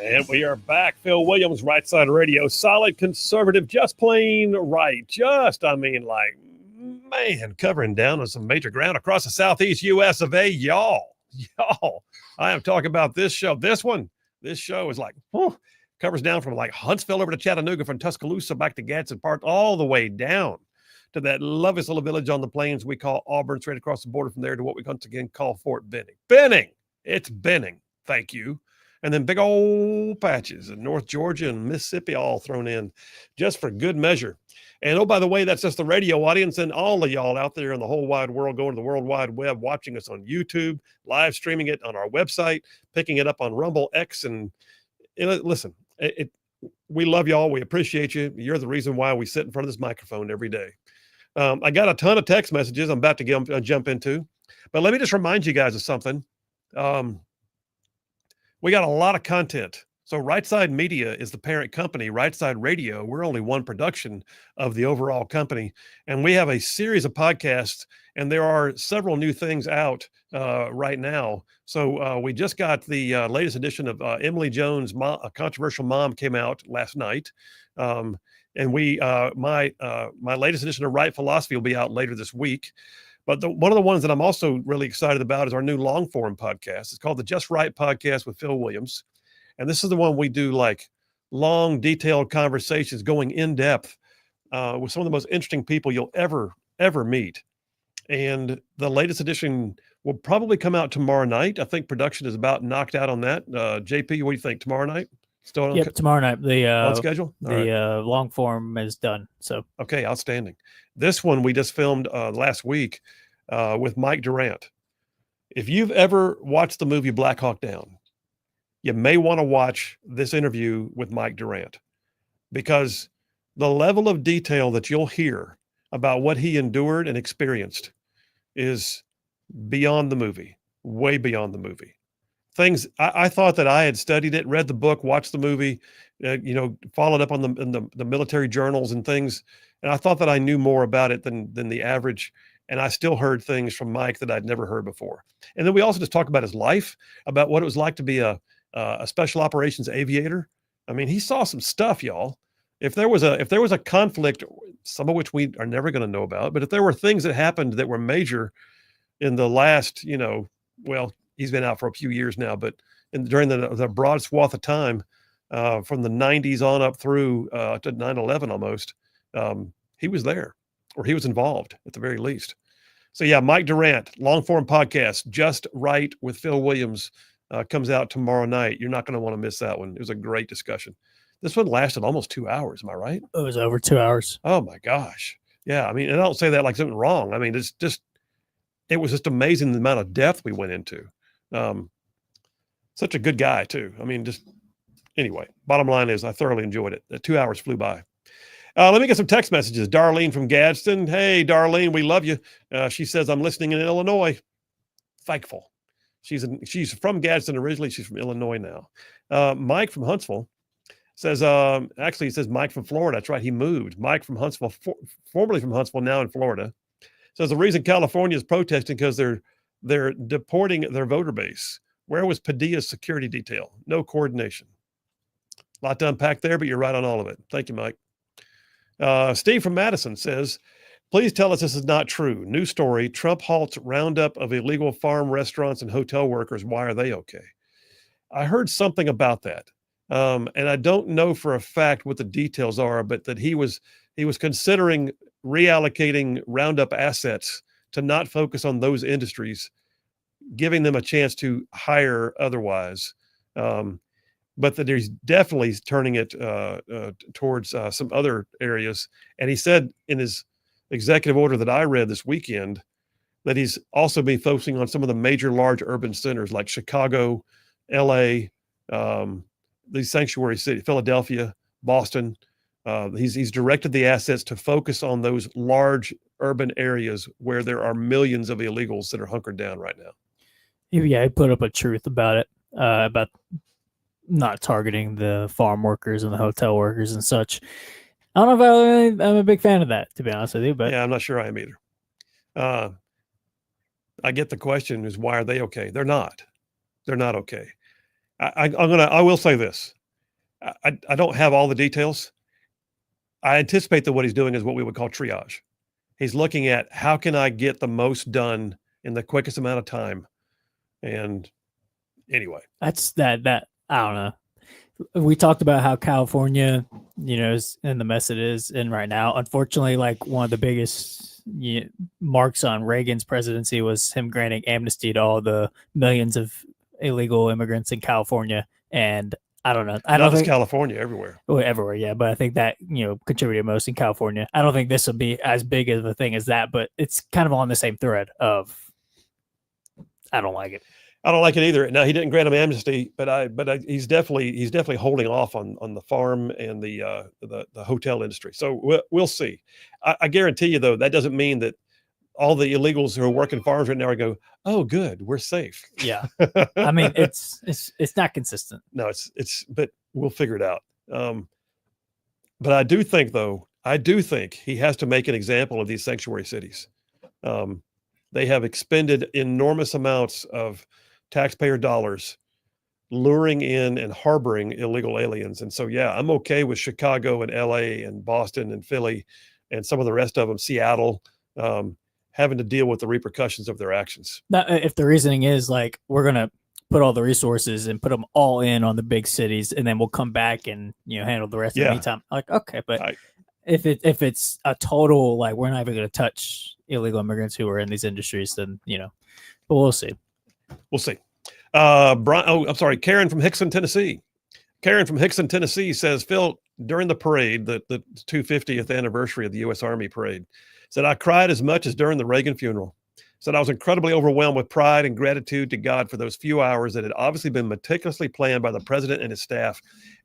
And we are back. Phil Williams, Rightside Radio. Solid conservative, just plain right. Covering down on some major ground across the southeast U.S. of A. Y'all, I am talking about this show. This show is like, covers down from like Huntsville over to Chattanooga, from Tuscaloosa back to Gadsden Park, all the way down to that lovely little village on the plains we call Auburn, straight across the border from there to what we once again call Fort Benning. It's Benning. Thank you. And then big old patches in North Georgia and Mississippi all thrown in just for good measure. And oh, by the way, that's just the radio audience, and all of y'all out there in the whole wide world going to the World Wide Web, watching us on YouTube, live streaming it on our website, picking it up on Rumble X. And listen, we love y'all. We appreciate you. You're the reason why we sit in front of this microphone every day. I got a ton of text messages I'm about to jump into, but let me just remind you guys of something. We got a lot of content. So Rightside Media is the parent company. Rightside Radio, we're only one production of the overall company. And we have a series of podcasts, and there are several new things out right now. So we just got the latest edition of Emily Jones' A Controversial Mom came out last night. And my latest edition of Right Philosophy will be out later this week. But one of the ones that I'm also really excited about is our new long form podcast. It's called the Just Right Podcast with Phil Williams. And this is the one we do like long, detailed conversations going in depth with some of the most interesting people you'll ever meet. And the latest edition will probably come out tomorrow night. I think production is about knocked out on that. JP, what do you think? Tomorrow night? Still on? Yep, tomorrow night. The on schedule. Long form is done. So okay, outstanding. This one we just filmed last week with Mike Durant. If you've ever watched the movie Black Hawk Down, you may want to watch this interview with Mike Durant, because the level of detail that you'll hear about what he endured and experienced is beyond the movie, way beyond the movie. Things I thought that I had studied it, read the book, watched the movie, followed up on the military journals and things, and I thought that I knew more about it than the average. And I still heard things from Mike that I'd never heard before. And then we also just talked about his life, about what it was like to be a special operations aviator. I mean, he saw some stuff, y'all. If there was a conflict, some of which we are never going to know about, but if there were things that happened that were major in the last, he's been out for a few years now, but during the broad swath of time, from the 90s on up through to 9/11 almost, he was there, or he was involved at the very least. So yeah, Mike Durant, long form podcast, Just Right with Phil Williams, comes out tomorrow night. You're not going to want to miss that one. It was a great discussion. This one lasted almost 2 hours. Am I right? it was over 2 hours. Oh my gosh. Yeah. I mean, and I don't say that like something wrong. I mean, it was just amazing the amount of depth we went into. Such a good guy too. I mean, anyway, bottom line is I thoroughly enjoyed it. The 2 hours flew by. Let me get some text messages. Darlene from Gadsden. Hey, Darlene, we love you. She says, I'm listening in Illinois. Thankful. She's from Gadsden originally. She's from Illinois now. Mike from Huntsville says, actually, he says Mike from Florida. That's right. He moved. Mike from Huntsville, formerly from Huntsville, now in Florida. Says the reason California is protesting because they're deporting their voter base. Where was Padilla's security detail? No coordination. A lot to unpack there, but you're right on all of it. Thank you, Mike. Steve from Madison says, please tell us this is not true. New story, Trump halts roundup of illegal farm restaurants and hotel workers. Why are they okay? I heard something about that. And I don't know for a fact what the details are, but that he was considering reallocating roundup assets to not focus on those industries, giving them a chance to hire otherwise. But that he's definitely turning it towards some other areas. And he said in his executive order that I read this weekend that he's also been focusing on some of the major large urban centers like Chicago, LA, these sanctuary cities, Philadelphia, Boston. He's directed the assets to focus on those large urban areas where there are millions of illegals that are hunkered down right now. Yeah, he put up a truth about it, about not targeting the farm workers and the hotel workers and such. I don't know if I'm a big fan of that, to be honest with you, but yeah, I'm not sure I am either. I get the question is, why are they okay? They're not okay. I will say this. I don't have all the details. I anticipate that what he's doing is what we would call triage. He's looking at how can I get the most done in the quickest amount of time. And anyway, that's that. I don't know. We talked about how California, is in the mess it is in right now. Unfortunately, like one of the biggest marks on Reagan's presidency was him granting amnesty to all the millions of illegal immigrants in California. And I don't know. I not don't just think California, everywhere. well, everywhere, yeah. But I think that contributed most in California. I don't think this will be as big of a thing as that, but it's kind of on the same thread of I don't like it. I don't like it either. Now he didn't grant him amnesty, but he's definitely holding off on the farm and the hotel industry. So we'll see. I guarantee you though, that doesn't mean that all the illegals who are working farms right now are go, oh, good, we're safe. Yeah, I mean it's not consistent. No, but we'll figure it out. But I do think he has to make an example of these sanctuary cities. They have expended enormous amounts of taxpayer dollars luring in and harboring illegal aliens. And so, yeah, I'm okay with Chicago and LA and Boston and Philly and some of the rest of them, Seattle, having to deal with the repercussions of their actions. Now, if the reasoning is like, we're going to put all the resources and put them all in on the big cities, and then we'll come back and, handle the rest of the meantime. Like, okay, but if it's a total, like, we're not even going to touch illegal immigrants who are in these industries, then, but we'll see. We'll see. I'm sorry. Karen from Hickson, Tennessee. Karen from Hickson, Tennessee says, Phil, during the parade, the 250th anniversary of the U.S. Army parade, said, I cried as much as during the Reagan funeral. Said, I was incredibly overwhelmed with pride and gratitude to God for those few hours that had obviously been meticulously planned by the president and his staff.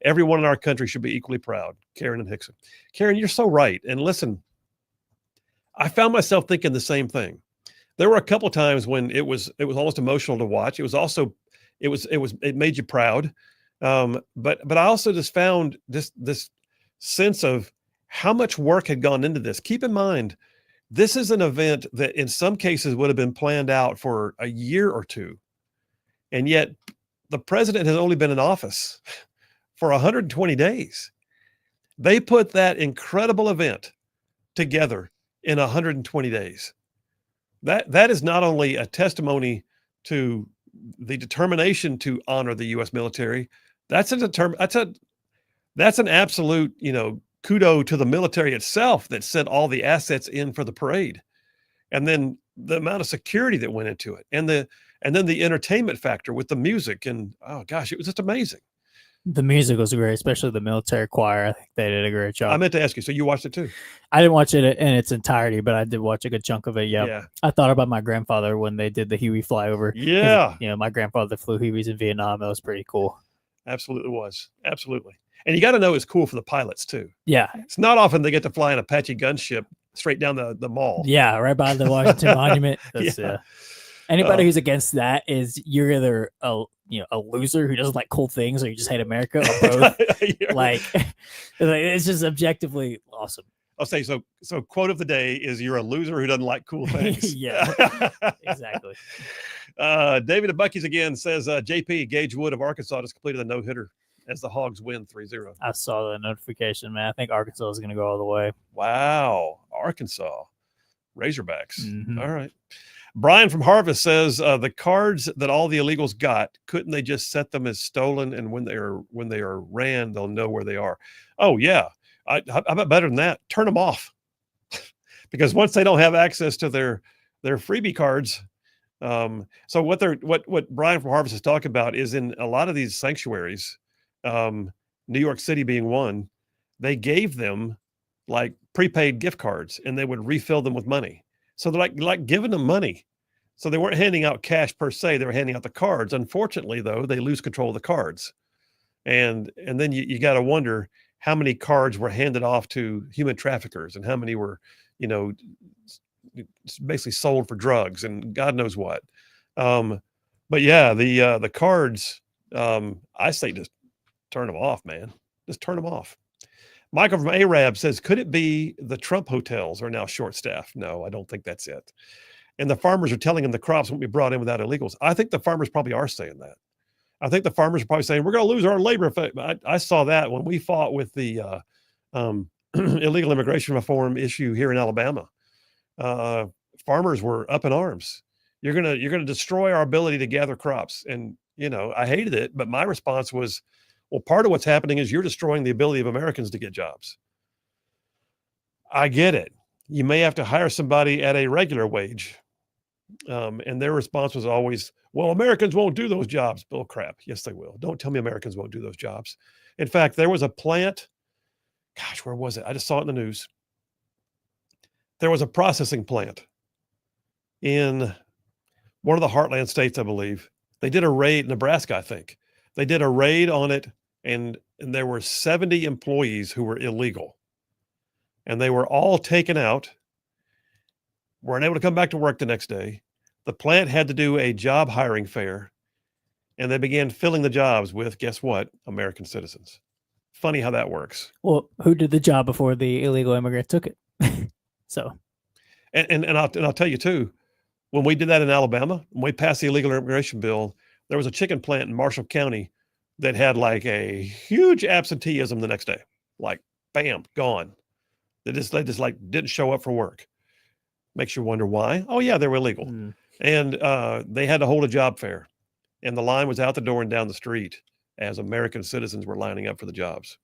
Everyone in our country should be equally proud. Karen and Hickson. Karen, you're so right. And listen, I found myself thinking the same thing. There were a couple of times when it was almost emotional to watch. It was also, it made you proud. But I also just found this sense of how much work had gone into this. Keep in mind, this is an event that in some cases would have been planned out for a year or two. And yet the president has only been in office for 120 days. They put that incredible event together in 120 days. That is not only a testimony to the determination to honor the U.S. military. That's an absolute, kudo to the military itself that sent all the assets in for the parade, and then the amount of security that went into it, and then the entertainment factor with the music, and oh gosh, it was just amazing. The music was great, especially the military choir. I think they did a great job. I meant to ask you, so you watched it too? I didn't watch it in its entirety, but I did watch a good chunk of it. Yeah. I thought about my grandfather when they did the Huey flyover. Yeah. My grandfather flew Hueys in Vietnam. That was pretty cool. Absolutely was. Absolutely. And you got to know it's cool for the pilots too. Yeah. It's not often they get to fly an Apache gunship straight down the mall. Yeah, right by the Washington Monument. Yeah. Anybody who's against that is you're either a loser who doesn't like cool things, or you just hate America, or both. like it's just objectively awesome. I'll say so. Quote of the day is, "You're a loser who doesn't like cool things." Yeah, exactly. David at Bucky's again says, "JP Gage Wood of Arkansas just completed a no-hitter as the Hogs win 3-0." I saw the notification, man. I think Arkansas is going to go all the way. Wow, Arkansas Razorbacks. Mm-hmm. All right. Brian from Harvest says, the cards that all the illegals got, couldn't they just set them as stolen, and when they are ran, they'll know where they are? Oh yeah, how about better than that? Turn them off, because once they don't have access to their freebie cards. So what Brian from Harvest is talking about is, in a lot of these sanctuaries, New York City being one, they gave them like prepaid gift cards, and they would refill them with money. So they're like giving them money. So they weren't handing out cash per se. They were handing out the cards. Unfortunately, though, they lose control of the cards. And then you got to wonder how many cards were handed off to human traffickers, and how many were, basically sold for drugs and God knows what. But yeah, the cards, I say just turn them off, man. Just turn them off. Michael from Arab says, could it be the Trump hotels are now short-staffed? No, I don't think that's it. And the farmers are telling them the crops won't be brought in without illegals. I think the farmers probably are saying that. I think the farmers are probably saying, we're going to lose our labor. I saw that when we fought with the illegal immigration reform issue here in Alabama. Farmers were up in arms. You're gonna destroy our ability to gather crops. And, I hated it, but my response was, well, part of what's happening is you're destroying the ability of Americans to get jobs. I get it. You may have to hire somebody at a regular wage. And their response was always, well, Americans won't do those jobs. Bull crap. Yes, they will. Don't tell me Americans won't do those jobs. In fact, there was a plant. Gosh, where was it? I just saw it in the news. There was a processing plant in one of the heartland states, I believe. They did a raid, Nebraska, I think. They did a raid on it, and there were 70 employees who were illegal. And they were all taken out, weren't able to come back to work the next day. The plant had to do a job hiring fair, and they began filling the jobs with, guess what? American citizens. Funny how that works. Well, who did the job before the illegal immigrant took it? So, and I'll tell you too, when we did that in Alabama, when we passed the illegal immigration bill, there was a chicken plant in Marshall County that had like a huge absenteeism the next day. Like, bam, gone. They just like didn't show up for work. Makes you wonder why. Oh yeah, they were illegal. And they had to hold a job fair, and the line was out the door and down the street as American citizens were lining up for the jobs.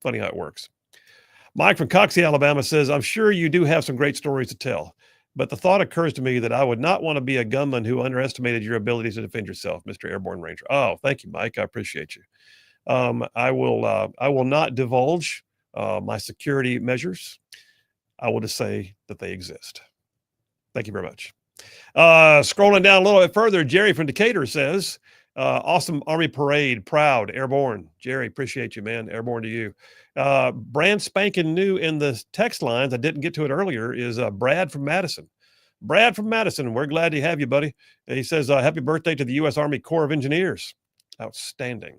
Funny how it works. Mike from Coxie, Alabama says, I'm sure you do have some great stories to tell, but the thought occurs to me that I would not want to be a gunman who underestimated your abilities to defend yourself, Mr. Airborne Ranger. Oh, thank you, Mike. I appreciate you. I will not divulge my security measures. I will just say that they exist. Thank you very much. Scrolling down a little bit further, Jerry from Decatur says, awesome Army parade, proud, airborne. Jerry, appreciate you, man. Airborne to you. Brand spanking new in the text lines, I didn't get to it earlier, is Brad from Madison. Brad from Madison, we're glad to have you, buddy. He says, happy birthday to the U.S. Army Corps of Engineers. Outstanding.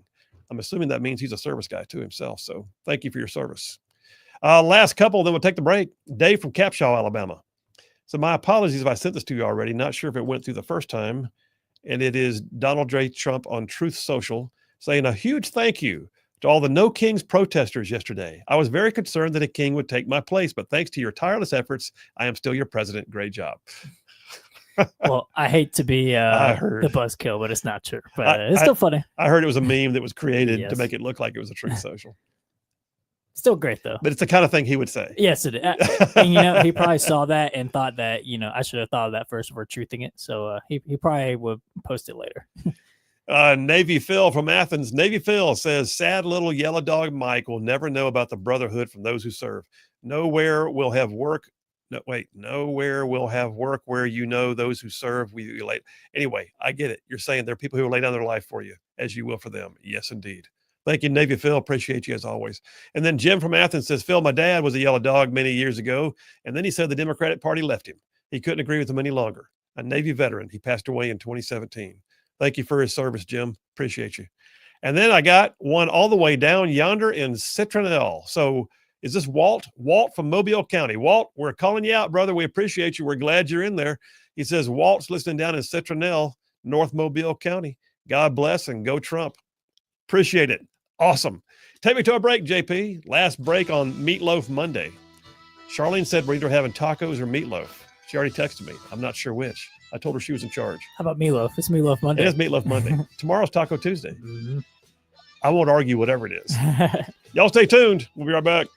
I'm assuming that means he's a service guy too himself, so thank you for your service. Last couple, then we'll take the break. Dave from Capshaw, Alabama. So my apologies if I sent this to you already. Not sure if it went through the first time. And it is Donald J. Trump on Truth Social saying a huge thank you to all the No Kings protesters yesterday. I was very concerned that a king would take my place, but thanks to your tireless efforts, I am still your president. Great job. Well, I hate to be the buzzkill, but it's not true. But it's still funny. I heard it was a meme that was created to make it look like it was a Truth Social. Still great, though. But it's the kind of thing he would say. Yes, it is. And, he probably saw that and thought that, I should have thought of that first before truthing it. So he probably would post it later. Navy Phil from Athens. Navy Phil says, sad little yellow dog Mike will never know about the brotherhood from those who serve. Nowhere will have work. Nowhere will have work where those who serve. We late. Anyway, I get it. You're saying there are people who will lay down their life for you as you will for them. Yes, indeed. Thank you, Navy Phil. Appreciate you as always. And then Jim from Athens says, Phil, my dad was a yellow dog many years ago. And then he said the Democratic Party left him. He couldn't agree with them any longer. A Navy veteran. He passed away in 2017. Thank you for his service, Jim. Appreciate you. And then I got one all the way down yonder in Citronelle. So is this Walt? Walt from Mobile County. Walt, we're calling you out, brother. We appreciate you. We're glad you're in there. He says, Walt's listening down in Citronelle, North Mobile County. God bless and go Trump. Appreciate it. Awesome. Take me to a break, JP. Last break on Meatloaf Monday. Charlene said we're either having tacos or meatloaf. She already texted me. I'm not sure which. I told her she was in charge. How about meatloaf? It's Meatloaf Monday. It is Meatloaf Monday. Tomorrow's Taco Tuesday. Mm-hmm. I won't argue whatever it is. Y'all stay tuned. We'll be right back.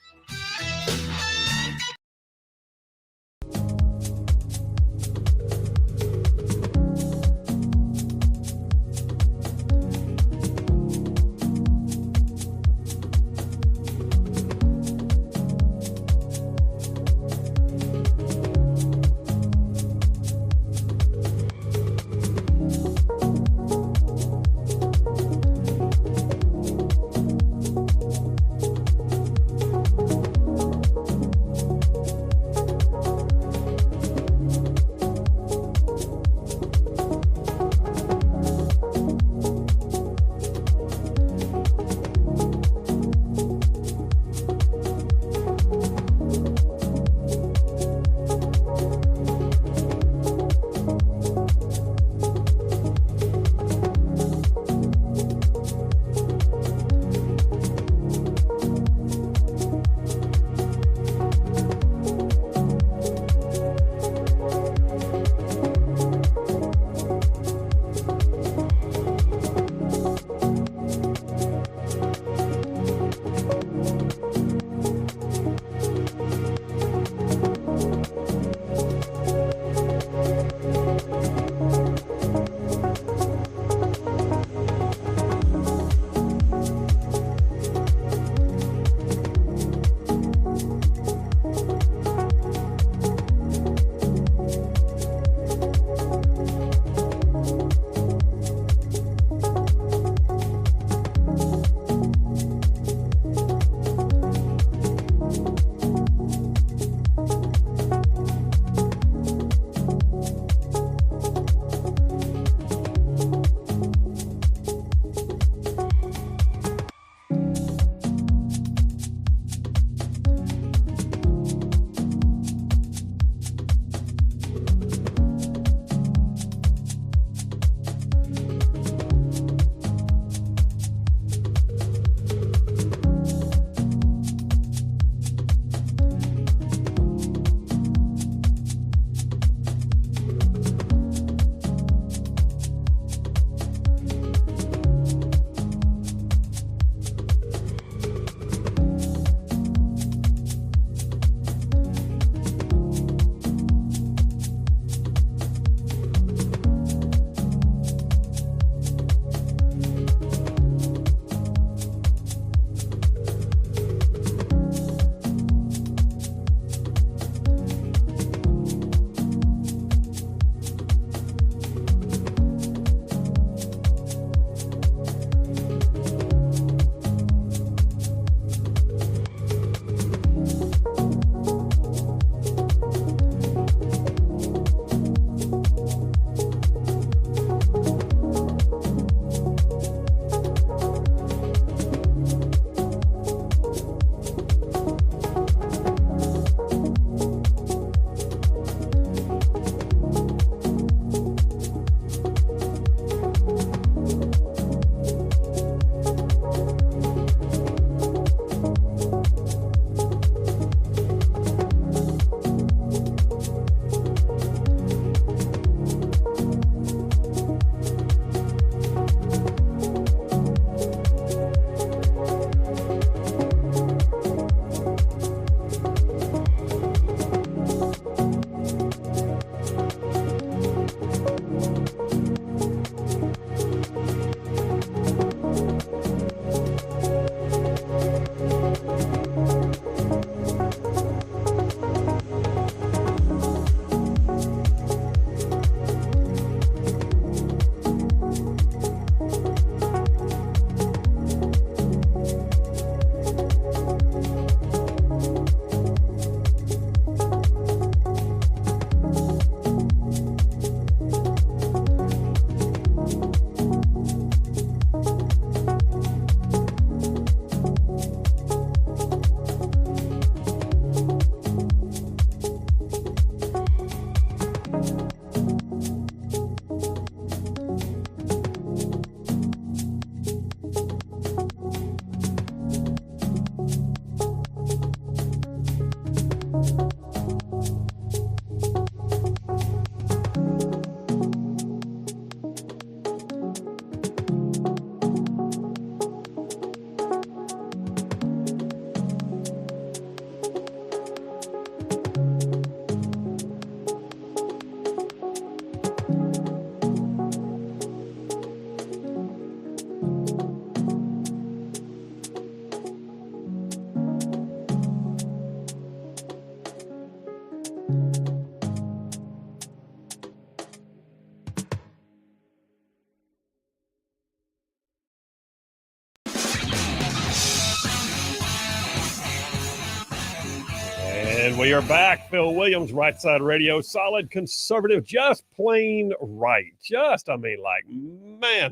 We are back. Phil Williams, Rightside Radio, solid conservative, just plain right.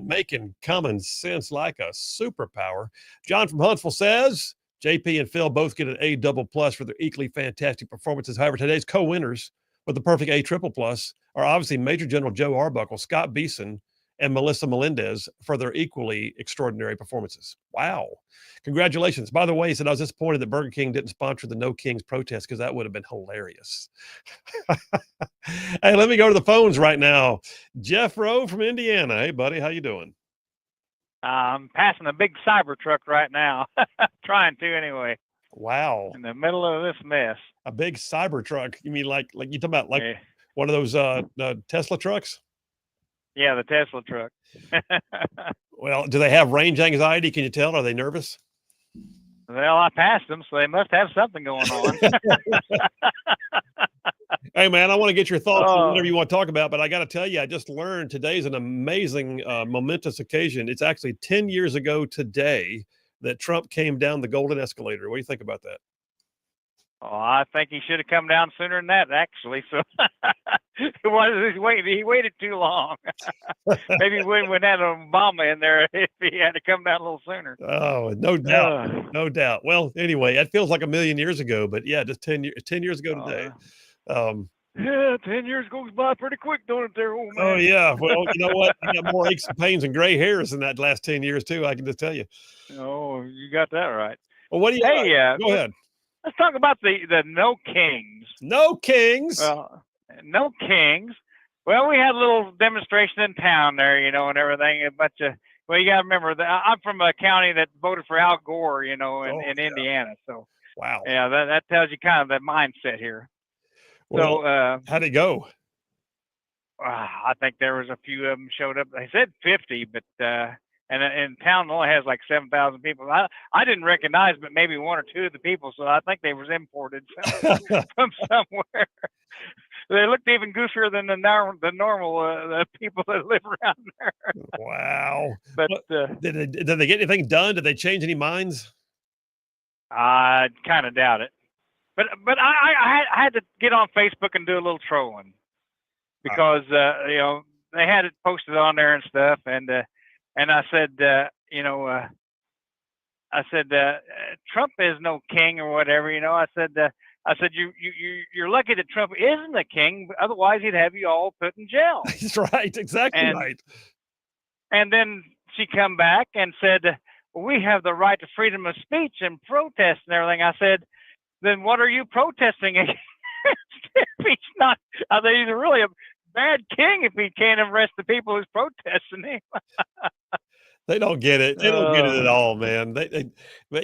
Making common sense like a superpower. John from Huntsville says, JP and Phil both get an A double plus for their equally fantastic performances. However, today's co-winners with the perfect A triple plus are obviously Major General Joe Arbuckle, Scott Beeson, and Melissa Melendez for their equally extraordinary performances. Wow. Congratulations. By the way, he said, I was disappointed that Burger King didn't sponsor the No Kings protest because that would have been hilarious. Hey, let me go to the phones right now. Jeff Rowe from Indiana. Hey, buddy, how you doing? I'm passing a big cyber truck right now. Trying to anyway. Wow. In the middle of this mess. A big cyber truck. You mean like you talking about one of those Tesla trucks? Yeah, the Tesla truck. Well, do they have range anxiety? Can you tell? Are they nervous? Well, I passed them, so they must have something going on. Hey, man, I want to get your thoughts on whatever you want to talk about, but I got to tell you, I just learned today's an amazing, momentous occasion. It's actually 10 years ago today that Trump came down the golden escalator. What do you think about that? Oh, I think he should have come down sooner than that, actually. So he waited too long. Maybe we wouldn't have Obama in there if he had to come down a little sooner. Oh, no doubt. No doubt. Well, anyway, it feels like a million years ago, but yeah, just 10 years ago today. Yeah, 10 years goes by pretty quick, don't it there, old man? Oh, yeah. Well, you know what? I got more aches and pains and gray hairs in that last 10 years, too. I can just tell you. Oh, you got that right. Well, what do you go ahead. Let's talk about the No Kings. No Kings. No Kings. Well, we had a little demonstration in town there, and everything. A bunch of you got to remember that I'm from a county that voted for Al Gore, in Indiana. So wow. Yeah, that tells you kind of the mindset here. Well, so how'd it go? I think there was a few of them showed up. They said 50, but and town only has like 7,000 people. I didn't recognize, but maybe one or two of the people. So I think they was imported from somewhere. They looked even goofier than the normal people that live around there. Wow! But did they get anything done? Did they change any minds? I kind of doubt it. But I had to get on Facebook and do a little trolling because they had it posted on there and stuff, and I said Trump is no king or whatever, I said you're lucky that Trump isn't a king, otherwise he'd have you all put in jail. That's right, exactly right. And then she come back and said, well, we have the right to freedom of speech and protest and everything. I said, then what are you protesting against? If he's not, I think he's really a bad king if he can't arrest the people who's protesting him. They don't get it. They don't get it at all, man. But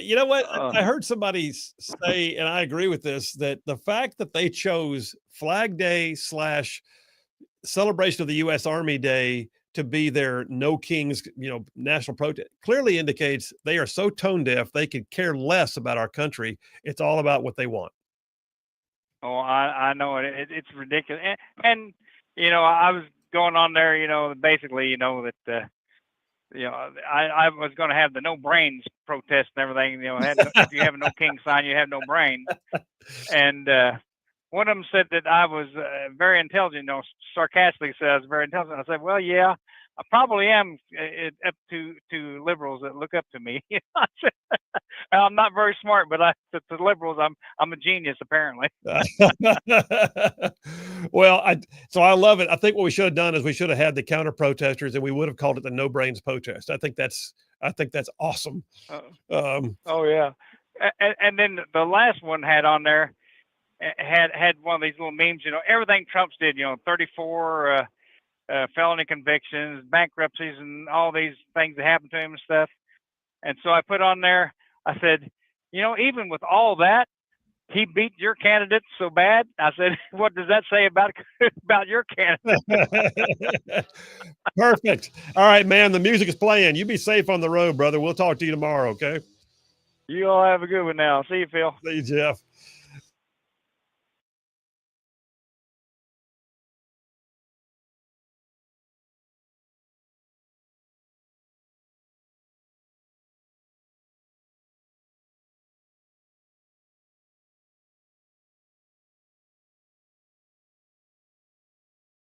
you know what? I heard somebody say, and I agree with this, that the fact that they chose Flag Day / celebration of the U.S. Army Day to be their No Kings, national protest clearly indicates they are so tone deaf they could care less about our country. It's all about what they want. Oh, I know it. It's ridiculous. And I was going on there, basically, that. I was going to have the no brains protest and everything. If you have a no king sign, you have no brains. And one of them said that I was very intelligent. Sarcastically said I was very intelligent. I said, well, yeah, I probably am up to liberals that look up to me. I'm not very smart, but to liberals, I'm a genius apparently. Well, I love it. I think what we should have done is we should have had the counter protesters, and we would have called it the No Brains protest. I think that's awesome. Oh yeah, and then the last one had on there had one of these little memes. Everything Trump's did. 34 felony convictions, bankruptcies, and all these things that happened to him and stuff. And so I put on there, I said, even with all that, he beat your candidate so bad. I said, what does that say about your candidate? Perfect. All right, man, the music is playing. You be safe on the road, brother. We'll talk to you tomorrow, okay? You all have a good one now. See you, Phil. See you, Jeff.